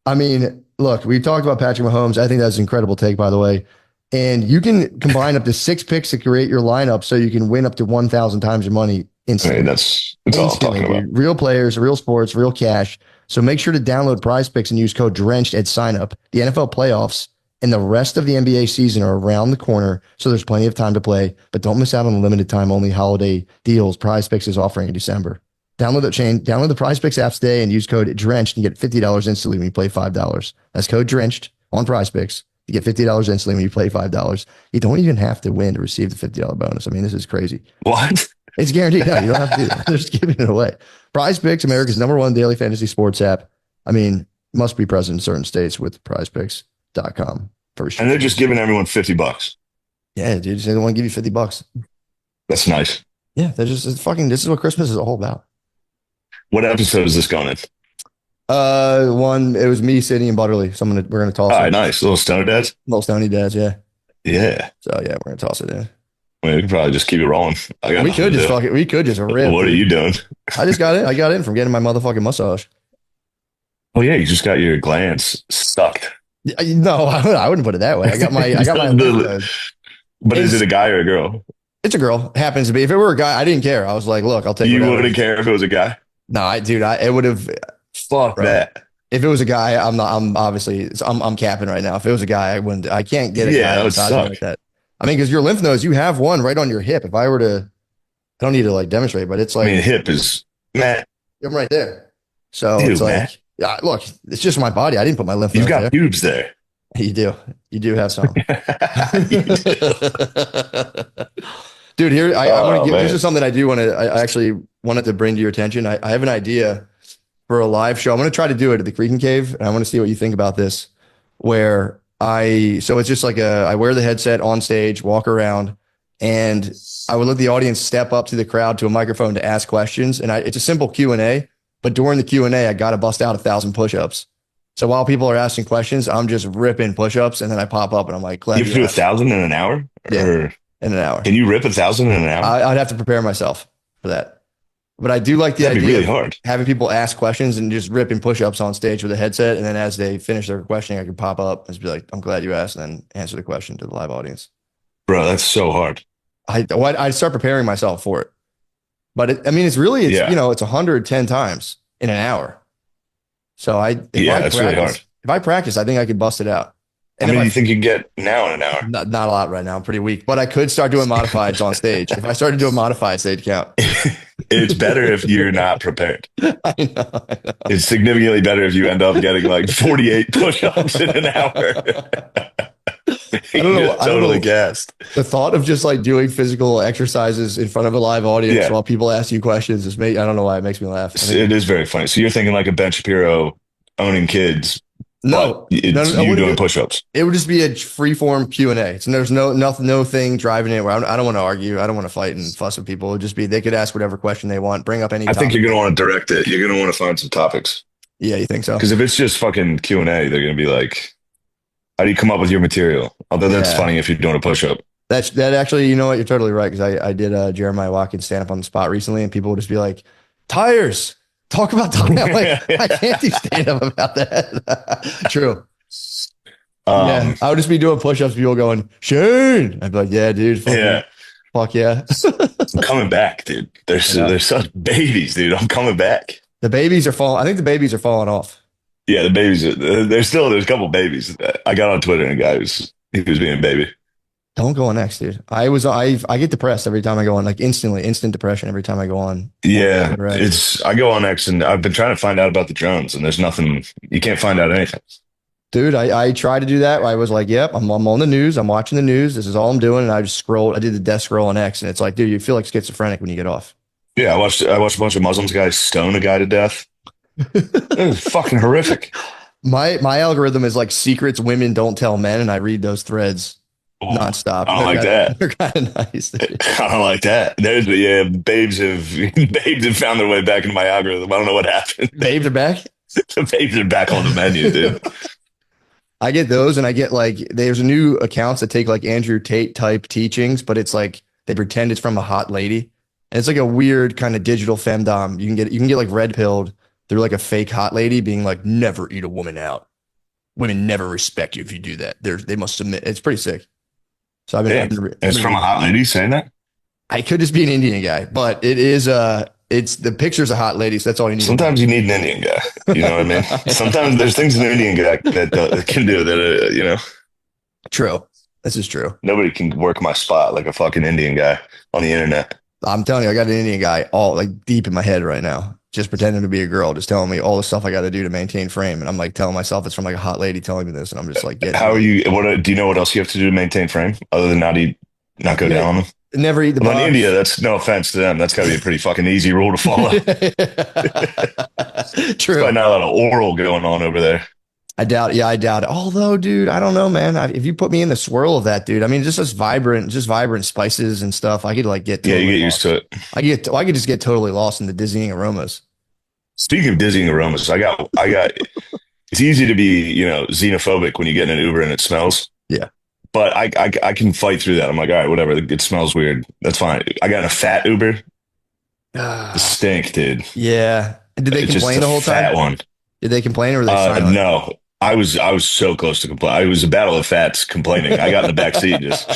I mean, look, we talked about Patrick Mahomes. I think that's an incredible take, by the way. And you can combine up to 6 picks to create your lineup, so you can win up to 1,000 times your money I instantly. mean, that's all I'm Instantly, talking about. dude. Real players, real sports, real cash. So make sure to download Prize Picks and use code Drenched at sign up. The NFL playoffs and the rest of the NBA season are around the corner, so there's plenty of time to play. But don't miss out on the limited time only holiday deals Prize Picks is offering in December. Download the Prize Picks app today and use code Drenched and get $50 instantly when you play $5. That's code Drenched on Prize Picks. You get $50 instantly when you play $5. You don't even have to win to receive the $50 bonus. I mean, this is crazy. What? It's guaranteed. No, you don't have to do that. They're just giving it away. Prize Picks, America's #1 daily fantasy sports app. I mean, must be present in certain states with prizepicks.com. First. And they're just giving everyone $50. Yeah, dude. They don't want to give you $50. That's nice. Yeah, they're just it's fucking. This is what Christmas is all about. What episode is this going in? One. It was me, Sidney, and Butterly. We're gonna toss. All right, it. nice. Little stoner dads. Little Stony Dads. Yeah. Yeah. So yeah, we're gonna toss it in. I mean, we could probably just keep it rolling. I got We nothing could to just do. fucking. We could just rip. What are dude. you doing? I just got it. I got in from getting my motherfucking massage. Oh yeah, you just got your glands sucked. No, I wouldn't put it that way. I got my. I got my. But is Is- it a guy or a girl? It's a girl. Happens to be. If it were a guy, I didn't care. I was like, look, I'll take. You whatever. wouldn't care if it was a guy. No, it would have. Fuck Bro. that. If it was a guy, I'm not. I'm obviously. I'm capping right now. If it was a guy, I wouldn't. I can't get a Yeah, guy that would massaging suck. like that. I mean, because your lymph nodes, you have one right on your hip. If I were to, I don't need to like demonstrate, but it's I like mean, hip is man. I'm right there. So Ew, it's like, man. yeah, look, it's just my body. I didn't put my lymph You've nodes got there. pubes there. You do. You do have some. You do. Dude, here I Oh, want to give. This man. is something I do want to. I actually wanted to bring to your attention. I have an idea for a live show. I'm going to try to do it at the Creek and Cave, and I want to see what you think about this. Where so it's just like I wear the headset on stage, walk around, and I would let the audience step up to the crowd to a microphone to ask questions. And it's a simple Q&A, but during the Q&A, I got to bust out 1,000 push-ups. So while people are asking questions, I'm just ripping push-ups, and then I pop up and I'm like, glad You have to do you asked 1,000 in an hour? Yeah. Or in an hour. can you rip 1,000 in an hour? I'd have to prepare myself for that. But I do like the That'd be idea really of hard. having people ask questions and just ripping push-ups on stage with a headset. And then as they finish their questioning, I can pop up and just be like, I'm glad you asked, and then answer the question to the live audience. Bro, that's so hard. I start preparing myself for it. But it's really, Yeah. it's 110 times in an hour. So That's really hard. If I practice, I think I could bust it out. How And many if do you think you get now in an hour? not a lot right now. I'm pretty weak, but I could start doing modifieds on stage. If I started doing modifieds, they'd count. It's better if you're not prepared. I know. It's significantly better if you end up getting like 48 push-ups in an hour. don't know- You're I don't totally know. gassed. The thought of just like doing physical exercises in front of a live audience Yeah. while people ask you questions I don't know why it makes me laugh. I mean, It is very funny. So you're thinking like a Ben Shapiro owning kids, no, but it's no, I you wouldn't doing do- push-ups. it would just be a free form Q&A. So there's no thing driving it where I don't want to argue. I don't want to fight and fuss with people. It would just be, they could ask whatever question they want, bring up any I think topic. you're going to want to direct it. You're going to want to find some topics. Yeah, you think so? Because if it's just fucking Q&A, they're going to be like, how do you come up with your material? Although that's Yeah. funny if you're doing a push-up. That actually, you know what? You're totally right. Because I did Jeremiah Watkins stand up on the spot recently, and people would just be like, tires. Talk about tires. I'm like, I can't do stand up about that. True. Yeah, I would just be doing push-ups. People going, Shane. I'd be like, yeah, dude. Yeah. Fuck yeah. I'm coming back, dude. They're such babies, dude. I'm coming back. The babies are falling. I think the babies are falling off. Yeah, the babies. There's a couple babies. I got on Twitter and a guy he was being a baby. Don't go on X, dude. I get depressed every time I go on, like instant depression every time I go on. Yeah, Right. I go on X and I've been trying to find out about the drones, and there's nothing. You can't find out anything. Dude, I tried to do that. I was like, yep, I'm on the news. I'm watching the news. This is all I'm doing. And I just scrolled. I did the death scroll on X, and it's like, dude, you feel like schizophrenic when you get off. Yeah, I watched a bunch of Muslims guys stone a guy to death. It was fucking horrific. My algorithm is like secrets women don't tell men, and I read those threads nonstop. I don't like that. They're kind of nice. Dude. I don't like that. Babes have found their way back into my algorithm. I don't know what happened. Babes are back. The babes are back on the menu, dude. I get those, and I get like there's new accounts that take like Andrew Tate type teachings, but it's like they pretend it's from a hot lady, and it's like a weird kind of digital femdom. You can get like red pilled through like a fake hot lady being like, never eat a woman out. Women never respect you if you do that. They must submit. It's pretty sick. So I've been. Damn. It's from a hot lady saying that. I could just be an Indian guy, but it is it's the picture's a hot lady, so that's all you need. Sometimes you need an Indian guy. You know what I mean? Sometimes there's things an Indian guy that can do that, True. This is true. nobody can work my spot like a fucking Indian guy on the internet. I'm telling you, I got an Indian guy all like deep in my head right now, just pretending to be a girl, just telling me all the stuff I got to do to maintain frame. And I'm like telling myself it's from like a hot lady telling me this. And I'm just like, How are you? Do you know what else you have to do to maintain frame other than not go down on them? Never eat the Well, in bugs. India, that's no offense to them. That's got to be a pretty fucking easy rule to follow. True. Probably not a lot of oral going on over there. I doubt it. Yeah, I doubt it. Although, dude, I don't know, man. If you put me in the swirl of that, dude, I mean, just vibrant spices and stuff. I could like get Yeah, you totally get used lost. to it. I could just get totally lost in the dizzying aromas. Speaking of dizzying aromas, I got. It's easy to be, xenophobic when you get in an Uber and it smells. Yeah. but I can fight through that. I'm like, all right, whatever. It smells weird. That's fine. I got in a fat Uber. The stink, dude. Yeah. Did they It's just complain the whole fat time? one. Did they complain or were they silent? No. I was so close to complain. It was a battle of fats complaining. I got in the back seat just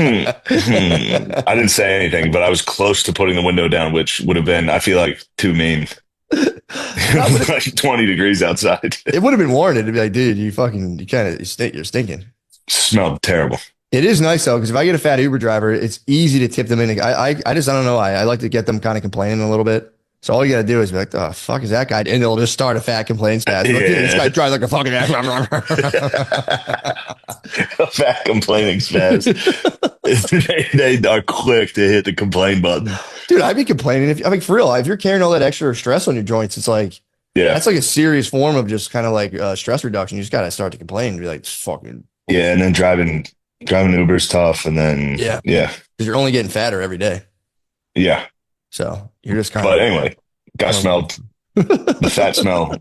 I didn't say anything, but I was close to putting the window down, which would have been, I feel like, too mean. Like 20 degrees outside. It would have been warranted to be like, dude, you stink, you're stinking. Smelled terrible. It is nice though, because if I get a fat Uber driver, it's easy to tip them in. I don't know why. I like to get them kind of complaining a little bit. So all you got to do is be like, the fuck is that guy? And they'll just start a fat complaint spat. Like, this guy drives like a fucking A fat complaining spaz. They are quick to hit the complain button. Dude, I'd be complaining for real, if you're carrying all that extra stress on your joints, it's like, Yeah. that's like a serious form of just kind of like stress reduction. You just got to start to complain and be like, fucking, Yeah. And then driving Uber's tough. And then, Yeah. because you're only getting fatter every day. Yeah. So you're just kind But of, anyway, guy smelled. The fat smell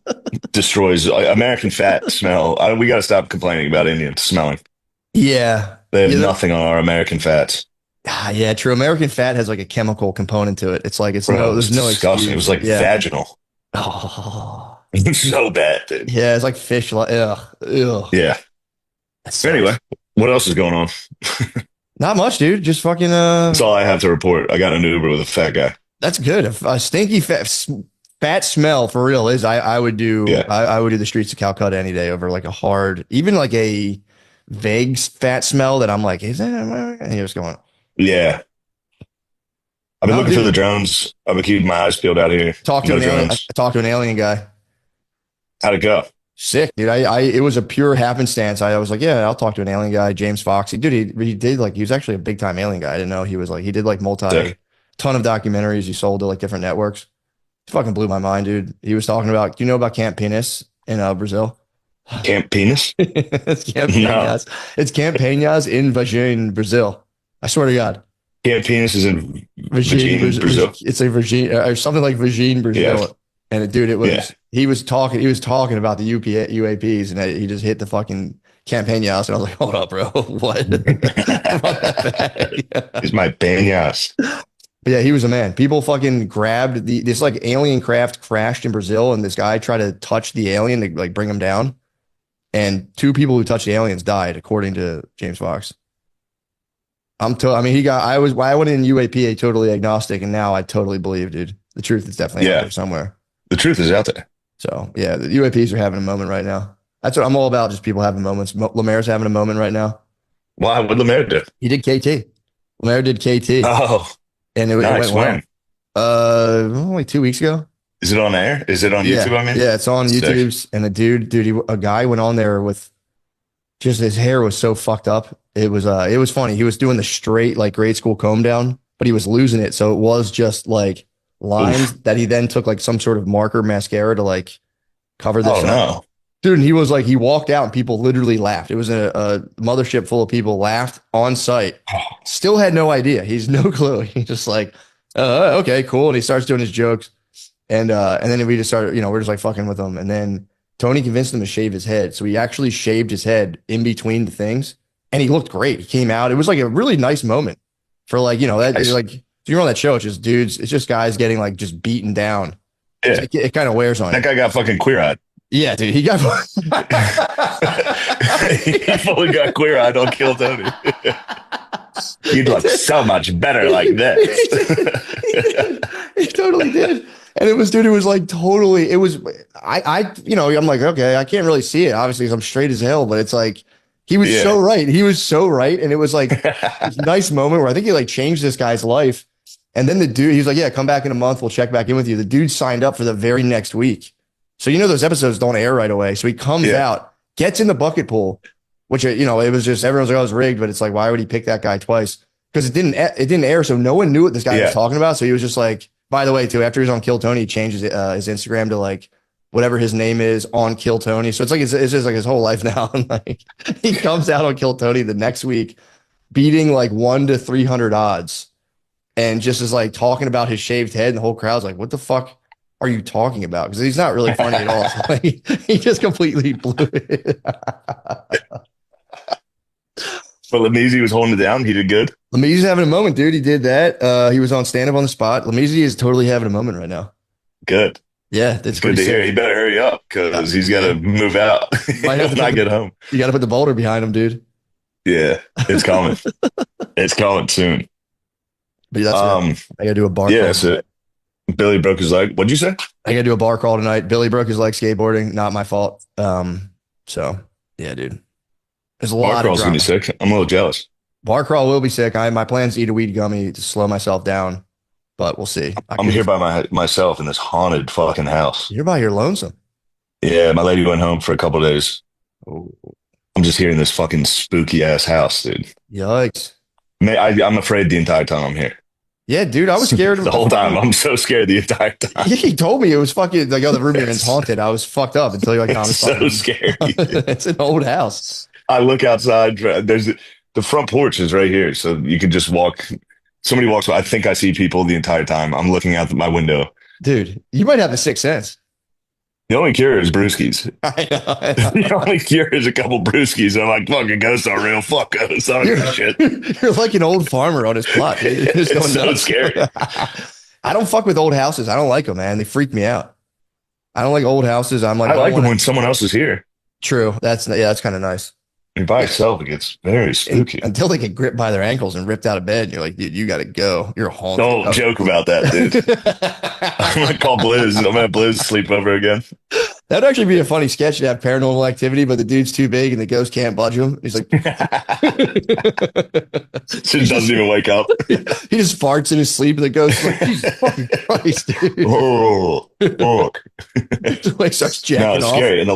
destroys American fat smell. We got to stop complaining about Indians smelling. yeah. They have Yeah, nothing on our American fats. Yeah, true. American fat has like a chemical component to it. It's like, Bro, there's no disgusting. excuse. It was like Yeah. vaginal. Oh. It was so bad, dude. Yeah, it's like fish. Ugh. Yeah. That's Anyway, what else is going on? not much, dude. Just fucking. That's all I have to report. I got an Uber with a fat guy. That's good. A stinky fat smell for real is. I would do. Yeah. I would do the streets of Calcutta any day over like a hard, even like a vague fat smell that I'm like, is that? And you're just going. Yeah. I've been No, looking dude. for the drones. I've been keeping my eyes peeled out here. Talk to No an alien. drones. I talked to an alien guy. How'd it go? Sick, dude. It was a pure happenstance. I was like, yeah, I'll talk to an alien guy, James Fox. Dude, he did like, he was actually a big time alien guy. I didn't know he was like, he did like Sick. ton of documentaries. He sold to like different networks. He fucking blew my mind, dude. He was talking about, do you know about Camp Penis in Brazil? Camp Penis? It's Camp No. Penas. It's Camp Penas in Vagine, Brazil. I swear to God. Camp Penis is in Vagine, Brazil. It's a Vagine or something like Vagine, Brazil. Yeah. And dude, it was, Yeah. he was talking about the UAPs and he just hit the fucking Camp Penas. And I was like, hold up, bro. What? It's my peñas. But yeah, he was a man. People fucking grabbed this like alien craft crashed in Brazil, and this guy tried to touch the alien to like bring him down. And 2 people who touched the aliens died, according to James Fox. I went in UAP totally agnostic, and now I totally believe, dude. The truth is definitely out Yeah. there somewhere. The truth is out there. So yeah, the UAPs are having a moment right now. That's what I'm all about. Just people having moments. Lemaire's having a moment right now. Why? What'd Lemaire do? He did KT. Lemaire did KT, Oh, and it nice. went well. When? Only 2 weeks ago. Is it on air? Is it on Yeah, YouTube? I mean, yeah, it's on Sick. YouTube. And a guy went on there with just his hair was so fucked up. It was funny. He was doing the straight like grade school comb down, but he was losing it. So it was just like lines that he then took like some sort of marker mascara to like cover this Oh up. no. Dude, and he was like, he walked out and people literally laughed. It was a mothership full of people laughed on site. Still had no idea. He's no clue. He's just like, okay, cool. And he starts doing his jokes. And then we just started, we're just like fucking with him. And then Tony convinced him to shave his head. So he actually shaved his head in between the things. And he looked great. He came out. It was like a really nice moment for like, that Nice. like, you're on that show. It's just dudes. It's just guys getting like just beaten down. Yeah. It kind of wears on That you. guy got fucking queer eyed. Yeah, dude. He got. He fully got queer eyed on Kill Tony. You'd look so much better like this. He totally did. And it was, dude, it was like totally, it was, I'm like, okay, I can't really see it, obviously, because I'm straight as hell, but it's like, he was Yeah. so right. He was so right. And it was like this nice moment where I think he like changed this guy's life. And then the dude, he was like, yeah, come back in a month. We'll check back in with you. The dude signed up for the very next week. So, those episodes don't air right away. So he comes Yeah. out, gets in the bucket pool, which, it was just, everyone's like, oh, it was rigged, but it's like, why would he pick that guy twice? Because it didn't air. So no one knew what this guy Yeah. was talking about. So he was just like, by the way, too, after he was on Kill Tony, he changed his Instagram to like whatever his name is on Kill Tony. So it's like, it's just like his whole life now. And like he comes out on Kill Tony the next week, beating like 1 to 300 odds. And just is like talking about his shaved head. And the whole crowd's like, what the fuck are you talking about? Because he's not really funny at all. So like, he just completely blew it. But Lamisi was holding it down. He did good. Lamizi's having a moment, dude. He did that. He was on stand up on the spot. Lamizi is totally having a moment right now. Good. Yeah, that's It's good to hear. He better hurry up because he's got to move out. Might have He'll to not get home. You got to put the boulder behind him, dude. Yeah, it's coming. It's coming soon. But that's I got to do a bar Yeah, crawl. so Billy broke his leg. What'd you say? I got to do a bar crawl tonight. Billy broke his leg skateboarding. Not my fault. So yeah, dude. There's a Bar lot of crawl's gonna drama. be sick. I'm a little jealous. Bar crawl will be sick. My plans to eat a weed gummy to slow myself down, but we'll see. I'm here by myself in this haunted fucking house. You're by your lonesome. Yeah, my lady went home for a couple days. Oh, I'm just here in this fucking spooky ass house, dude. yikes. I'm afraid the entire time I'm here. Yeah, dude, I was scared The whole time. I'm so scared the entire time. He told me it was fucking like, oh, the room you're in's haunted. I was fucked up until you're like, no, It's it's so fucking- scary. It's an old house. I look outside. There's the front porch is right here, so you can just walk. Somebody walks by. I think I see people the entire time. I'm looking out my window. Dude, you might have the sixth sense. The only cure is brewskis. I know. The only cure is a couple brewskis. I'm like, fucking ghosts are real. Fuck ghosts. I don't give a shit. You're like an old farmer on his plot. Dude. You're just It's so nuts. scary. I don't fuck with old houses. I don't like them, man. They freak me out. I don't like old houses. I'm like, I like them wanna- when someone else is here. True. That's kind of nice. You're by yourself. It gets very spooky. Until they get gripped by their ankles and ripped out of bed. You're like, dude, you got to go. You're haunted. Don't joke about that, dude. I'm gonna call Blizz. I'm gonna have Blizz sleep over again. That'd actually be a funny sketch to have paranormal activity, but the dude's too big and the ghost can't budge him. He's like, She doesn't even wake up. he just farts in his sleep, and the ghost is like, Jesus fucking Christ, dude. Oh, fuck. Like starts No, jacking it's off. scary. And the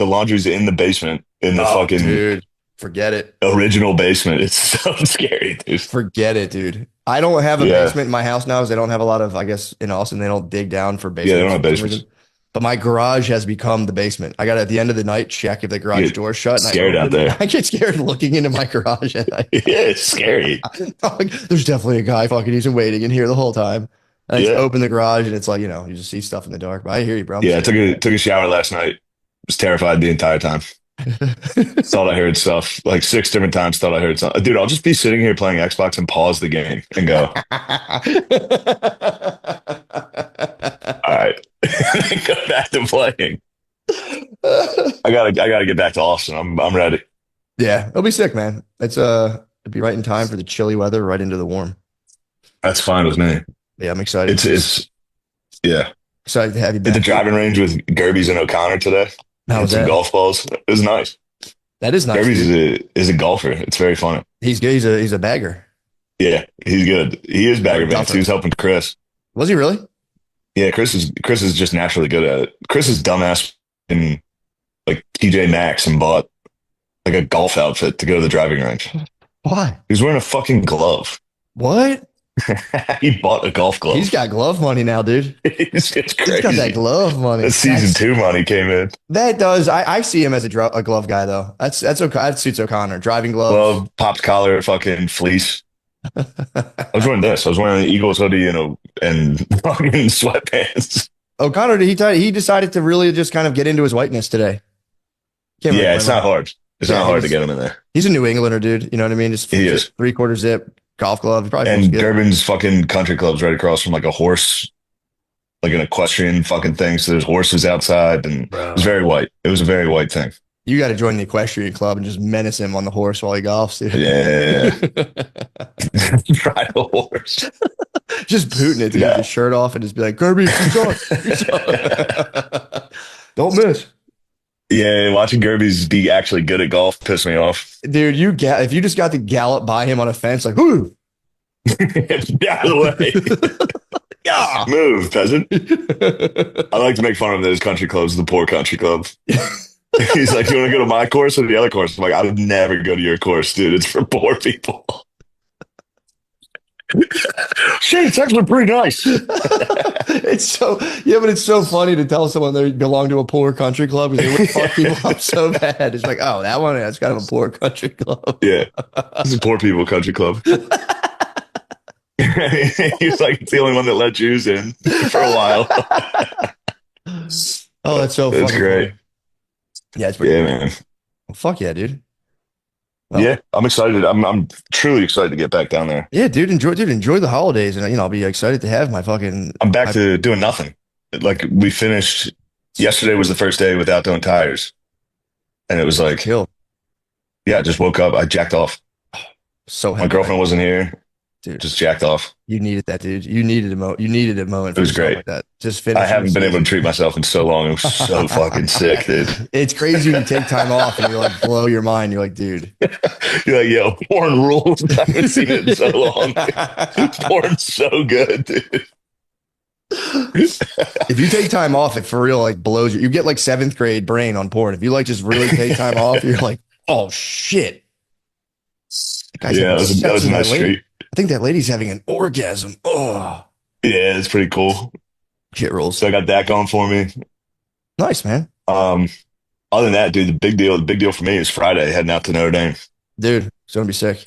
laundry's in the basement, in the Oh, fucking dude, forget it. original basement. It's so scary, dude. Forget it, dude. I don't have a Yeah. basement in my house now. 'Cause they don't have a lot of, I guess, in Austin, they don't dig down for basements. Yeah, they don't have for some basements. reason. But my garage has become the basement. I got to, at the end of the night, check if the garage Get door's shut. And scared I out there. I get scared looking into my garage at night. Yeah, it's scary. I'm like, there's definitely a guy fucking he's been waiting in here the whole time. And I just Yeah. open the garage and it's like, you just see stuff in the dark. But I hear you, bro. Yeah, I took a shower last night. Was terrified the entire time. Thought I heard stuff like 6 different times. Thought I heard something. Dude, I'll just be sitting here playing Xbox and pause the game and go, all right, go back to playing. I gotta get back to Austin. I'm ready. Yeah, it'll be sick, man. It'll be right in time for the chilly weather, right into the warm. That's fine with me. Yeah, I'm excited. It's yeah. Excited to have you Did back. the driving range with Gerbies and O'Connor today. How Had was some that? golf balls. It was nice. That is nice. Gerbies dude. is a golfer. It's very funny. He's good. He's a bagger. Yeah, he's good. He is bagger Vance. He was helping Chris. Was he really? Yeah, Chris is just naturally good at it. Chris is dumbass in like TJ Maxx and bought like a golf outfit to go to the driving range. Why? He was wearing a fucking glove. What? He bought a golf glove. He's got glove money now, dude. it's He's crazy. got that glove money. The season That's- 2 money came in. That does. I see him as a glove guy though. That's okay. That suits O'Connor. Driving glove. Glove, popped collar, fucking fleece. I was wearing this. I was wearing an Eagles hoodie and fucking sweatpants. O'Connor, he decided to really just kind of get into his whiteness today. Can't really Yeah, it's blame not him. hard. It's Yeah, not hard to he's- get him in there. He's a New Englander, dude. You know what I mean? Just He is. 3/4 zip, golf glove. He probably And feels good. Durbin's fucking country club's right across from like a horse, like an equestrian fucking thing. So there's horses outside, and it was very white. It was a very white thing. You got to join the equestrian club and just menace him on the horse while he golfs, dude. Yeah. Ride a horse. Just booting it to Yeah. get his shirt off and just be like, Kirby, he's on. Don't miss. Yeah, watching Gerbies be actually good at golf pissed me off. Dude, if you just got to gallop by him on a fence, like, whoo. Get out of the way. Yeah. Move, peasant. I like to make fun of those country clubs, the poor country club. He's like, you want to go to my course or the other course? I'm like, I would never go to your course, dude. It's for poor people. Shit, it's actually pretty nice. It's so, yeah, but it's so funny to tell someone they belong to a poor country club because they would fuck people up so bad. It's like, oh, that one, that's kind of a poor country club. Yeah. This is poor people country club. He was like, it's the only one that let Jews in for a while. Oh, that's so That's fucking great. funny. Yeah, it's pretty Yeah, cool. man. Well, fuck yeah, dude. Yeah, I'm excited. I'm truly excited to get back down there. Yeah, dude, enjoy the holidays, and I'll be excited to have my fucking. I'm back to doing nothing. Like we finished yesterday was the first day without doing tires, and it was like, Kill. yeah, I just woke up. I jacked off. So My happy. girlfriend wasn't here. Dude. Just jacked off. You needed that, dude. You needed a moment. You needed a moment. It was for something great. like that. Just finish. I haven't been able to treat myself in so long. It was so fucking sick, dude. It's crazy when you take time off and you're like blow your mind. You're like, dude. You're like, yo, porn rules. I haven't seen it in so long. Porn's so good, dude. If you take time off, it for real like blows you. You get like 7th grade brain on porn. If you like just really take time off, you're like, oh shit. Yeah, that was a nice treat. I think that lady's having an orgasm. Oh, Yeah, it's pretty cool. shit rolls. So I got that going for me. Nice, man. Other than that, dude, the big deal for me is Friday, heading out to Notre Dame. Dude, it's gonna be sick.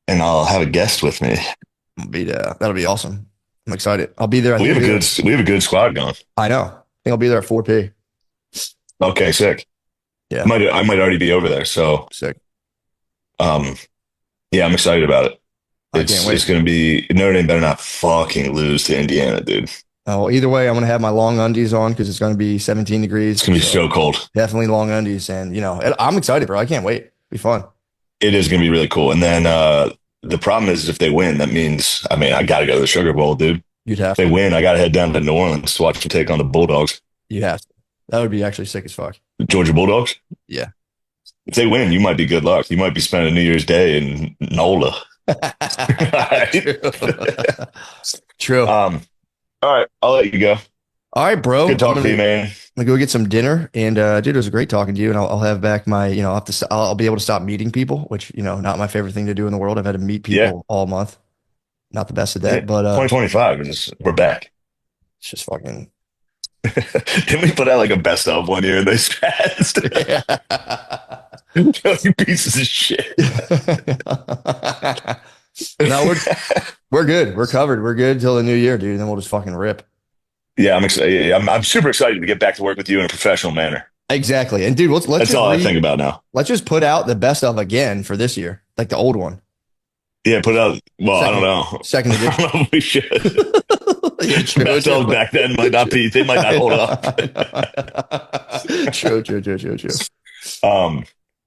And I'll have a guest with me. That'll be awesome. I'm excited. I'll be there. We have a good squad going. I know. I think I'll be there at 4 p. Okay, sick. Yeah. I might already be over there. So Sick. yeah, I'm excited about it. I can't wait. It's gonna be Notre Dame better not fucking lose to Indiana, dude. Oh, either way, I'm gonna have my long undies on because it's gonna be 17 degrees. It's gonna be so cold. Definitely long undies, and I'm excited, bro. I can't wait. It'll be fun. It is gonna be really cool. And then the problem is if they win, that means I gotta go to the Sugar Bowl, dude. You'd have If they to. win, I gotta head down to New Orleans to watch them take on the Bulldogs. You have to. That would be actually sick as fuck. The Georgia Bulldogs? Yeah. If they win, you might be good luck. You might be spending New Year's Day in NOLA. True. All right, I'll let you go. All right, bro. Good talking to you, man. I'm gonna go get some dinner, and dude, it was great talking to you. And I'll have back my, I'll be able to stop meeting people, which not my favorite thing to do in the world. I've had to meet people all month. Not the best at that, but 2025, we're back. it's just fucking. Didn't we put out like a best of one year and they scratched? You pieces of shit. No, we're good. We're covered. We're good till the new year, dude. And then we'll just fucking rip. Yeah, I'm excited. I'm super excited to get back to work with you in a professional manner. Exactly. And dude, let's That's all I think about now. Let's just put out the best of again for this year, like the old one. Yeah, put it out. Well, I don't know. Second I edition. don't know if we should. Yeah, true. Best of back then might not be. They might not hold up. True.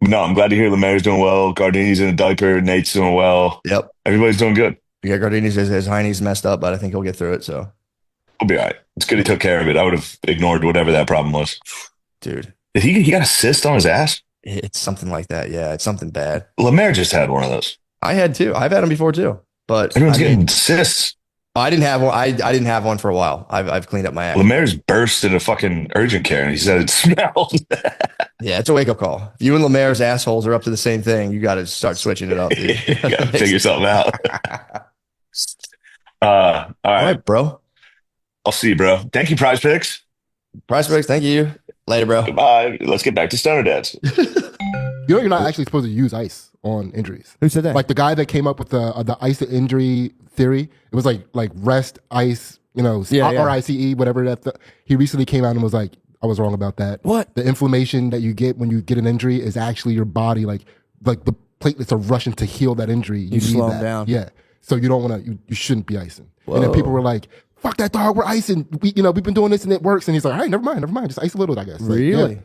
No, I'm glad to hear Lemaire's doing well. Gardini's in a diaper. Nate's doing well. Yep. Everybody's doing good. Yeah, Gardini's his hiney's messed up, but I think he'll get through it. So, We'll be all right. It's good he took care of it. I would have ignored whatever that problem was. dude, Did he got a cyst on his ass? it's something like that. Yeah, it's something bad. Lemaire just had one of those. I had two. I've had them before too, but Everyone's I getting mean, cysts. I didn't have one. I didn't have one for a while. I've cleaned up my act. Lemaire's burst into fucking urgent care and he said it smelled. Yeah, it's a wake up call. If you and Lemaire's assholes are up to the same thing, you got to start switching it up, dude. You gotta figure something out. All All right. right, bro. I'll see you, bro. Thank you, Prize Picks. Price breaks. Thank you. Later, bro. Goodbye. Let's get back to Stoner Dads. You know, you're not actually supposed to use ice on injuries. Who said that? Like the guy that came up with the ice to injury theory. It was like rest, ice, Yeah. RICE, whatever that. He recently came out and was like, I was wrong about that. What? The inflammation that you get when you get an injury is actually your body, like the platelets are rushing to heal that injury. You need slow 'em that. down. Yeah. So you don't want to. You shouldn't be icing. And then people were like, "Fuck that, dog. We're icing. We've been doing this and it works." And he's like, "All right, never mind. Just ice a little, I guess." Like, Really? yeah.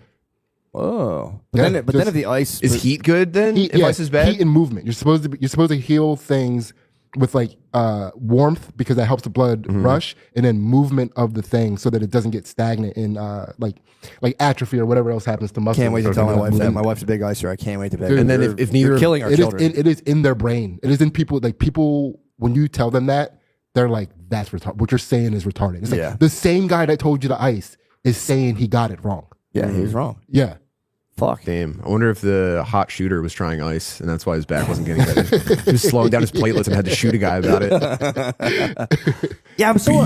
Whoa. Yeah, But then if the ice Is heat good then? Heat, if yeah, ice is bad? heat and movement. You're supposed to heal things with like warmth because that helps the blood rush, and then movement of the thing so that it doesn't get stagnant in like atrophy or whatever else happens to muscles. can't wait to tell my wife that. And My wife's a big icer. I can't wait to. Dude, and then if neither You're killing our it is children. it is in their brain. It is in people. Like people, when you tell them that, they're like, "That's retarded. What you're saying is retarded." It's like Yeah. the same guy that told you to ice is saying he got it wrong. Yeah, he was wrong. Yeah. Fuck. Damn. I wonder if the hot shooter was trying ice and that's why his back wasn't getting better. He was slowing down his platelets and had to shoot a guy about it. Yeah, I'm so.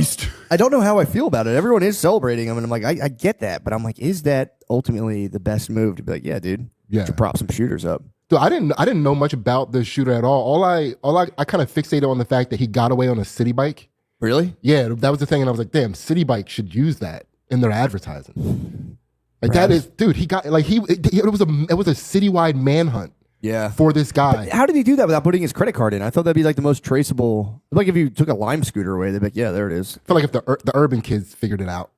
I don't know how I feel about it. Everyone is celebrating him, and I'm like, I get that, but I'm like, is that ultimately the best move to be like, yeah, dude, Yeah. to prop some shooters up? So I didn't know much about the shooter at all. I kind of fixated on the fact that he got away on a city bike. Really? Yeah, that was the thing, and I was like, damn, city bike should use that in their advertising. Like that is, dude. He got like it was a citywide manhunt Yeah. for this guy. How did he do that without putting his credit card in? I thought that'd be like the most traceable. Like if you took a Lime scooter away, they'd be like, yeah, there it is. I feel like if the urban kids figured it out,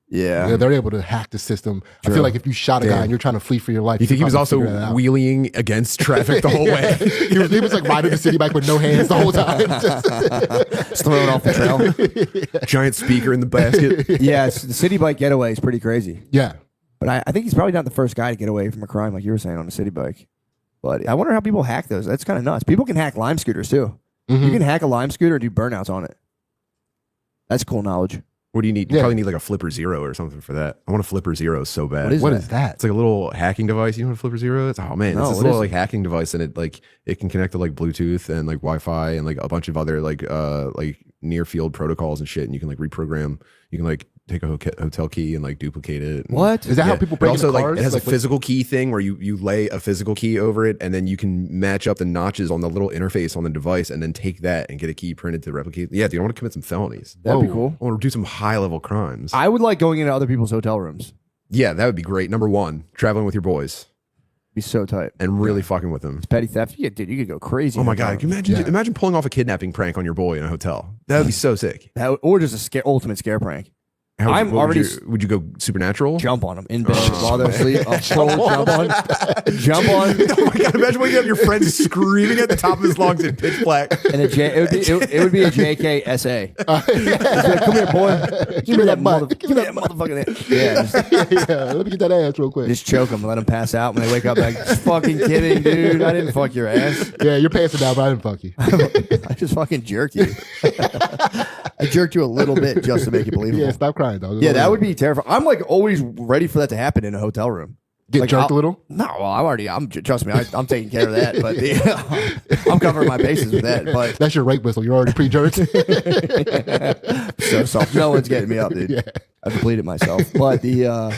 Yeah. they're able to hack the system. I feel like if you shot a guy and you're trying to flee for your life, You think he was could also probably figure that out. wheeling against traffic the whole way? he was like riding the city bike with no hands the whole time. Just throwing off the trail. Giant speaker in the basket. Yes, the city bike getaway is pretty crazy. Yeah. But I think he's probably not the first guy to get away from a crime like you were saying on a city bike. But I wonder how people hack those. That's kind of nuts. People can hack Lime scooters too. You can hack a Lime scooter and do burnouts on it. That's cool knowledge. What do you need? You Yeah. probably need like a Flipper Zero or something for that. I want a Flipper Zero so bad. What is What that? is It's like a little hacking device. You know what a Flipper Zero is? Oh man, No, it's this what little is like hacking device, and it can connect to like Bluetooth and like Wi-Fi and like a bunch of other like near field protocols and shit. And you can like reprogram. You can like take a hotel key and like duplicate it. What? Is that how people break also into like cars? it has Like, a physical key thing where you lay a physical key over it, and then you can match up the notches on the little interface on the device, and then take that and get a key printed to replicate. Yeah, dude, I want to commit some felonies. That'd be Whoa. cool. I want to do some high level crimes. I would like going into other people's hotel rooms. Yeah, that would be great. Number one, traveling with your boys Be so tight. and really fucking with them. Petty theft. Yeah, dude, you could go crazy. Oh in my a hotel god! Can you imagine? Yeah. Imagine pulling off a kidnapping prank on your boy in a hotel. That would be so sick. or just a ultimate scare prank. How I'm what already Would you go supernatural? Jump on them in bed while they're asleep. A full jump on. Jump on. Oh my god! Imagine waking up your friend screaming at the top of his lungs in pitch black. And it would be a JK SA. Like, come here, boy. Give me that give me that motherfucking. Yeah, just, yeah, let me get that ass real quick. just choke them, let them pass out when they wake up. Like, just fucking kidding, dude. I didn't fuck your ass. Yeah, you're passing out, but I didn't fuck you. I just fucking jerked you. I jerked you a little bit just to make it believable. Yeah, stop crying, dog. Yeah, that would be terrifying. I'm like always ready for that to happen in a hotel room. Get Like, jerked I'll- a little. No, well, trust me, I'm taking care of that. But I'm covering my bases with that. But That's your rape whistle. You're already pre-jerked. so soft. No one's getting me up, dude. I depleted myself. But yeah,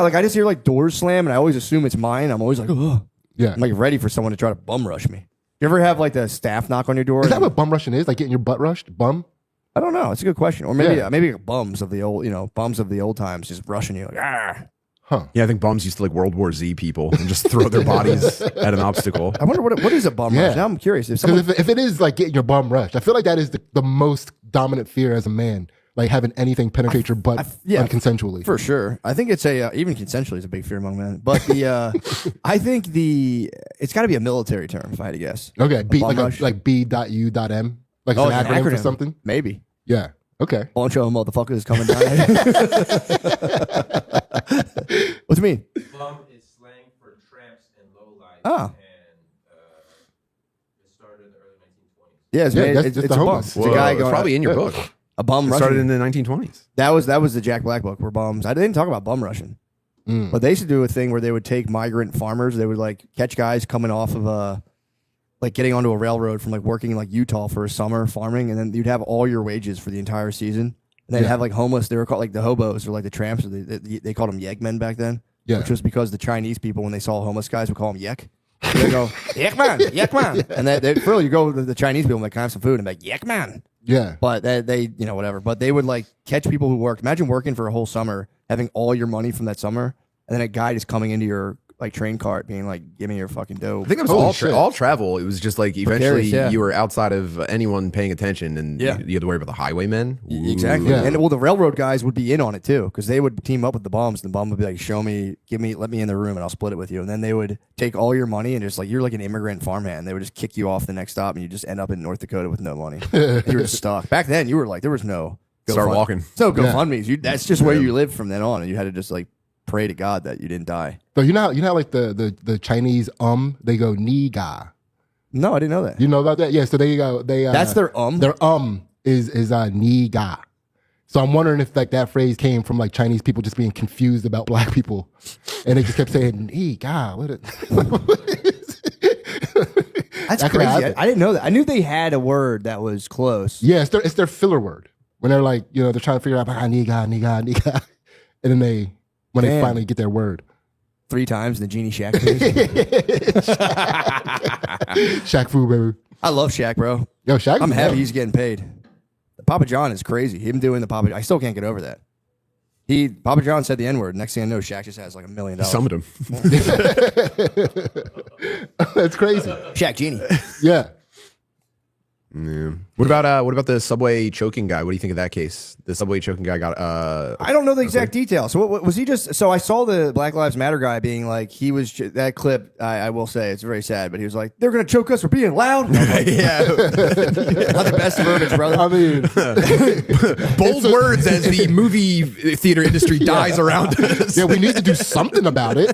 like I just hear like doors slam, and I always assume it's mine. I'm always like, ugh. Yeah. I'm like ready for someone to try to bum rush me. You ever have like the staff knock on your door? Is that what bum rushing is? Like getting your butt rushed? Bum? I don't know. It's a good question. Or maybe Yeah. maybe bums of the old times just rushing you. Like, ah. Yeah, I think bums used to like World War Z people and just throw their bodies at an obstacle. I wonder what is a bum Yeah. rush. Now I'm curious. If someone Because if it is like getting your bum rushed, I feel like that is the most dominant fear as a man. Like having anything penetrate your butt yeah, unconsensually. For sure. I think it's even consensually is a big fear among men. But I think it's got to be a military term if I had to guess. Okay, B, bum like rush? like B.U.M. Like Oh, it's an it's acronym for something. Maybe. Yeah. Okay. Bunch of motherfuckers coming down. What's it mean? Bum is slang for tramps and lowlife. Oh. And it started in the early 1920s. Yeah, Yeah, that's it's just a the bum. homeless. It's a guy It's going probably in your book. a bum It rushing. started in the 1920s. That was the Jack Black book where bums. I didn't talk about bum rushing. But they used to do a thing where they would take migrant farmers. They would like catch guys coming off of like getting onto a railroad from like working in like Utah for a summer farming, and then you'd have all your wages for the entire season. And they'd have like homeless. They were called like the hobos or like the tramps. Or they called them Yegmen back then. Yeah. Which was because the Chinese people, when they saw homeless guys, would call them Yek. They go Yek man, Yek man, and they for real, you go to the Chinese people and they kind of some food and be like Yek man. Yeah. But they whatever. But they would like catch people who worked. Imagine working for a whole summer, having all your money from that summer, and then a guy just coming into your like train cart, being like, "Give me your fucking dough." I think it was Holy all shit. all travel. It was just like eventually Precarious, yeah. you were outside of anyone paying attention, and Yeah. you had to worry about the highwaymen. Exactly. Yeah. And well, the railroad guys would be in on it too, because they would team up with the bums. And the bum would be like, "Show me, let me in the room, and I'll split it with you." And then they would take all your money and just like you're like an immigrant farmhand. They would just kick you off the next stop, and you just end up in North Dakota with no money. You were just stuck. Back then, you were like, there was no Start GoFund- walking. No GoFundMe's. That's just where you lived from then on, and you had to just like pray to God that you didn't die. So you know how like the Chinese they go ni ga. No, I didn't know that. You know about that? Yeah. So they That's their Their is ni ga. So I'm wondering if like that phrase came from like Chinese people just being confused about black people, and they just kept saying ni ga. That's That could crazy. happen. I didn't know that. I knew they had a word that was close. Yeah, it's their filler word when they're like they're trying to figure out ni ga, and then they Damn. finally get their word. 3 times in the Genie Shack days. Shaq Fu, baby. I love Shaq, bro. Yo, Shaq. I'm is happy dope. he's getting paid. Papa John is crazy. Him doing the Papa I still can't get over that. Papa John said the N word. Next thing I know, Shaq just has like $1 million. Summoned him. That's crazy. Shaq Genie. Yeah. Yeah. What about the subway choking guy? What do you think of that case? The subway choking guy got I don't know the exact details. So what was he just? So I saw the Black Lives Matter guy being like, he was that clip. I will say it's very sad, but he was like, they're gonna choke us for being loud. yeah. Not the best verbiage, brother. I mean, Bold words as the movie theater industry dies around us. yeah, we need to do something about it.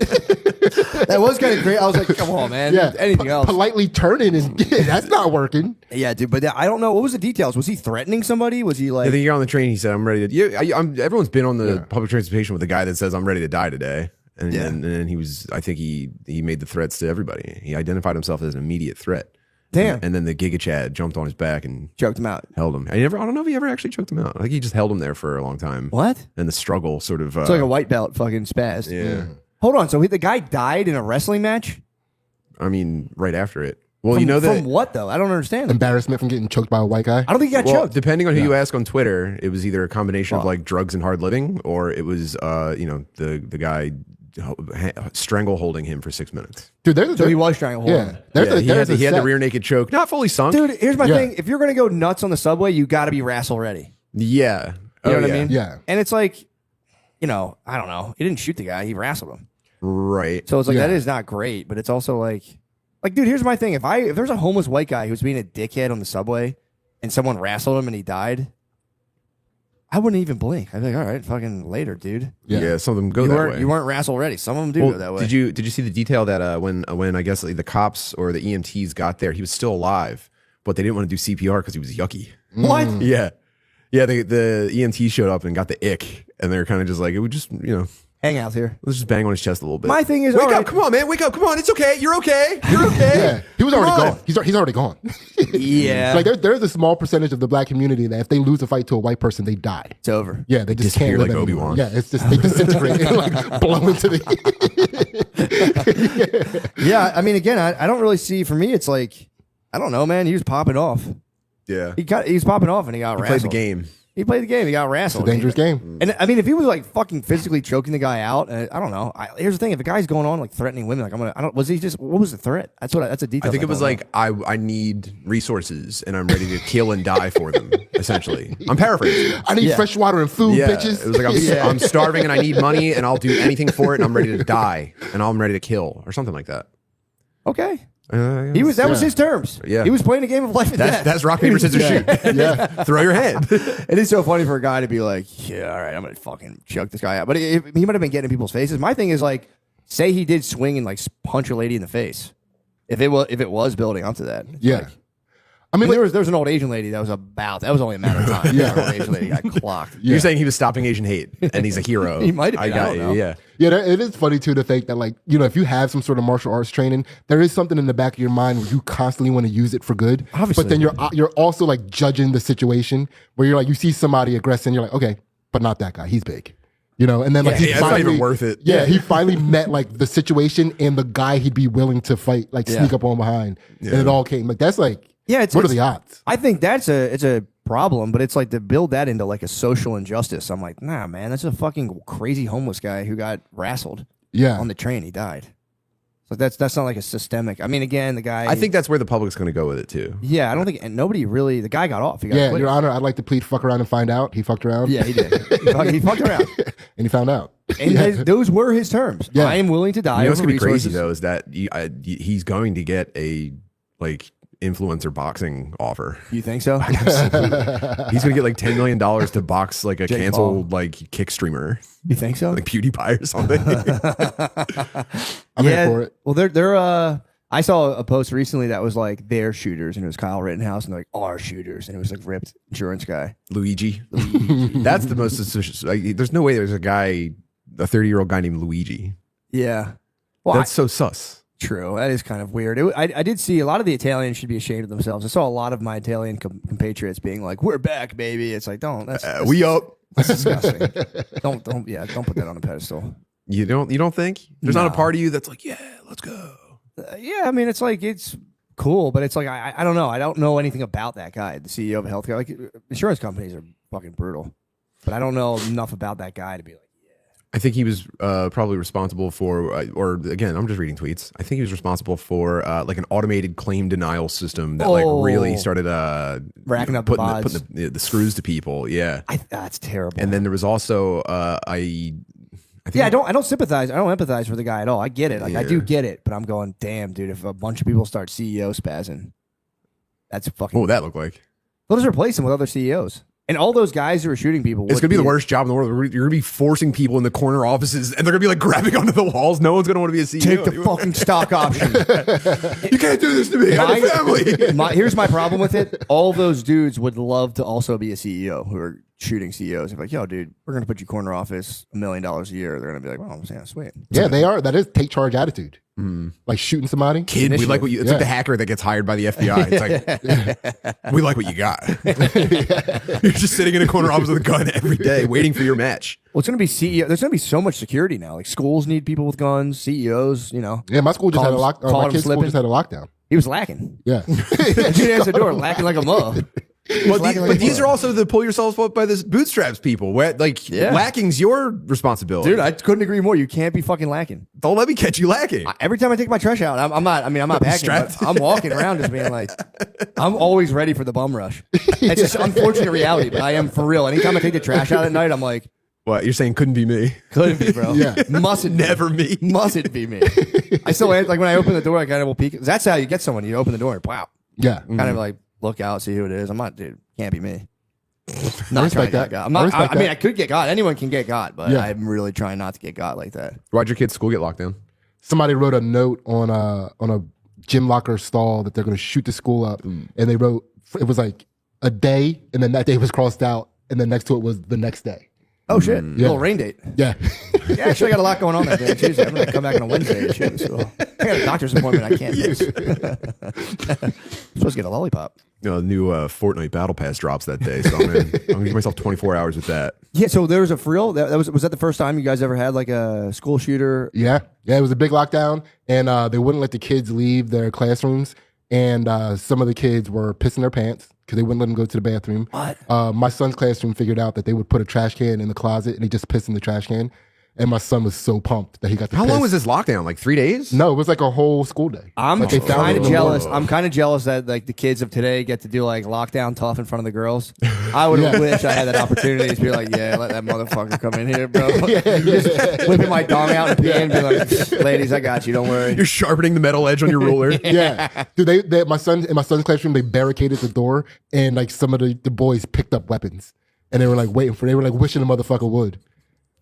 That was kind of great. I was like, come on, man. Yeah. Anything else? Politely turning and that's not working. Yeah, dude. But I don't know. What was the details? Was he threatening somebody? Was he like? I think you're on the train. He said, "I'm ready to." Yeah, everyone's been on the public transportation with a guy that says, "I'm ready to die today." And, and then he was. I think he made the threats to everybody. He identified himself as an immediate threat. Damn. And then the Giga Chad jumped on his back and Choked him out. held him. I don't know if he ever actually choked him out. I think he just held him there for a long time. What? And the struggle sort of. It's like a white belt fucking spaz. Yeah. Hold on. So the guy died in a wrestling match? I mean, right after it. Well, From, you know that. from what though? I don't understand. Embarrassment from getting choked by a white guy. I don't think he got Well, choked. depending on who you ask on Twitter, it was either a combination of Well. like drugs and hard living, or it was the guy strangle holding him for 6 minutes. Dude, there's So he was trying to hold yeah. him. There's He had the set. rear naked choke, not fully sunk. Dude, here's my Yeah. thing. If you're gonna go nuts on the subway, you got to be wrestle ready. Yeah, You know what I mean? Yeah. And it's like, I don't know. He didn't shoot the guy. He wrestled him. right. So it's like Yeah. that is not great. But it's also like, dude, here's my thing. If there's a homeless white guy who's being a dickhead on the subway, and someone wrestled him and he died, I wouldn't even blink. I'd be like, all right, fucking later, dude. Yeah, some of them go You that weren't way. you weren't wrestle ready. Some of them do Well, go that way. did you see the detail that when I guess the cops or the EMTs got there, he was still alive, but they didn't want to do CPR because he was yucky. What? Yeah, the EMT showed up and got the ick, and they're kind of just like, it would just Hang out here. let's just bang on his chest a little bit. My thing is, wake all up, right. come on, man, wake up, come on, it's okay, you're okay, you're okay. Yeah, he was Come already on. gone. He's already gone. Yeah, Like there's a small percentage of the black community that if they lose a fight to a white person, they die. it's over. Yeah, they just Disappear can't live like anymore. Obi-Wan. Yeah, it's just they disintegrate and like blow into the. Yeah, I mean, again, I don't really see. For me, it's like, I don't know, man. He was popping off. Yeah, He was popping off, and he got he wrestled. played the game. He played the game. He got wrestled. It's a dangerous game. And I mean, if he was like fucking physically choking the guy out, I don't know. Here's the thing: if a guy's going on like threatening women, like was he just? What was the threat? That's a detail. I think it was don't like I need resources and I'm ready to kill and die for them. Essentially, I'm paraphrasing. I need Yeah. fresh water and food, Yeah, bitches. it was like I'm starving and I need money and I'll do anything for it and I'm ready to die and I'm ready to kill or something like that. know. Okay. Yeah. That was Yeah. his terms. Yeah. He was playing a game of life and death. That's rock paper scissors shoot. yeah, Throw your hand. It is so funny for a guy to be like, yeah, all right, I'm gonna fucking choke this guy out. But he might have been getting in people's faces. My thing is like, say he did swing and like punch a lady in the face. If it was building up to that, it's yeah. like- I mean, there was an old Asian lady that was only a matter of time. Yeah. An old Asian lady got clocked. Yeah. You're saying he was stopping Asian hate and he's a hero. He might have been, I got don't you. know. Yeah. yeah, it is funny too to think that like if you have some sort of martial arts training, there is something in the back of your mind where you constantly want to use it for good. Obviously. But then you're also like judging the situation where you're like you see somebody aggressing, you're like okay, but not that guy. He's big. And then like he Yeah, it's not finally, even worth it. Yeah, he finally met like the situation and the guy he'd be willing to fight, like sneak up on behind, and it all came. Like that's like Yeah, what are the odds? I think it's a problem, but it's like to build that into like a social injustice. I'm like, nah, man, that's a fucking crazy homeless guy who got wrestled Yeah, on the train. He died. So that's not like a systemic. I mean, again, the guy. I think that's where the public's going to go with it too. Yeah, I don't think and nobody really. The guy got off. He got yeah, acquitted. Your Honor, I'd like to plead fuck around and find out. He fucked around. Yeah, he did. He fucked around, and he found out. and those were his terms. Yeah. I am willing to die. You know what's over going to be crazy resources. though is that he's going to get a like influencer boxing offer. You think so? He's going to get like $10 million to box like a Jake canceled like kick streamer, You think so? like PewDiePie or something. I'm here for it. Well, they're. I saw a post recently that was like their shooters, and it was Kyle Rittenhouse, and they're like our shooters, and it was like ripped insurance guy. Luigi. That's the most suspicious. Like, there's no way there's a 30-year-old guy named Luigi. Yeah. Well, That's so sus. true. That is kind of weird. I did see a lot of the Italians should be ashamed of themselves. I saw a lot of my Italian compatriots being like, "We're back, baby." It's like, don't. That's We up. That's disgusting. don't put that on a pedestal. You don't think there's not No. a part of you that's like, yeah, let's go. Yeah, I mean, it's like it's cool, but it's like I don't know. I don't know anything about that guy, the CEO of a healthcare. Like insurance companies are fucking brutal. but I don't know enough about that guy to be like. I think he was probably responsible for, or again, I'm just reading tweets. I think he was responsible for like an automated claim denial system that like really started racking up the putting the screws to people. Yeah, That's terrible. and then there was also I think Yeah, I don't sympathize. I don't empathize for the guy at all. I get it. Like I do get it, but I'm going, damn, dude. If a bunch of people start CEO spazzing, that's fucking. what would that look like? They'll just replace him with other CEOs, and all those guys who are shooting people. It's gonna be the worst job in the world. You're gonna be forcing people in the corner offices, and they're gonna be like grabbing onto the walls. No one's gonna want to be a CEO. Take the fucking stock option. You can't do this to me. I have a family. Here's my problem with it. All those dudes would love to also be a CEO who are shooting CEOs. They're like, yo, dude, we're gonna put you corner office $1 million a year. They're gonna be like, well, I'm saying, sweet. Yeah, they are. That is take charge attitude. Like shooting somebody. Kid, we like what you. It's like the hacker that gets hired by the FBI. It's like we like what you got. You're just sitting in a corner office with a gun every day, waiting for your match. Well, it's gonna be CEO. There's gonna be so much security now. Like schools need people with guns. CEOs, you know. Yeah, my school just had a lock. Call My him kid's school slipping. just had a lockdown. He was lacking. Yeah. Dude answered the door, lacking like a mug. But these are also the pull yourselves up by the bootstraps people. Where like lacking's your responsibility, Dude, I couldn't agree more. You can't be fucking lacking. Don't let me catch you lacking. Every time I take my trash out, I'm not. I mean, I'm not packing. But I'm walking around just being like, I'm always ready for the bum rush. It's just unfortunate reality, but I am for real. Anytime I take the trash out at night, I'm like, What you're saying couldn't be me. couldn't be, bro. Yeah. Mustn't Never me. Mustn't be me. I still like when I open the door, I kind of will peek. That's how you get someone. You open the door and wow, Yeah. kind of like look out, see who it is. I'm not, dude. Can't be me. Not respect trying to that. get got. I'm not. I respect I mean, that. I could get got. Anyone can get got, but Yeah. I'm really trying not to get got like that. Why'd your kid's school get locked down? Somebody wrote a note on a gym locker stall that they're going to shoot the school up, and they wrote it was like a day, and then that day was crossed out, and then next to it was the next day. Oh shit! Little rain date. Yeah. Yeah, actually, I got a lot going on that day. Tuesday. I'm gonna come back on a Wednesday and shit. So I got a doctor's appointment I can't miss. I'm supposed to get a lollipop. New Fortnite Battle Pass drops that day, so I'm gonna give myself 24 hours with that. Yeah. So there was a for real. That was that the first time you guys ever had like a school shooter? Yeah, it was a big lockdown, and they wouldn't let the kids leave their classrooms, and some of the kids were pissing their pants because they wouldn't let them go to the bathroom. What? My son's classroom figured out that they would put a trash can in the closet, and he just pissed in the trash can, and my son was so pumped that he got to How piss. long was this lockdown? Like 3 days? No, it was like a whole school day. I'm Like, they found it kind in of the jealous. morning. I'm kind of jealous that like the kids of today get to do like lockdown tough in front of the girls. I would have wished I had that opportunity to be like, yeah, let that motherfucker come in here, bro. Just whipping my dong out and peeing and be like, ladies, I got you. Don't worry. You're sharpening the metal edge on your ruler. Yeah, dude. My son's classroom. They barricaded the door, and like some of the boys picked up weapons, and they were like wishing the motherfucker would.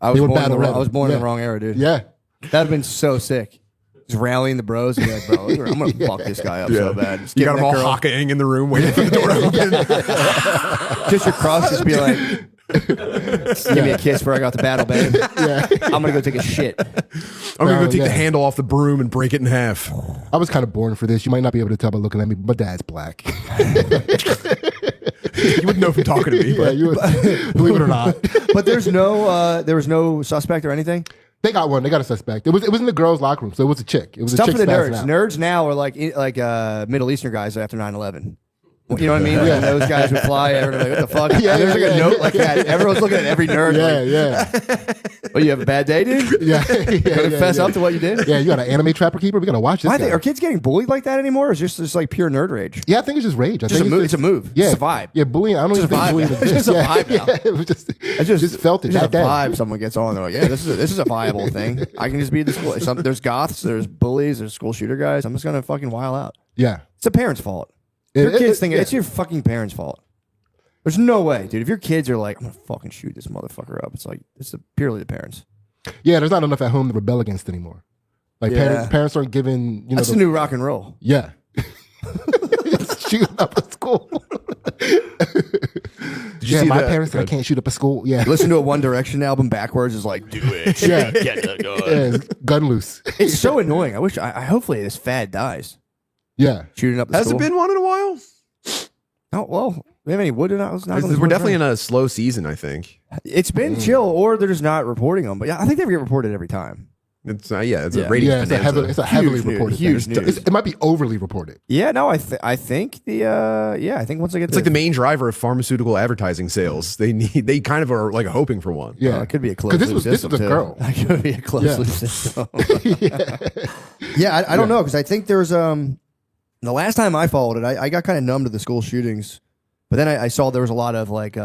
I They was were born, in the, battle wrong- I was born in ready. the wrong era, dude. Yeah, That'd have been so sick. Just rallying the bros and be like, bro, I'm going to fuck this guy up so bad. Just You give got them that all girl- hockeying in the room waiting for the door to open. Just your crush, just be like, give me a kiss before I got the battle, babe. I'm going to go take a shit. I'm going to go take yeah. the handle off the broom and break it in half. I was kind of born for this. You might not be able to tell by looking at me, but my dad's black. You wouldn't know from talking to me. Yeah, But you would, believe it or not. But there was no suspect or anything? They got one. They got a suspect. It was in the girls' locker room, so it was a chick. It was It's a tough chick for the spazzing nerds. out. Nerds now are like Middle Eastern guys after 9/11. You know what I mean? Like, those guys would fly. Everyone's like, what the fuck? Yeah, There's like yeah, a note like that. Everyone's looking at every nerd. Yeah, like, yeah, oh, you have a bad day, dude? yeah. Gotta fess up to what you did? Yeah, you got an anime trapper keeper. We gotta watch this. Why guy. are kids getting bullied like that anymore? Or is it just like pure nerd rage? Yeah, I think it's just rage. I Just think a move. It's a move. Yeah, It's a vibe. Yeah, bullying. I don't even It's a think vibe bullying now. exists. It's just a Yeah, vibe now. yeah, it was just felt it It's just that a day. vibe. Someone gets on. They're like, yeah, this is a viable thing. I can just be the school. There's goths. There's bullies. There's school shooter guys. I'm just gonna fucking wild out. Yeah, It's the parents' fault. Your kids think it's your fucking parents' fault. There's no way, dude. If your kids are like, I'm gonna fucking shoot this motherfucker up, it's like it's purely the parents. yeah. There's not enough at home to rebel against anymore. Like Yeah. parents aren't giving. That's the new rock and roll. Yeah. Shooting up a school. Did you Yeah, see my that? parents said I can't shoot up a school. Yeah. Listen to a One Direction album backwards is like, do it. Yeah. Get the gun. Yeah, gun loose. It's so annoying. I wish. I hopefully this fad dies. Yeah. Shooting up the Has school. it been one in a while? Oh well. We have any wood in it? We're definitely in a slow season, I think. It's been chill, or they're just not reporting them. But yeah, I think they get reported every time. It's it's Yeah. a ratings Yeah, bonanza. it's a heavily Huge reported news, thing. huge news. It might be overly reported. Yeah, no, I think I think once I get It's like the main driver of pharmaceutical advertising sales. They kind of are like hoping for one. Yeah, it could be a closed this loop was this system was a too. girl. It could be a closed Yeah. loop system. Yeah, I don't know because I think there's the last time I followed it, I got kind of numb to the school shootings, but then I saw there was a lot of like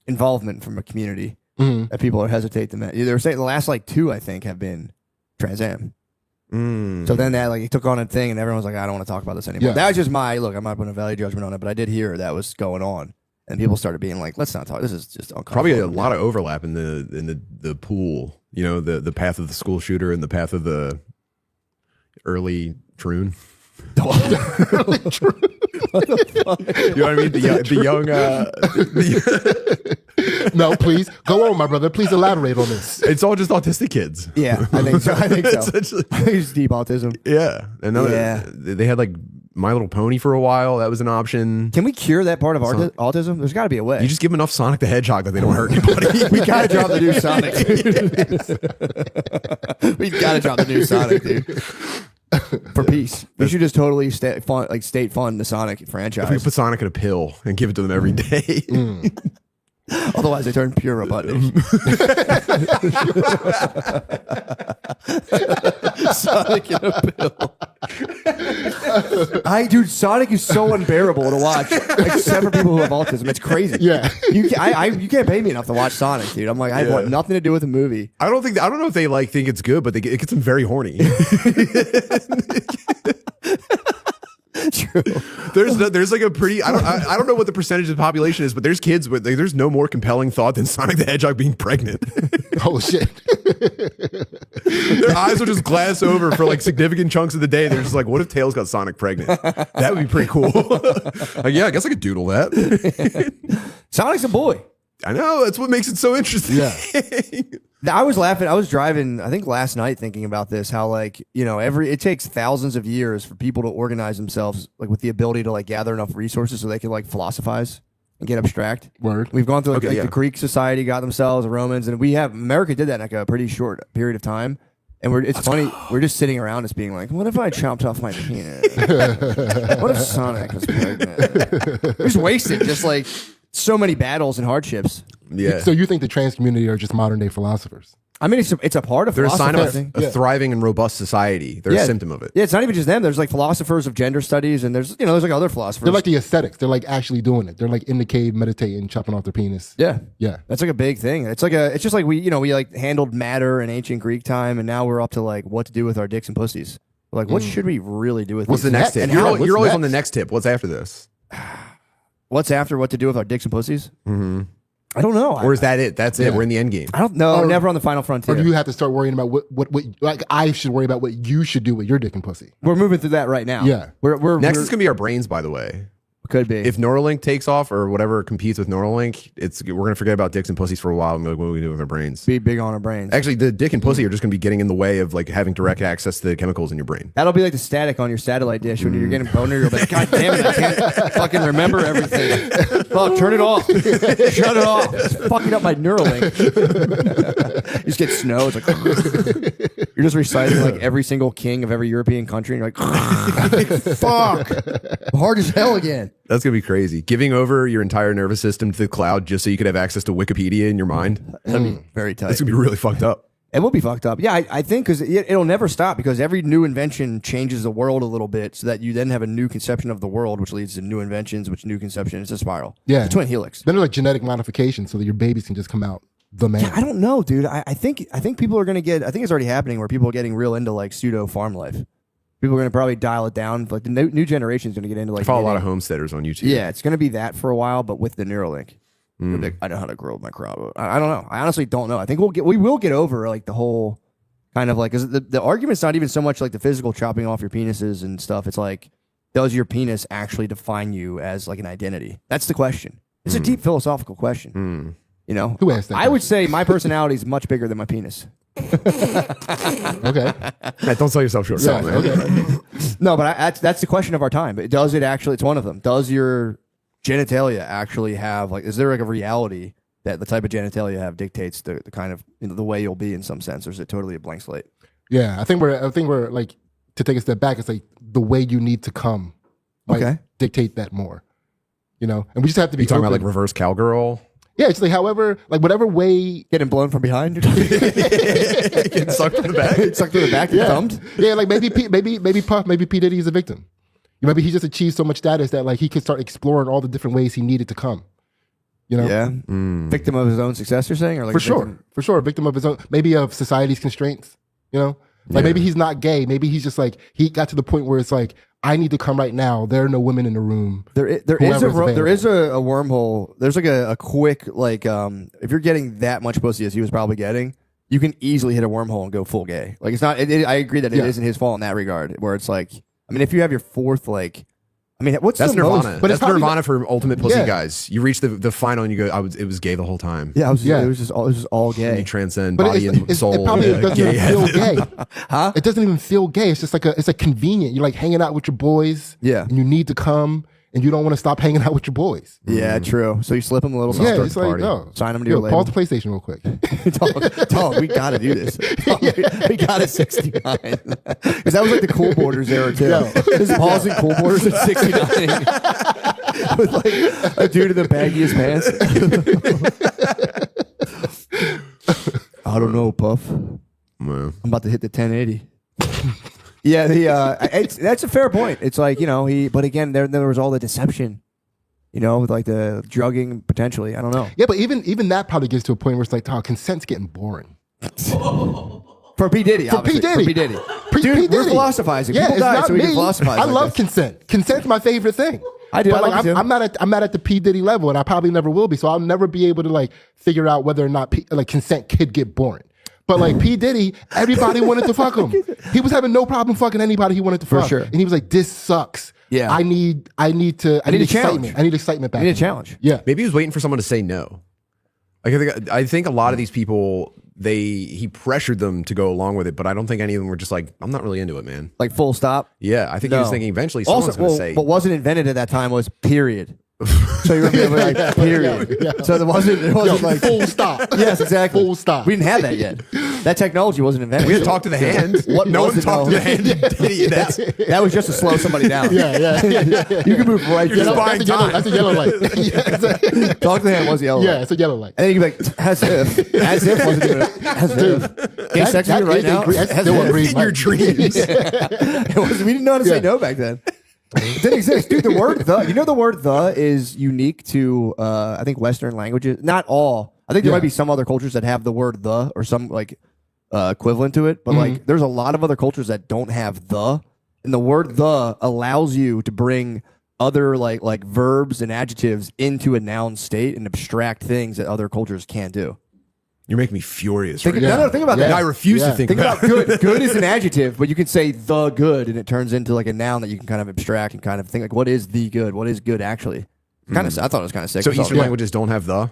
involvement from a community Mhm. that people hesitate to mention. They were saying the last like 2 I think have been Trans Am. So then that like it took on a thing, and everyone was like, I don't want to talk about this anymore. Yeah. That was just my look. I'm not putting a value judgment on it, but I did hear that was going on, and people started being like, let's not talk. This is just uncomfortable. Probably a lot of overlap in the pool. You know, the path of the school shooter and the path of the early troon. You know what I mean? The young. No, please go on, my brother. Please elaborate on this. It's all just autistic kids. Yeah, I think so. I think so. Essentially. I think it's deep autism. Yeah, and then Yeah. they had like My Little Pony for a while. That was an option. Can we cure that part of autism? There's got to be a way. You just give them enough Sonic the Hedgehog that they don't hurt anybody. we got to drop the new Sonic. We got to drop the new Sonic, dude. For peace. We should just totally state fund the Sonic If we franchise. put Sonic in a pill and give it to them every day. Otherwise, they turn pure Robotnik. Sonic in a pill. Dude, Sonic is so unbearable to watch, except for people who have autism. It's crazy. Yeah. you can't pay me enough to watch Sonic, dude. I'm like, I want nothing to do with the movie. I don't know if they like think it's good, but it gets them very horny. True. There's like a pretty I don't know what the percentage of the population is, but there's kids with there's no more compelling thought than Sonic the Hedgehog being pregnant. Oh shit. Their eyes will just glass over for like significant chunks of the day. They're just like, what if Tails got Sonic pregnant? That would be pretty cool. Like, yeah, I guess I could doodle that. Sonic's a boy. I know, that's what makes it so interesting. Yeah. I was laughing. I was driving, I think last night, thinking about this, how like, it takes thousands of years for people to organize themselves, like with the ability to like gather enough resources so they can like philosophize and get abstract. Word. We've gone through like, Okay, yeah. the Greek society got themselves, the Romans, and America did that in like a pretty short period of time. And it's funny, we're just sitting around just being like, what if I chopped off my penis? What if Sonic was pregnant? We're just wasted, just like so many battles and hardships. Yeah. So you think the trans community are just modern day philosophers? I mean, it's a part of They're a sign of philosophy. a thriving and robust society. They're a symptom of it. Yeah, it's not even just them. There's like philosophers of gender studies, and there's like other philosophers. They're like the aesthetics. They're like actually doing it. They're like in the cave meditating, chopping off their penis. yeah, Yeah. that's like a big thing. It's just like we like handled matter in ancient Greek time, and now we're up to like what to do with our dicks and pussies. We're like, what should we really do with? What's these? the next tip? And You're, how- you're always next? on the next tip. What's after this? what's after what to do with our dicks and pussies? Mm-hmm. I don't know. Or is that it? That's it. Yeah. We're in the end game. I don't know. Or- Never on the final Or frontier. do you have to start worrying about what like I should worry about what you should do with your dick and pussy? We're moving through that right now. Yeah. we're Next is going to be our brains, by the way. could be. If Neuralink takes off or whatever competes with Neuralink, we're going to forget about dicks and pussies for a while and be like, what do we do with our brains? be big on our brains. Actually, the dick and pussy are just going to be getting in the way of like having direct access to the chemicals in your brain. That'll be like the static on your satellite dish when you're getting a boner. You'll be like, God damn it, I can't fucking remember everything. Fuck, turn it off. Shut it off. It's fucking up my Neuralink. You just get snow. It's like, you're just reciting like every single king of every European country. And you're like, fuck. Hard as hell again. That's going to be crazy. Giving over your entire nervous system to the cloud just so you could have access to Wikipedia in your mind. That'd be very tight. That's going to be really fucked up. It will be fucked up. Yeah, I think because it'll never stop because every new invention changes the world a little bit so that you then have a new conception of the world, which leads to new inventions, which new conception. It's a spiral. Yeah. It's a twin helix. Then they're like genetic modification so that your babies can just come out the man. Yeah, I don't know, dude. I think people are gonna get. I think it's already happening where people are getting real into like pseudo farm life. People are gonna probably dial it down. Like the new generation is gonna get into like. I follow a lot of homesteaders on YouTube. Yeah, it's gonna be that for a while, but with the Neuralink. Like, I know how to grow my crop. I don't know. I honestly don't know. I think we will get over like the whole kind of like because the argument's not even so much like the physical chopping off your penises and stuff. It's like, does your penis actually define you as like an identity? That's the question. It's a deep philosophical question. You know, Who asked that I would say my personality is much bigger than my penis. Okay. Hey, don't sell yourself short. Yeah, man. okay. No, but that's the question of our time. But does it actually? It's one of them. Does your genitalia actually have like? Is there like a reality that the type of genitalia you have dictates the kind of the way you'll be in some sense, or is it totally a blank slate? Yeah, I think we're like, to take a step back, it's like the way you need to come might Okay. dictate that more. You know, and we just have to be You talking about open. like reverse cowgirl? Yeah, it's like however, like whatever way. Getting blown from behind. Getting sucked in the back. Sucked to the back and Yeah, thumbed. yeah, like maybe Puff, maybe P Diddy is a victim. Maybe he just achieved so much status that like he could start exploring all the different ways he needed to come. You know, Yeah. Victim of his own success, you're saying? Or like for a sure, victim- for sure, a victim of his own, maybe of society's constraints. You know, like maybe he's not gay. Maybe he's just like he got to the point where it's like I need to come right now. There are no women in the room. There is a Whoever's there is a available. wormhole. There's like a quick like if you're getting that much pussy as he was probably getting, you can easily hit a wormhole and go full gay. Like it's not. I agree that it Yeah. isn't his fault in that regard. Where it's like, I mean, if you have your fourth like, I mean, what's That's the most- Nirvana. but That's it's probably- Nirvana for ultimate pussy Yeah. guys. You reach the final and you go, it was gay the whole time. Yeah, Yeah. it was just all And gay. you transcend But body and soul. it probably Yeah, doesn't gay even feel heaven. gay. Huh? It doesn't even feel gay. It's just like it's like convenient. You're like hanging out with your boys. Yeah. And you need to come and you don't want to stop hanging out with your boys. Yeah, true. So you slip him a little something. Yeah, it's like, party. no. Sign him to your Pause label. the PlayStation real quick. Tell him we got to do this. We got a 69 because that was like the Cool Borders era too. Just pausing Cool Borders at 69 with like a dude in the baggiest pants. I don't know, Puff. I'm about to hit the 1080. Yeah, that's a fair point. It's like, but again, there was all the deception, with like the drugging potentially. I don't know. Yeah, but even that probably gets to a point where it's like, oh, consent's getting boring. For P. Diddy, For P. obviously. Diddy. For P. Diddy. P. Dude, P. we're Diddy. philosophizing. Yeah, People it's die not so we me. can philosophize. I like love this. consent. Consent's my favorite thing. I do. But I like, love it too. I'm not at the P. Diddy level, and I probably never will be. So I'll never be able to like figure out whether or not consent could get boring. But like P. Diddy, everybody wanted to fuck him. He was having no problem fucking anybody he wanted to fuck. sure. And he was like, "This sucks. Yeah. I need need a challenge. excitement. I need excitement back. You need a in me." challenge. Yeah. Maybe he was waiting for someone to say no. Like I think a lot of these people, he pressured them to go along with it, but I don't think any of them were just like, I'm not really into it, man. Like full stop. Yeah, I think he was No. thinking eventually someone's going to say. what wasn't invented at that time was period. So you remember like period. Yeah. So it wasn't like full stop. Yes, exactly. Full stop. We didn't have that yet. That technology wasn't invented. we had to talk to the hand. What no was one it, talked to though? the hand. That's, That was just to slow somebody down. Yeah. You can move right You're through just that. buying time. That's a yellow light. Yeah, Talk to the hand was yellow. yeah, it's a yellow light. And then you can be like, as if wasn't even as if. Getting sex with you right now. That's As still a if. green in your light. dreams. It wasn't, we didn't know how to say Yeah. no back then. It didn't exist. Dude, the word the word the is unique to I think Western languages. Not all. I think there Yeah. might be some other cultures that have the word the or some like equivalent to it, but like there's a lot of other cultures that don't have the, and the word the allows you to bring other like verbs and adjectives into a noun state and abstract things that other cultures can't do. You're making me furious. Think, Right no, now. no, think about Yeah. that. And I refuse Yeah. to think Think about about good. Good is an adjective, but you can say the good, and it turns into like a noun that you can kind of abstract and kind of think like, what is the good? What is good actually? Kind of. I thought it was kind of sick. So It's all- Eastern languages don't have the.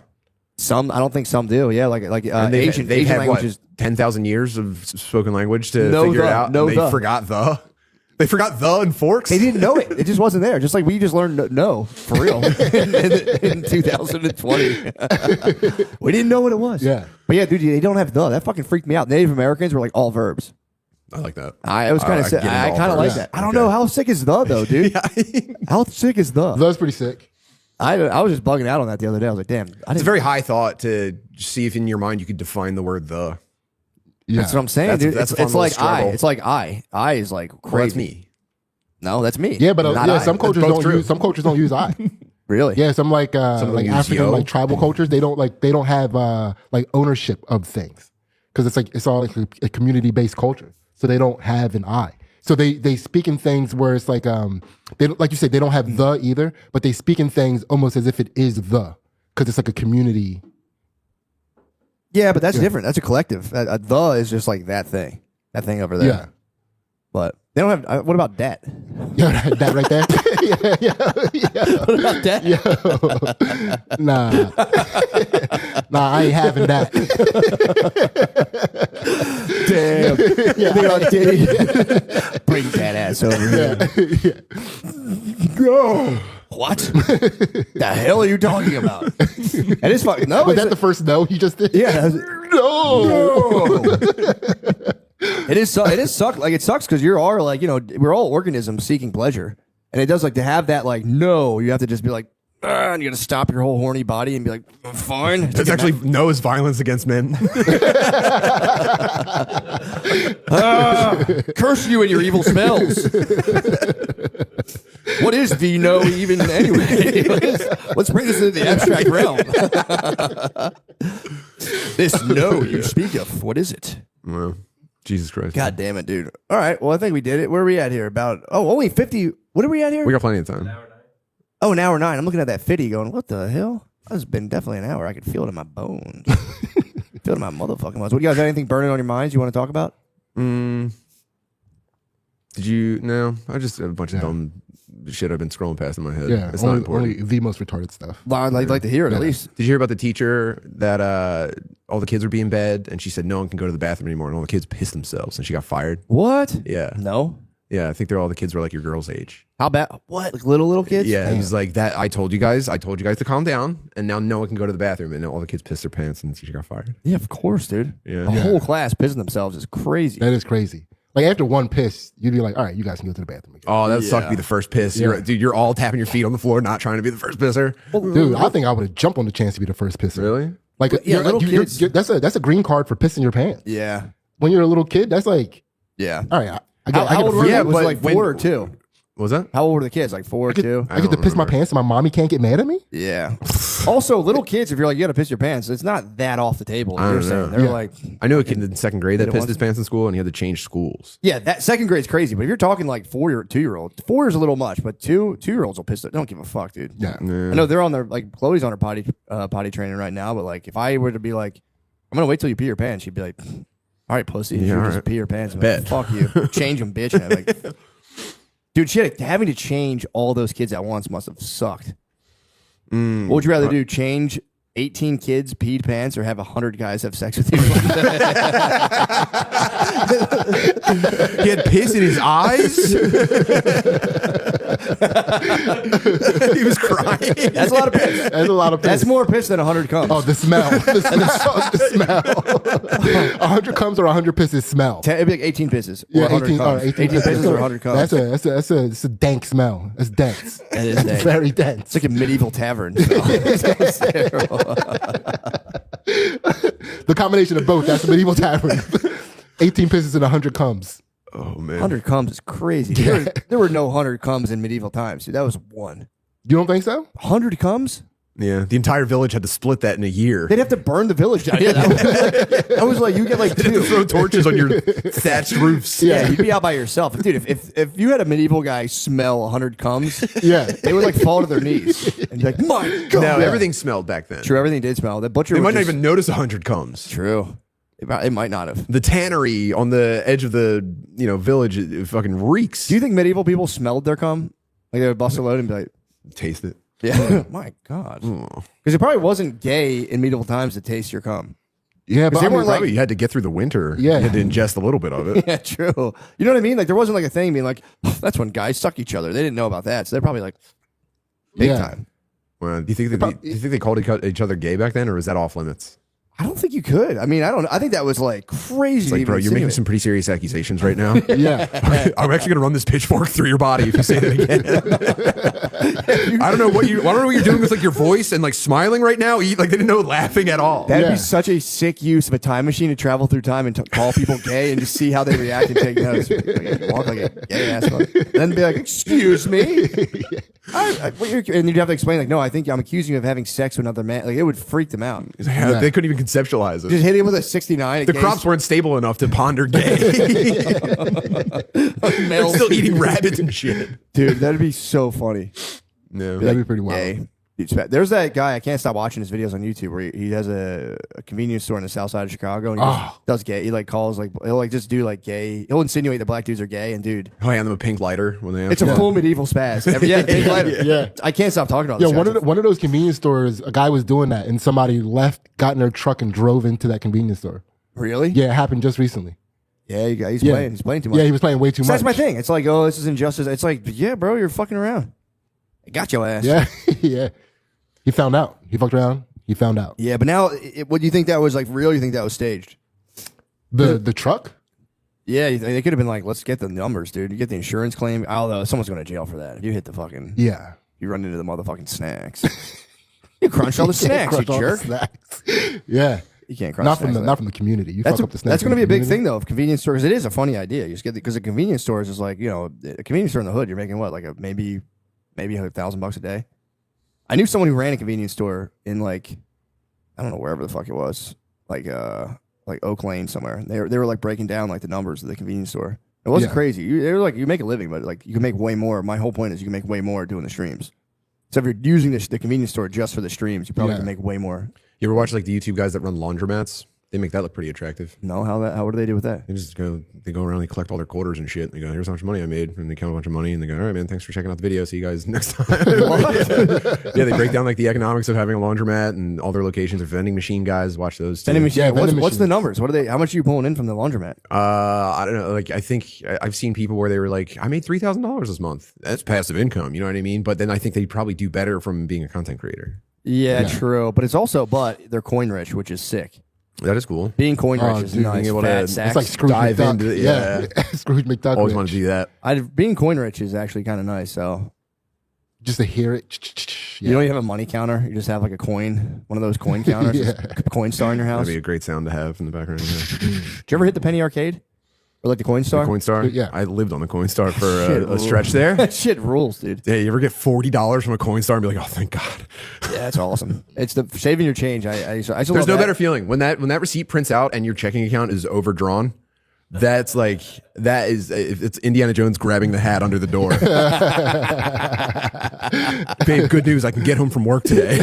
Some, I don't think some do. Yeah, like And Asian they've had languages. what, 10,000 years of spoken language to No figure it the, out. no and they the. forgot the. They forgot the and forks. They didn't know it. It just wasn't there. Just like we just learned no for real in 2020. We didn't know what it was. Yeah. But yeah, dude, they don't have the. That fucking freaked me out. Native Americans were like all verbs. I like that. It was kind of sick. get I involved kind of like first. that. I don't Okay. know how sick is the though, dude. How sick is the? That was pretty sick. I was just bugging out on that the other day. I was like, damn. It's a very high thought to see if in your mind you could define the word the. Yeah. That's what I'm saying, That's- dude. that's a It's fun like little I. struggle. It's like I. I is like Well, crazy. that's me. No, that's me. Yeah, but Not I. some cultures both don't true. use Really? Yeah, some like them like use African yo. like tribal cultures, they don't have like ownership of things because it's all like a community based culture, so they don't have an I. So they speak in things where it's like they don't, like you said, they don't have the either, but they speak in things almost as if it is the because it's like a community. Yeah, but that's different. That's a collective. The is just like that thing over there. Yeah, But they don't have. What about that? yeah, that right there. yeah. What about that? Nah, I ain't having that. Damn. Big old Diddy. Bring that ass over here. Go. What? The hell are you talking about? That is fucking. No, Was it's that the first no he just did? yeah. No. It is suck. Like it sucks because you are like, we're all organisms seeking pleasure, and it does like to have that like no, you have to just be like, and you got to stop your whole horny body and be like, fine. It's actually no is violence against men. Curse you and your evil spells. What is the no even anyway? Let's bring this into the abstract realm. This no you speak of, what is it? Well, Jesus Christ. God damn it, dude. All right, well, I think we did it. Where are we at here? Only 50. What are we at here? We got plenty of time. Oh, an hour 9. I'm looking at that 50 going, what the hell? That's been definitely an hour. I could feel it in my bones. Feel it in my motherfucking bones. What do you guys have anything burning on your minds you want to talk about? Did you? No, I just have a bunch of dumb shit I've been scrolling past in my head. Yeah, it's not important. only the most retarded stuff. Well, I'd like to hear it at least. Did you hear about the teacher that all the kids were being bed and she said no one can go to the bathroom anymore and all the kids pissed themselves and she got fired? What? Yeah. No. Yeah, I think all the kids were like your girl's age. How bad? What? Like little kids? Yeah, he was like that. I told you guys to calm down, and now no one can go to the bathroom, and all the kids pissed their pants, and the teacher got fired. Yeah, of course, dude. Yeah. The whole class pissing themselves is crazy. That is crazy. Like after one piss, you'd be like, all right, you guys can go to the bathroom again. Oh, that would suck to be the first piss. Yeah. You're all tapping your feet on the floor, not trying to be the first pisser. Dude, I think I would have jumped on the chance to be the first pisser. Really? Like, yeah, little kids. that's a green card for pissing your pants. Yeah. When you're a little kid, that's like, Yeah. all right, How old were yeah, they? Was but it like when- 4 or 2? What was that? How old were the kids? Like 4 or 2? I get to piss my pants and my mommy can't get mad at me? Yeah. Also, little kids, if you're like, you got to piss your pants, it's not that off the table. I You're don't saying know. they're Yeah. like, I knew a kid in second grade that Did it pissed once? his pants in school, and he had to change schools. yeah, that second grade's crazy. But if you're talking like 2-year-old, 4 is a little much, but 2-year-olds will piss. They don't give a fuck, dude. Yeah. I know they're on their like Chloe's on her potty training right now, but like if I were to be like, I'm gonna wait till you pee your pants, she'd be like, all right, pussy. She would all just right. pee your pants. I'm Bet. like, fuck you. Change them, bitch. And I'm like, dude, having to change all those kids at once must have sucked. What would you rather do? Change 18 kids peed pants or have 100 guys have sex with you? He had piss in his eyes. He was crying. That's a lot of piss. That's a lot of piss. That's more piss than 100 comes. Oh, the smell. the smell. 100 comes or 100 pisses smell. It'd be like 18 pisses. Or Yeah, 100 18, comes. 18 pisses or 100 comes. That's a dank smell. That's dense. That is That's dank. very dense. It's like a medieval tavern. Sounds terrible. The combination of both. That's a medieval tavern. 18 pisses and 100 comes. Oh man. 100 comes is crazy. There were no 100 comes in medieval times. Dude, that was one. You don't think so? 100 comes? Yeah, the entire village had to split that in a year. They'd have to burn the village down. Yeah, that was like, you get like They had to 2. throw torches on your thatched roofs. Yeah, you'd be out by yourself. Dude, if you had a medieval guy smell 100 comes, Yeah. they would like fall to their knees and be like, my God. No, everything smelled back then. True, everything did smell. The butcher They would might not just- even notice 100 comes. True. It might not have. The tannery on the edge of the village it fucking reeks. Do you think medieval people smelled their cum? Like they would bust a load and be like, taste it? yeah, my God. Because it probably wasn't gay in medieval times to taste your cum. Yeah, but they I mean, weren't like- Probably you had to get through the winter. Yeah. You had to ingest a little bit of it. Yeah, true. You know what I mean? Like there wasn't like a thing being like, oh, that's when guys suck each other. They didn't know about that. So they're probably like, big Yeah. time. Well, do you think they called each other gay back then, or was that off limits? I don't think you could. I mean, I think that was like crazy. It's like, to bro, even you're making insinuate. some pretty serious accusations right now. yeah. I'm actually gonna run this pitchfork through your body if you say that again. I don't know what you're doing with like your voice and like smiling right now. Like they didn't know laughing at all. That'd Yeah. be such a sick use of a time machine to travel through time and call people gay and just see how they react and take notes. Like, walk like a gay ass fuck. Then be like, "Excuse me," and you'd have to explain like, "No, I think I'm accusing you of having sex with another man." Like it would freak them out. They couldn't even conceptualize it. Just hit him with a 69. The crops weren't stable enough to ponder gay. They're still eating rabbits and shit. Dude, that'd be so funny. No. That'd be pretty wild. Gay. There's that guy, I can't stop watching his videos on YouTube where he has a convenience store in the south side of Chicago and he just does gay. He like calls like he'll like just do like gay. He'll insinuate that black dudes are gay and dude, Oh, hand them a pink lighter when they it's a full medieval spaz. Yeah, big lighter. Yeah. I can't stop talking about Yeah, this. one of those convenience stores, a guy was doing that, and somebody left, got in their truck, and drove into that convenience store. Really? Yeah, it happened just recently. Yeah, he's Yeah. playing. He's playing too much. Yeah, he was playing way too So much. that's my thing. It's like, oh, this is injustice. It's like, yeah, bro, you're fucking around. I got your ass. Yeah, yeah. He found out. He fucked around. He found out. Yeah, but now, what do you think that was like real? Or you think that was staged? The truck. Yeah, they could have been like, let's get the numbers, dude. You get the insurance claim. Although someone's going to jail for that. If you hit the fucking, Yeah. you run into the motherfucking snacks. You crunched all the snacks, you Crush all the jerk. snacks. Yeah. You can't crunch Not from snacks. not from the community. You That's fuck up the snacks. that's going to from be a the big community. thing though of convenience stores. It is a funny idea. You just get because the convenience stores is like, a convenience store in the hood. You're making what, like maybe $1,000 a day. I knew someone who ran a convenience store in like, I don't know, wherever the fuck it was, like Oak Lane somewhere. They were like breaking down like the numbers of the convenience store. It wasn't Yeah. crazy. They were like, you make a living, but like you can make way more. My whole point is you can make way more doing the streams. So if you're using the convenience store just for the streams, you probably Yeah. can make way more. You ever watch like the YouTube guys that run laundromats? They make that look pretty attractive. No, what do they do with that? They go around, they collect all their quarters and shit. They go, here's how much money I made, and they count a bunch of money, and they go, all right, man, thanks for checking out the video. See you guys next time. Yeah, they break down like the economics of having a laundromat and all their locations of vending machine guys. Watch those. Too. Vending machine. Yeah, what's vending the machines. numbers? What are they? How much are you pulling in from the laundromat? I don't know. Like I think I've seen people where they were like, I made $3,000 this month. That's passive income. You know what I mean? But then I think they probably do better from being a content creator. Yeah, true. But it's also, they're coin rich, which is sick. That is cool. Being coin rich Oh, is dude, nice. being able Fat to- sacks. It's like Scrooge Dive McDuck. into it, Yeah. Scrooge McDuck. Always rich. wanted to do that. Being coin rich is actually kind of nice. So Just to hear it. you don't even have a money counter. You just have like a coin, one of those coin counters, Yeah. just a coin star in your house. That'd be a great sound to have in the background. Yeah. Did you ever hit the penny arcade or like the coin star? Coinstar. Yeah. I lived on the Coinstar for Shit a stretch there. That shit rules, dude. Yeah, you ever get $40 from a Coinstar and be like, oh, thank God. Yeah, that's awesome. It's the saving your change. I used to There's love no that. better feeling when that receipt prints out and your checking account is overdrawn. That's like it's Indiana Jones grabbing the hat under the door. Babe, good news! I can get home from work today.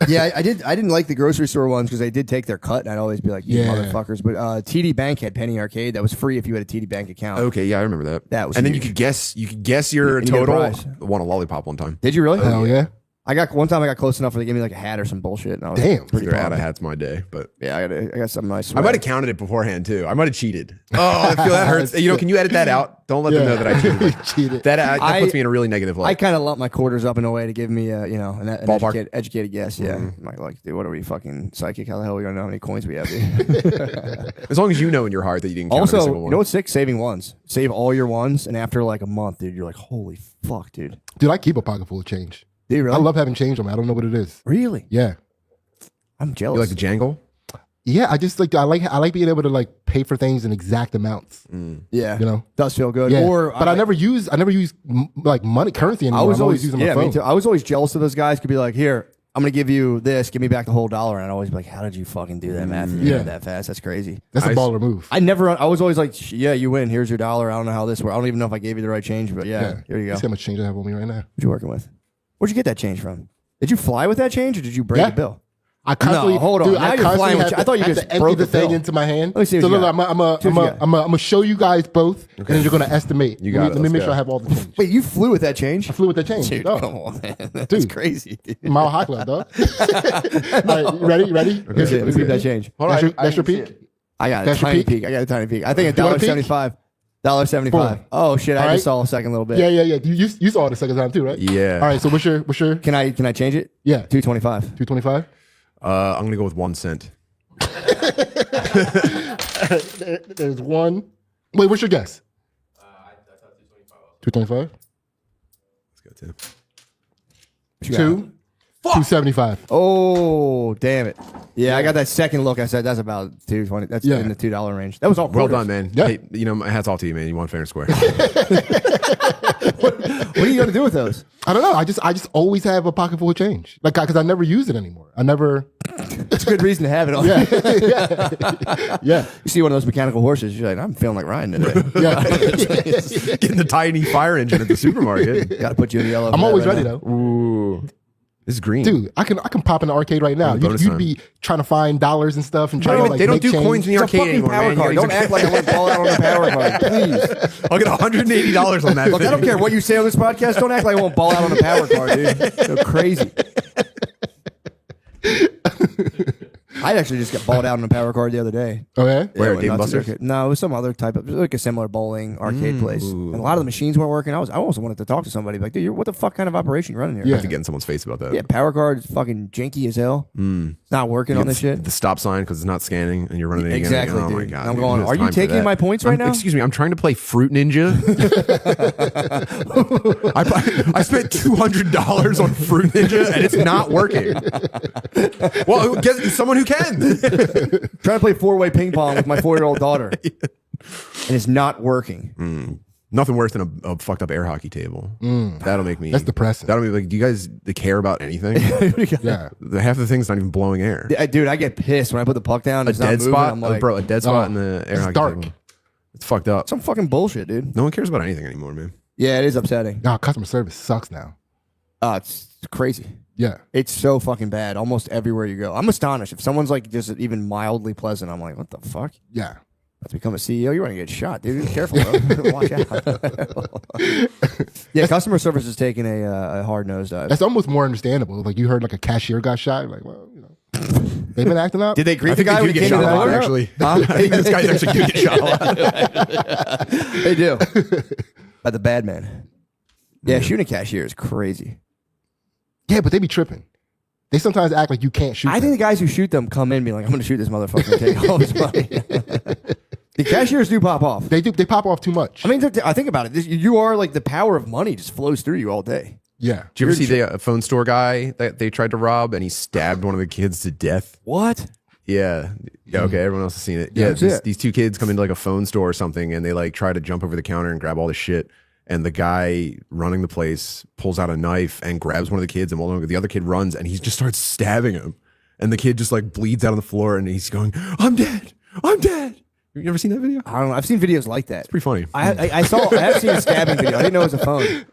Yeah, I didn't like the grocery store ones because they did take their cut, and I'd always be like, "You Yeah. motherfuckers!" But TD Bank had Penny Arcade that was free if you had a TD Bank account. Okay, yeah, I remember that. That was and then huge. you could guess your And you get a total. prize. I won a lollipop one time. Did you really? Hell yeah. I got close enough where they gave me like a hat or some bullshit. And I was Damn. pretty They're out pumped. of hats my day, but Yeah, I got some nice. I might have counted it beforehand too. I might have cheated. Oh, I feel that hurts. You know, can you edit that out? Don't let them know that I cheated. Cheated. That I- puts me in a really negative I light. kind of lumped my quarters up in a way to give me an Ballpark. educated guess. Yeah, I'm like, dude, what are we fucking psychic? How the hell are we gonna know how many coins we have? Dude? As long as you know in your heart that you didn't count every Also, single you one. know what's sick? Saving ones. Save all your ones, and after like a month, dude, you're like, holy fuck, dude. Dude, I keep a pocket full of change. Do you really? I love having change on me. I don't know what it is. Really? Yeah. I'm jealous. You like the jangle? Yeah, I like being able to like pay for things in exact amounts. yeah, You know? does feel good. Yeah. Or but I never use like money currency anymore. I was I'm always using my yeah, phone. me too. I was always jealous of those guys. Could be like, here, I'm gonna give you this. Give me back the whole $1, and I'd always be like, how did you fucking do that math? Yeah. That fast? That's crazy. That's a baller move. I was always like, yeah, you win. Here's your $1. I don't know how this works. I don't even know if I gave you the right change, but yeah, here you go. See how much change I have on me right now. What you working with? Where'd you get that change from? Did you fly with that change or did you break Yeah. a bill? I constantly hold on. Dude, Now I you're constantly flying with have you. I thought you have just to empty broke the a thing bill. into my hand. Let me see what so you look, got. I'm See what you got. gonna show you guys both, and then you're gonna estimate. You got it. Let me Let's make go. sure I have all the change. Wait, you flew with that change? I flew with the change. Dude, dog. come on, man. That's Dude. crazy. Dude. Mile High Club, dog. All right, you ready? You ready? Let's see that change. That's your peak. I got a That's your tiny peak? peak. I got a tiny peak. I think You want a peek? $1.75. $1.75. Boom. Oh shit! I All just right. saw a second little bit. Yeah. You saw it the second time too, right? Yeah. All right. So what's your? Can I change it? Yeah. 225. 225. I'm gonna go with 1 cent. There's one. Wait, what's your guess? I thought 225. 225. Let's go What you got? 275. Oh damn it! Yeah, I got that second look. I said that's about 220. That's Yeah. in the $2 range. That was all. Well quarters. done, man. Yeah. Hey, you know, my hats off to you, man. You won fair and square. What are you gonna do with those? I don't know. I just always have a pocket full of change, like because I never use it anymore. I never. It's a good reason to have it on. Yeah. You see one of those mechanical horses, you're like, I'm feeling like Ryan today. Yeah. Getting the tiny fire engine at the supermarket. Got to put you in the yellow. I'm always ready now. though. Ooh. This is green. Dude, I can pop in the arcade right now. Bonus You'd time. be trying to find dollars and stuff and trying to like they don't make do change. coins in the It's a arcade fucking anymore, power man. card. You Don't gotta- act like I went all out on the power card, please. I'll get $180 on that. Look, I don't care what you say on this podcast. Don't act like I won't ball out on the power card, dude. So crazy. I actually just got balled out on a power card the other day. Oh yeah. Where, went Dave & nuts at Buster's? arcade. No, it was some other type of, like a similar bowling arcade place. And a lot of the machines weren't working. I almost wanted to talk to somebody. Like, dude, what the fuck kind of operation you running here? I Yeah. have to get in someone's face about that. Yeah, power card is fucking janky as hell. It's not working on this shit. The stop sign because it's not scanning and you're running it again. Exactly, Oh my dude. god! I'm dude, going, who has are you time for taking that? my points right now? Excuse me, I'm trying to play Fruit Ninja. I spent $200 on Fruit Ninja and it's not working. Well, get someone who can. Trying to play 4-way ping pong with my 4-year-old daughter. And it's not working. Nothing worse than a fucked up air hockey table. That'll make me. That's depressing. That'll be like, do you guys care about anything? Yeah. Half the thing's not even blowing air. Dude, I get pissed when I put the puck down. A It's not dead moving. spot, I'm like, bro. A dead spot in the air it's hockey dark. table. It's fucked up. some fucking bullshit, dude. No one cares about anything anymore, man. Yeah, it is upsetting. Nah, customer service sucks now. It's crazy. Yeah. It's so fucking bad almost everywhere you go. I'm astonished. If someone's like just even mildly pleasant, I'm like, what the fuck? Yeah. To become a CEO, you're going to get shot, dude. Be careful, bro. Watch out. Yeah, customer service is taking a hard nosedive. That's almost more understandable. Like you heard like a cashier got shot. Like, well, you know, they've been acting up. Did they greet I the think guy they when do he get came to shot the a lot, door? actually. Huh? I think this guy actually do get shot a lot. They do. By the bad man. Yeah, shooting a cashier is crazy. Yeah, but they be tripping. They sometimes act like you can't shoot. I think the guys who shoot them come in and be like, I'm going to shoot this motherfucker and take all his money. The cashiers do pop off. they do. They pop off too much. I mean, I think about it. You are like the power of money just flows through you all day. Yeah. Did you ever see the phone store guy that they tried to rob and he stabbed one of the kids to death? What? Yeah. Yeah. Okay. Everyone else has seen it. Yeah. that's it. These two kids come into like a phone store or something and they like try to jump over the counter and grab all the shit. And the guy running the place pulls out a knife and grabs one of the kids, and while the other kid runs and he just starts stabbing him. And the kid just like bleeds out on the floor and he's going, I'm dead. I'm dead. You ever seen that video? I don't know. I've seen videos like that. Pretty funny. I have seen a stabbing video. I didn't know it was a phone.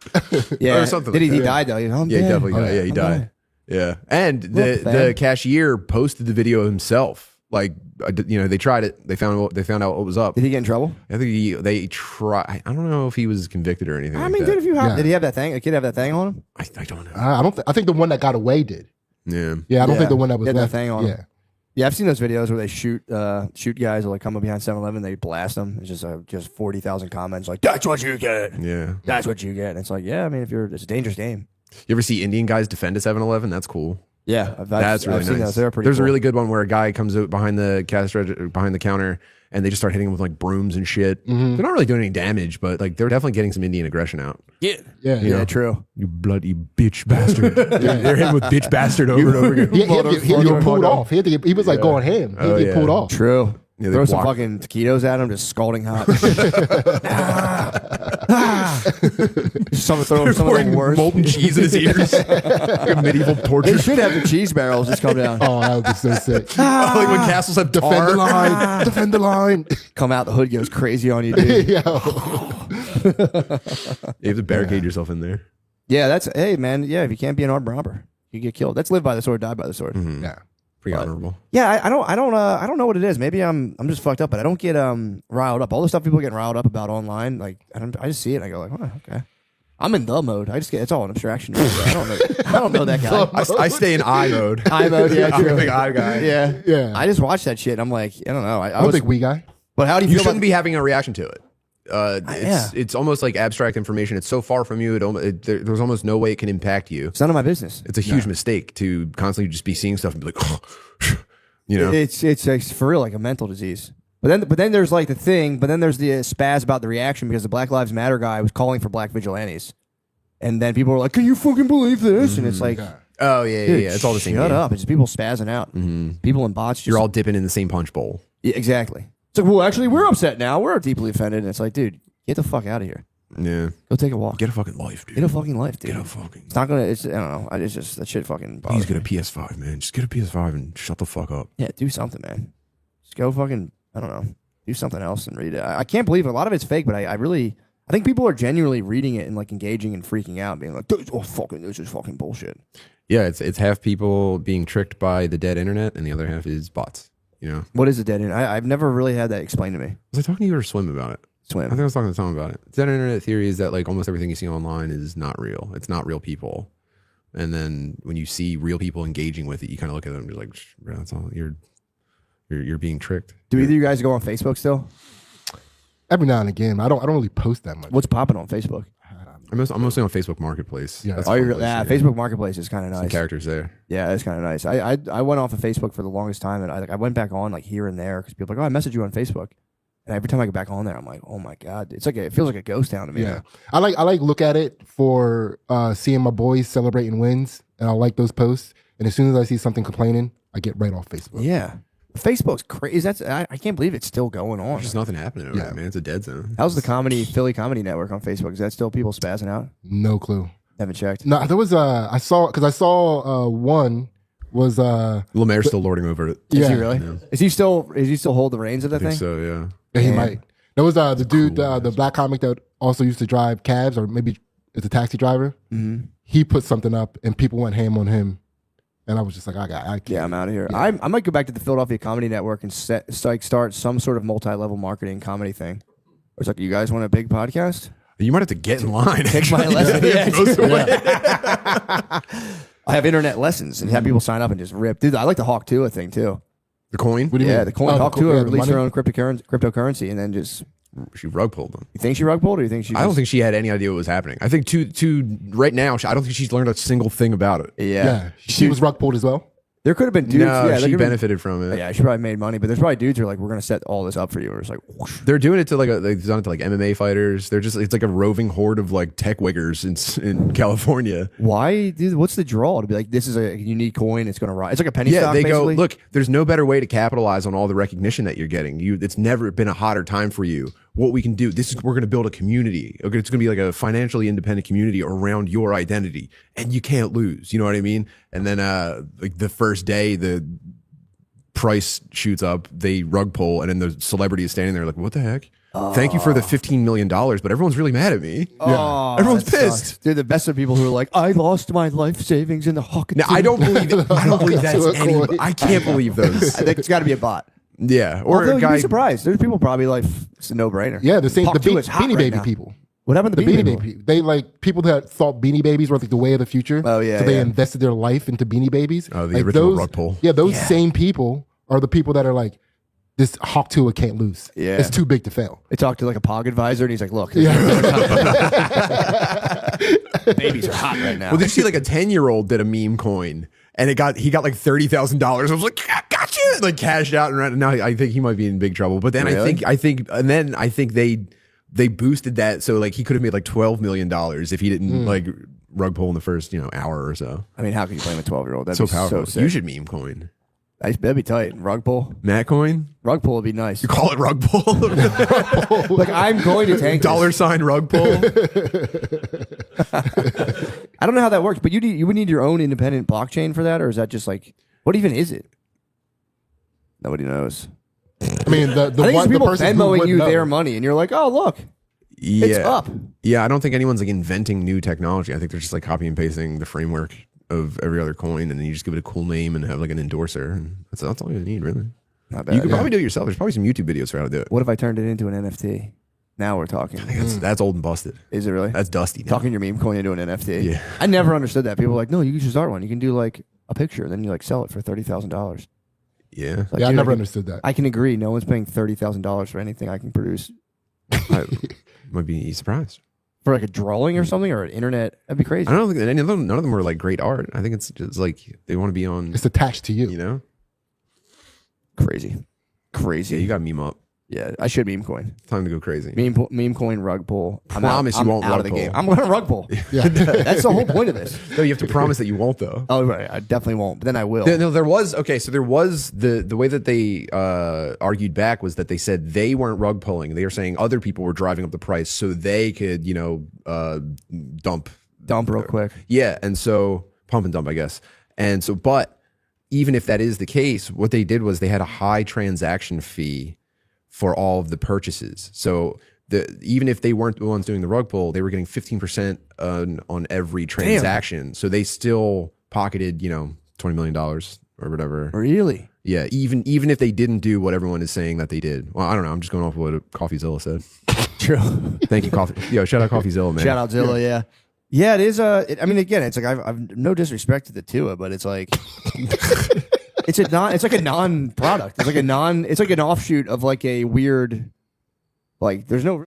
Yeah. Or something Did like he that. died though? You know, I'm Yeah, he dead. definitely died. Yeah, he I'm died. dead. Yeah. And Look, the man. cashier posted the video himself. Like, they tried it. They found out what was up. Did he get in trouble? I think they tried. I don't know if he was convicted or anything. I like mean, that. dude, if you have, Yeah. did he have that thing? A kid have that thing on him? I don't know. I don't. I think the one that got away did. Yeah. Yeah, I don't Yeah. think the one that was Get that left. thing on him. Yeah. Yeah, I've seen those videos where they shoot guys or like come up behind 7-Eleven, they blast them. It's just 40,000 comments like, that's what you get. Yeah. That's what you get. And it's like, yeah, I mean, it's a dangerous game. You ever see Indian guys defend a 7-Eleven? That's cool. Yeah, That's really I've seen nice. those. They're pretty There's cool. a really good one where a guy comes out behind the behind the counter, and they just start hitting him with like brooms and shit. Mm-hmm. They're not really doing any damage, but like they're definitely getting some Indian aggression out. Yeah. Yeah, true. You bloody bitch bastard! They're hitting with bitch bastard over and over again. He had to get pulled off. He was like going ham. He had to get pulled off. True. Yeah, they Throw some block- fucking taquitos at him, just scalding hot. Some of the worst. molten cheese in his ears, like a medieval torture. They should have the cheese barrels just come down. Oh, that would be so sick. like when castles have Defend tar. the line. Defend the line. Come out, the hood goes crazy on you, dude. Yo. You have to barricade yourself in there. Yeah, that's, hey, man, yeah, if you can't be an armed robber, you get killed. That's live by the sword, die by the sword. Yeah. Pretty honorable. Yeah, I don't know what it is. Maybe I'm just fucked up, but I don't get riled up. All the stuff people are getting riled up about online, like I just see it and I go like, oh, okay. I'm in the mode. I just get, it's all an abstraction. I don't know that guy. I stay in I mode. I mode, yeah, I'm true. a big I guy. Yeah, Yeah. I just watch that shit. I'm like, I don't know. I'm a big wee guy. But how do you You feel shouldn't about be having a reaction to it. yeah. It's almost like abstract information. It's so far from you. There's almost no way it can impact you. It's none of my business. It's a huge mistake to constantly just be seeing stuff and be like, oh, you know. It's for real like a mental disease. But then there's like the thing. But then there's the spaz about the reaction because the Black Lives Matter guy was calling for black vigilantes, and then people were like, "Can you fucking believe this?" And it's like, Oh yeah, dude, It's all the same. Shut game. up! It's just people spazzing out. People in bots. Just, You're all dipping in the same punch bowl. Yeah, exactly. It's like, well, actually, we're upset now. We're deeply offended. And it's like, dude, get the fuck out of here. Yeah. Go take a walk. Get a fucking life, dude. Get a fucking life, dude. Get a fucking. It's not gonna. It's I don't know. It's just that shit fucking. Please bothers get a me. PS5, man. Just get a PS5 and shut the fuck up. Yeah, do something, man. Just go fucking. I don't know. Do something else and read it. I can't believe it. A lot of it's fake, but I think people are genuinely reading it and like engaging and freaking out, being like, this is fucking bullshit. Yeah, it's half people being tricked by the dead internet, and the other half is bots. You know. What is a dead internet? I've never really had that explained to me. Was I talking to you or Swim about it? I think I Swim. was talking to Tom about it. Dead internet theory is that like almost everything you see online is not real. It's not real people. And then when you see real people engaging with it, you kind of look at them and be like, bro, that's all. You're you're being tricked. Do either of you guys go on Facebook still? Every now and again, I don't really post that much. What's popping on Facebook? I'm mostly on Facebook Marketplace. Yeah. That's Oh, a fun you're, place yeah, to get Facebook Marketplace is kind of some nice. characters there. Yeah, it's kind of nice. I went off of Facebook for the longest time, and I went back on like here and there because people are like, oh, I messaged you on Facebook, and every time I get back on there, I'm like, oh my god, it's like it feels like a ghost town to me. Yeah, I like look at it for seeing my boys celebrating wins, and I like those posts. And as soon as I see something complaining, I get right off Facebook. Yeah. Facebook's crazy. I can't believe it's still going on. There's just nothing happening over Yeah. there, man. It's a dead zone. How's the Philly Comedy Network on Facebook? Is that still people spazzing out? No clue. Haven't checked. No, there was I saw one was Lemaire's still lording over it. Is yeah, he really? Is he still hold the reins of that I think thing? so, yeah. yeah, he Man. might. There was the dude, the black comic that also used to drive cabs, or maybe it's a taxi driver. Mm-hmm. He put something up, and people went ham on him, and I was just like, I can't. Yeah, I'm out of here. I might go back to the Philadelphia Comedy Network and start some sort of multi-level marketing comedy thing. Or it's like, you guys want a big podcast? You might have to get in line. Take my lesson. I have internet lessons and have people sign up and just rip. Dude, I like the Hawk Tua thing too. The coin? What do you Yeah, mean? the coin Oh, Hawk the coin, Tua yeah, the released her money? own cryptocurrency and then just. She rug pulled them. You think she rug pulled or you think she? I don't think she had any idea what was happening. I think to right now, I don't think she's learned a single thing about it. Yeah. She was rug pulled as well. There could have been dudes. No, yeah, there she could have been- benefited from it. Yeah, she probably made money, but there's probably dudes who are like, we're gonna set all this up for you. Or it's like, whoosh. They're doing it to they've done it to like MMA fighters. It's like a roving horde of like tech wiggers in California. Why, dude? What's the draw to be like? This is a unique coin. It's gonna rise. It's like a penny Yeah, stock. they basically. go, look, there's no better way to capitalize on all the recognition that you're getting. It's never been a hotter time for you. What we can do, we're going to build a community. Okay, it's going to be like a financially independent community around your identity, and you can't lose. You know what I mean? And then like the first day, the price shoots up, they rug pull, and then the celebrity is standing there like, what the heck? Thank you for the $15 million, but everyone's really mad at me. Oh, Everyone's that sucks. pissed. They're the best of people who are like, I lost my life savings in the Hawk. Now, I don't believe that's To a any. coin. I can't believe those. I think it's got to be a bot. Yeah, or Although a you'd guy. be surprised. There's people probably like, it's a no-brainer. Yeah, the Hawk Tua is hot Beanie right Baby now. people. What happened to The Beanie Baby? Baby. They like people that thought Beanie Babies were like the way of the future. Oh, yeah, So they yeah. invested their life into Beanie Babies. Oh, the Like original those, rug pull. Yeah, those same people are the people that are like, this Hawk Tua can't lose. Yeah. It's too big to fail. They talked to like a POG advisor, and he's like, look, babies are hot right now. Well, did you see like a 10-year-old did a meme coin and he got like $30,000. I was like, gotcha, like cashed out and now I think he might be in big trouble. But then Really? I think they boosted that so like he could have made like $12 million if he didn't like rug pull in the first hour or so. I mean, how can you blame a 12-year-old? That'd So be powerful. so sick. You should meme coin. That'd be tight. Rug pull. Matt coin? Rug pull would be nice. You call it rug pull? Like, I'm going to tank this. $sign rug pull? I don't know how that works, but you would need your own independent blockchain for that, or is that just like, what even is it? Nobody knows. I mean, the I think it's one the people person who Venmoing would you know. their money, and you're like, oh, look, it's up. Yeah, I don't think anyone's like inventing new technology. I think they're just like copy and pasting the framework of every other coin, and then you just give it a cool name and have like an endorser. And that's all you need, really. Not bad. You could probably do it yourself. There's probably some YouTube videos for how to do it. What if I turned it into an NFT? Now we're talking. That's old and busted. Is it really? That's dusty. Now. Talking your meme coin into an NFT. Yeah. I never understood that. People were like, no, you should start one. You can do like a picture, then you like sell it for $30,000. Yeah. Like, Yeah, I dude, never can- understood that. I can agree. No one's paying $30,000 for anything I can produce I might be surprised. for like a drawing or something or an internet. That'd be crazy. I don't think none of them were like great art. I think it's just like they want to be on, It's attached to you. you know? Crazy. Crazy. Yeah, you got meme up. Yeah, I should meme coin. Time to go crazy. Meme coin rug pull. Promise you I'm won't out rug of the pull. game. I'm going to rug pull. Yeah. That's the whole point of this. No, you have to promise that you won't though. Oh, right. I definitely won't, but then I will. No, there was so there was the way that they argued back was that they said they weren't rug pulling. They were saying other people were driving up the price so they could, dump. Dump real quick. Yeah, and so pump and dump, I guess. And so, but even if that is the case, what they did was they had a high transaction fee for all of the purchases. So even if they weren't the ones doing the rug pull, they were getting 15% on every transaction. So they still pocketed, $20 million or whatever. Really? Yeah, even if they didn't do what everyone is saying that they did. Well, I don't know. I'm just going off what CoffeeZilla said. True. Thank you, Coffee. Yo, shout out CoffeeZilla, man. Shout out Zilla, yeah. Yeah, it is. I mean, again, it's like I've no disrespect to the Tua, but it's like It's like a non-product. It's like an offshoot of like a weird, like there's no